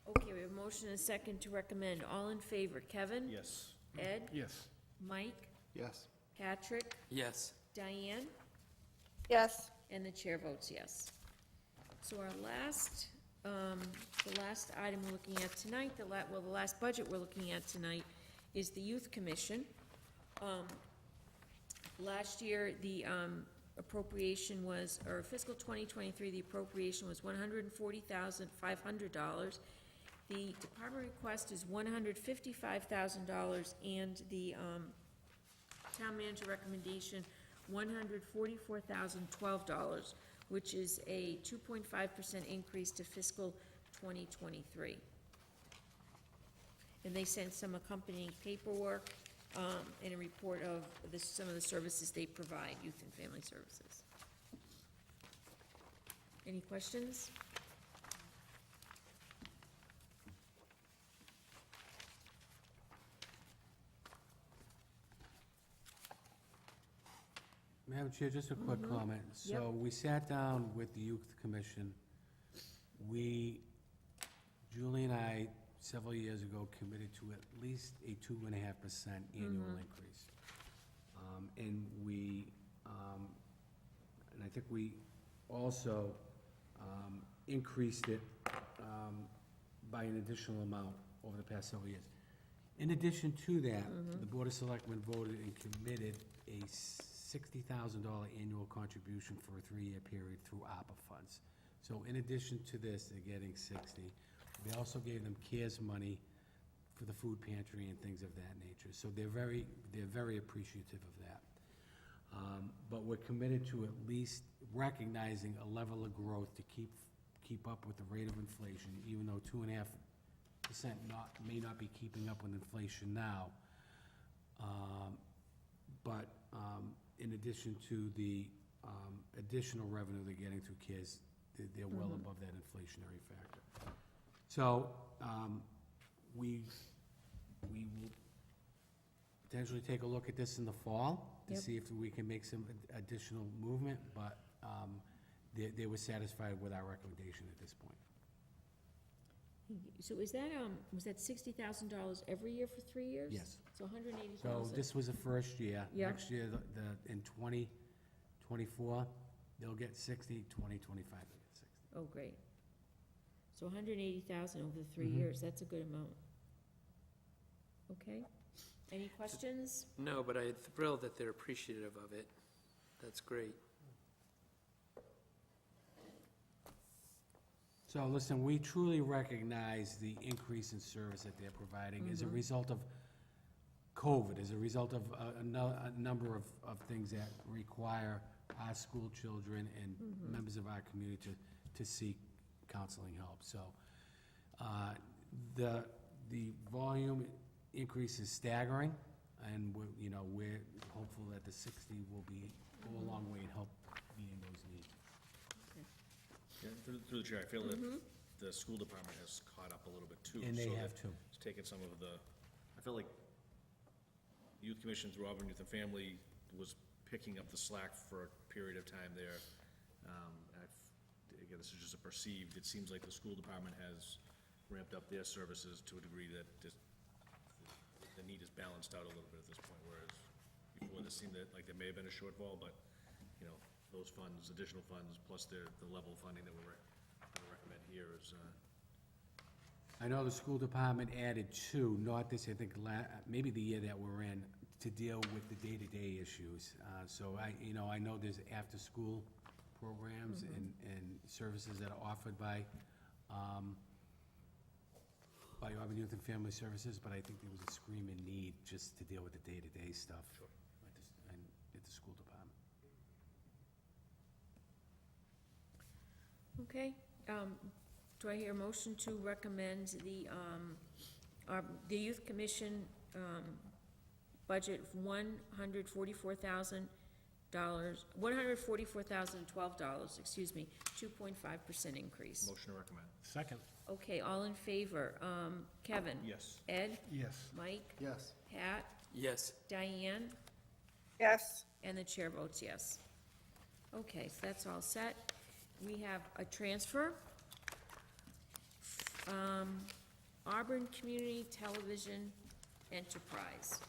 Okay, we have a motion and a second to recommend. All in favor, Kevin? Yes. Ed? Yes. Mike? Yes. Patrick? Yes. Diane? Yes. And the chair votes yes. So our last, the last item we're looking at tonight, the last budget we're looking at tonight is the Youth Commission. Last year, the appropriation was, or fiscal 2023, the appropriation was $140,500. The department request is $155,000, and the town manager recommendation, $144,012, which is a 2.5% increase to fiscal 2023. And they sent some accompanying paperwork and a report of some of the services they provide, youth and family services. Any questions? Madam Chair, just a quick comment. So we sat down with the Youth Commission. Julie and I, several years ago, committed to at least a 2.5% annual increase. And I think we also increased it by an additional amount over the past several years. In addition to that, the Board of Selectmen voted and committed a $60,000 annual contribution for a 3-year period through ARPA funds. So in addition to this, they're getting 60. They also gave them CARES money for the food pantry and things of that nature. So they're very appreciative of that. But we're committed to at least recognizing a level of growth to keep up with the rate of inflation, even though 2.5% may not be keeping up with inflation now. But in addition to the additional revenue they're getting through CARES, they're well above that inflationary factor. So we will potentially take a look at this in the fall to see if we can make some additional movement, but they were satisfied with our recommendation at this point. So is that, was that $60,000 every year for 3 years? Yes. So $180,000. So this was the first year. Yeah. Next year, in 2024, they'll get 60, 2025, they'll get 60. Oh, great. So $180,000 over the 3 years, that's a good amount. Okay, any questions? No, but I'm thrilled that they're appreciative of it. That's great. So listen, we truly recognize the increase in service that they're providing as a result of COVID, as a result of a number of things that require our school children and members of our community to seek counseling help. So the volume increase is staggering, and we're hopeful that the 60 will go a long way in help meeting those needs. Yeah, through the chair, I feel that the school department has caught up a little bit too. And they so have that too. It's taken some of the, I feel like Youth Commission through Auburn Youth and Family was picking up the slack for a period of time there. Again, this is just a perceived, it seems like the school department has ramped up their services to a degree that just, the need is balanced out a little bit at this point, whereas before this seemed like there may have been a shortfall, but, those funds, additional funds, plus the level of funding that we recommend here is, I know the school department added 2, not this, I think, maybe the year that we're in, to deal with the day-to-day issues. So I know there's after-school programs and services that are offered by Auburn Youth and Family Services, but I think there was a screaming need just to deal with the day-to-day stuff at the school department. Okay, do I hear a motion to recommend the Youth Commission budget of $144,012, excuse me, 2.5% increase? motion to recommend. Second. Okay, all in favor, Kevin? Yes. Ed? Yes. Mike? Yes. Pat? Yes. Diane? Yes. And the chair votes yes. Okay, so that's all set. We have a transfer. Auburn Community Television Enterprise.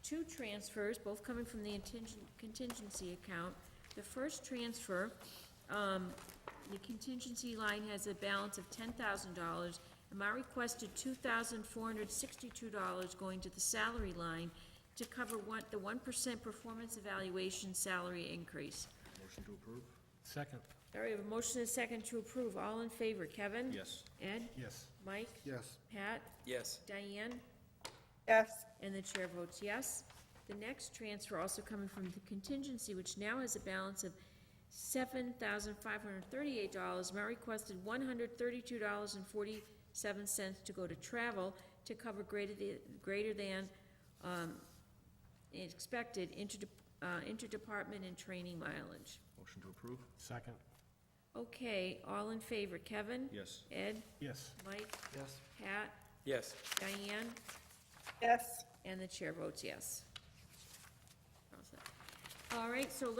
2 transfers, both coming from the contingency account. The first transfer, the contingency line has a balance of $10,000, and my requested $2,462 going to the salary line to cover the 1% performance evaluation salary increase. Motion to approve? Second. All right, we have a motion and a second to approve. All in favor, Kevin? Yes. Ed? Yes. Mike? Yes. Pat? Yes. Diane? Yes. And the chair votes yes. The next transfer, also coming from the contingency, which now has a balance of $7,538, my requested $132.47 to go to travel to cover greater than expected interdepartment and training mileage. Motion to approve? Second. Okay, all in favor, Kevin? Yes. Ed? Yes. Mike? Yes. Pat? Yes. Diane? Yes. And the chair votes yes. All right, so and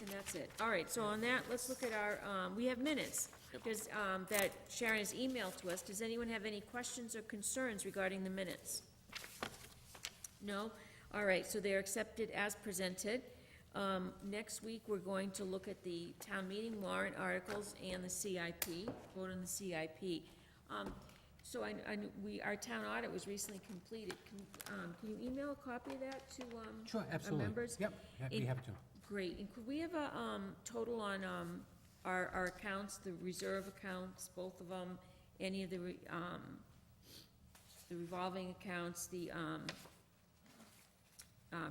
that's it. All right, so on that, let's look at our, we have minutes, because, that Sharon has emailed to us. Does anyone have any questions or concerns regarding the minutes? No? All right, so they're accepted as presented. Next week, we're going to look at the town meeting warrant articles and the CIP, vote on the CIP. So our town audit was recently completed. Can you email a copy of that to, Sure, our absolutely. members? Yep, be happy to. Great, and could we have a, total on, our accounts, the reserve accounts, both of them, any of the revolving accounts, the,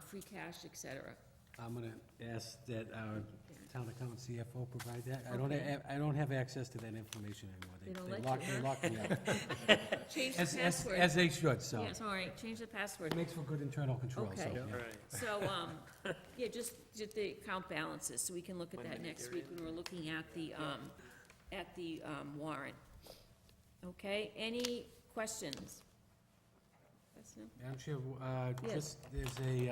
free cash, et cetera? I'm gonna ask that our town accountant CFO provide that. Okay. I don't have access to that information anymore. They don't They let you, lock me up. Change the As password. they should, so. Yes, all right, change the password. It makes for good internal control, so. Okay. yeah. So, yeah, just the account balances, so we can look at that next week when we're looking at the warrant. Okay, any questions? Yes, no? Madam Chair, Yes. just, there's a,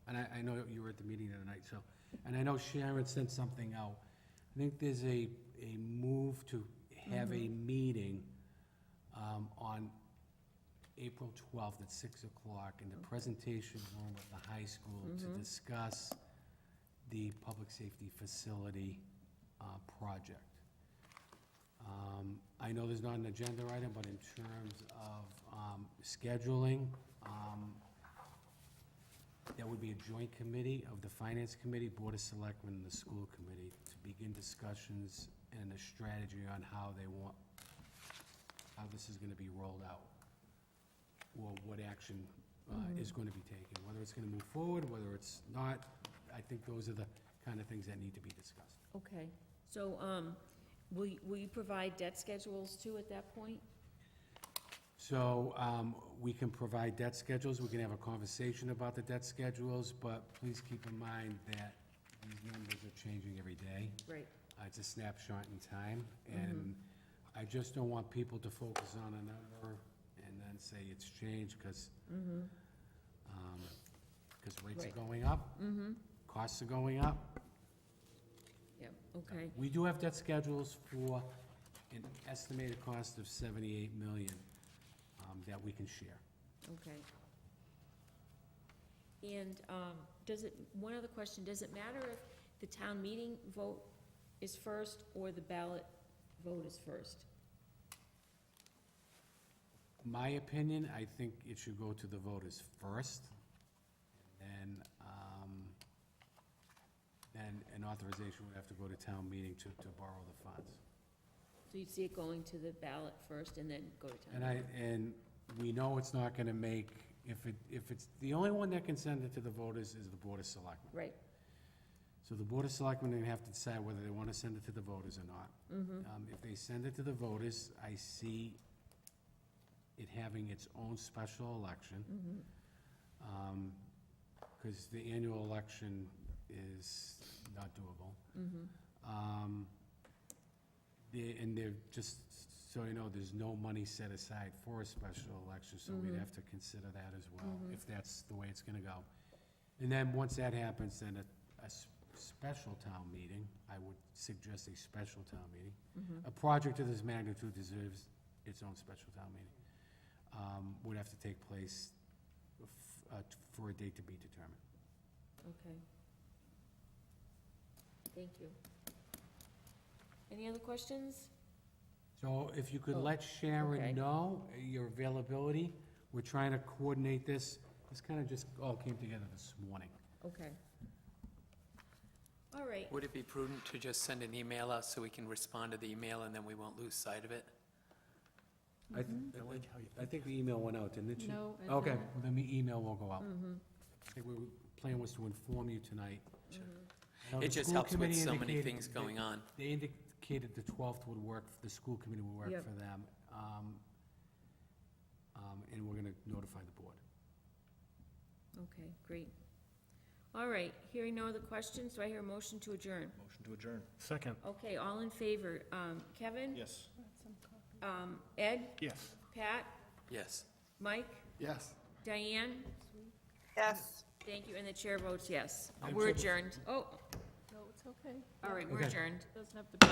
and I know you were at the meeting the other night, so, and I know Sharon sent something out. I think there's a move to have a meeting on April 12th at 6 o'clock in the presentation room at the high school to discuss the public safety facility project. I know there's not an agenda item, but in terms of scheduling, that would be a joint committee of the Finance Committee, Board of Selectmen, and the School Committee to begin discussions and a strategy on how this is gonna be rolled out, or what action is gonna be taken, whether it's gonna move forward, whether it's not. I think those are the kind of things that need to be discussed. Okay, so, will you provide debt schedules too at that point? So, we can provide debt schedules, we can have a conversation about the debt schedules, but please keep in mind that these numbers are changing every day. Right. It's a snapshot in time, and I just don't want people to focus on a number and then say it's changed, because rates are Right. going up, costs are going up. Yep, okay, We do have debt schedules for an estimated cost of $78 million that we can share. okay. And, one other question, does it matter if the town meeting vote is first or the ballot vote is first? My opinion, I think it should go to the voters first, and then an authorization would have to go to town meeting to borrow the funds. So you'd see it going to the ballot first and then go to town? And we know it's not gonna make, if it's, the only one that can send it to the voters is the Board of Selectmen. Right, So the Board of Selectmen are gonna have to decide whether they wanna send it to the voters or not. If they send it to the voters, I see it having its own special election. Because the annual election is not doable. And they're, just so you know, there's no money set aside for a special election, so we'd have to consider that as well, if that's the way it's gonna go. And then, once that happens, then a special town meeting, I would suggest a special town meeting. A project of this magnitude deserves its own special town meeting. Would have to take place for a date to be determined. okay. Thank you. Any other questions? So if you could Oh, let okay. Sharon know your availability, we're trying to coordinate this. This kind of just all came together this morning. Okay. All right, Would it be prudent to just send an email out so we can respond to the email and then we won't lose sight of it? I think the email went out, didn't it? No, it Okay, didn't. then the email will go out. I think the plan was to inform you tonight. Now, the It just school helps with committee so many indicated things going on. They indicated the 12th would work, the school committee would work Yep. for them. And we're gonna notify the board. okay, great. All right, hearing no other questions, do I hear a motion to adjourn? Motion to adjourn. Second. Okay, all in favor, Kevin? Yes. Ed? Yes. Pat? Yes. Mike? Yes. Diane? Yes. Thank you, and the chair votes yes. Madam We're Chair, adjourned. Oh, No, it's okay. all right, we're Okay. adjourned. Doesn't have to be.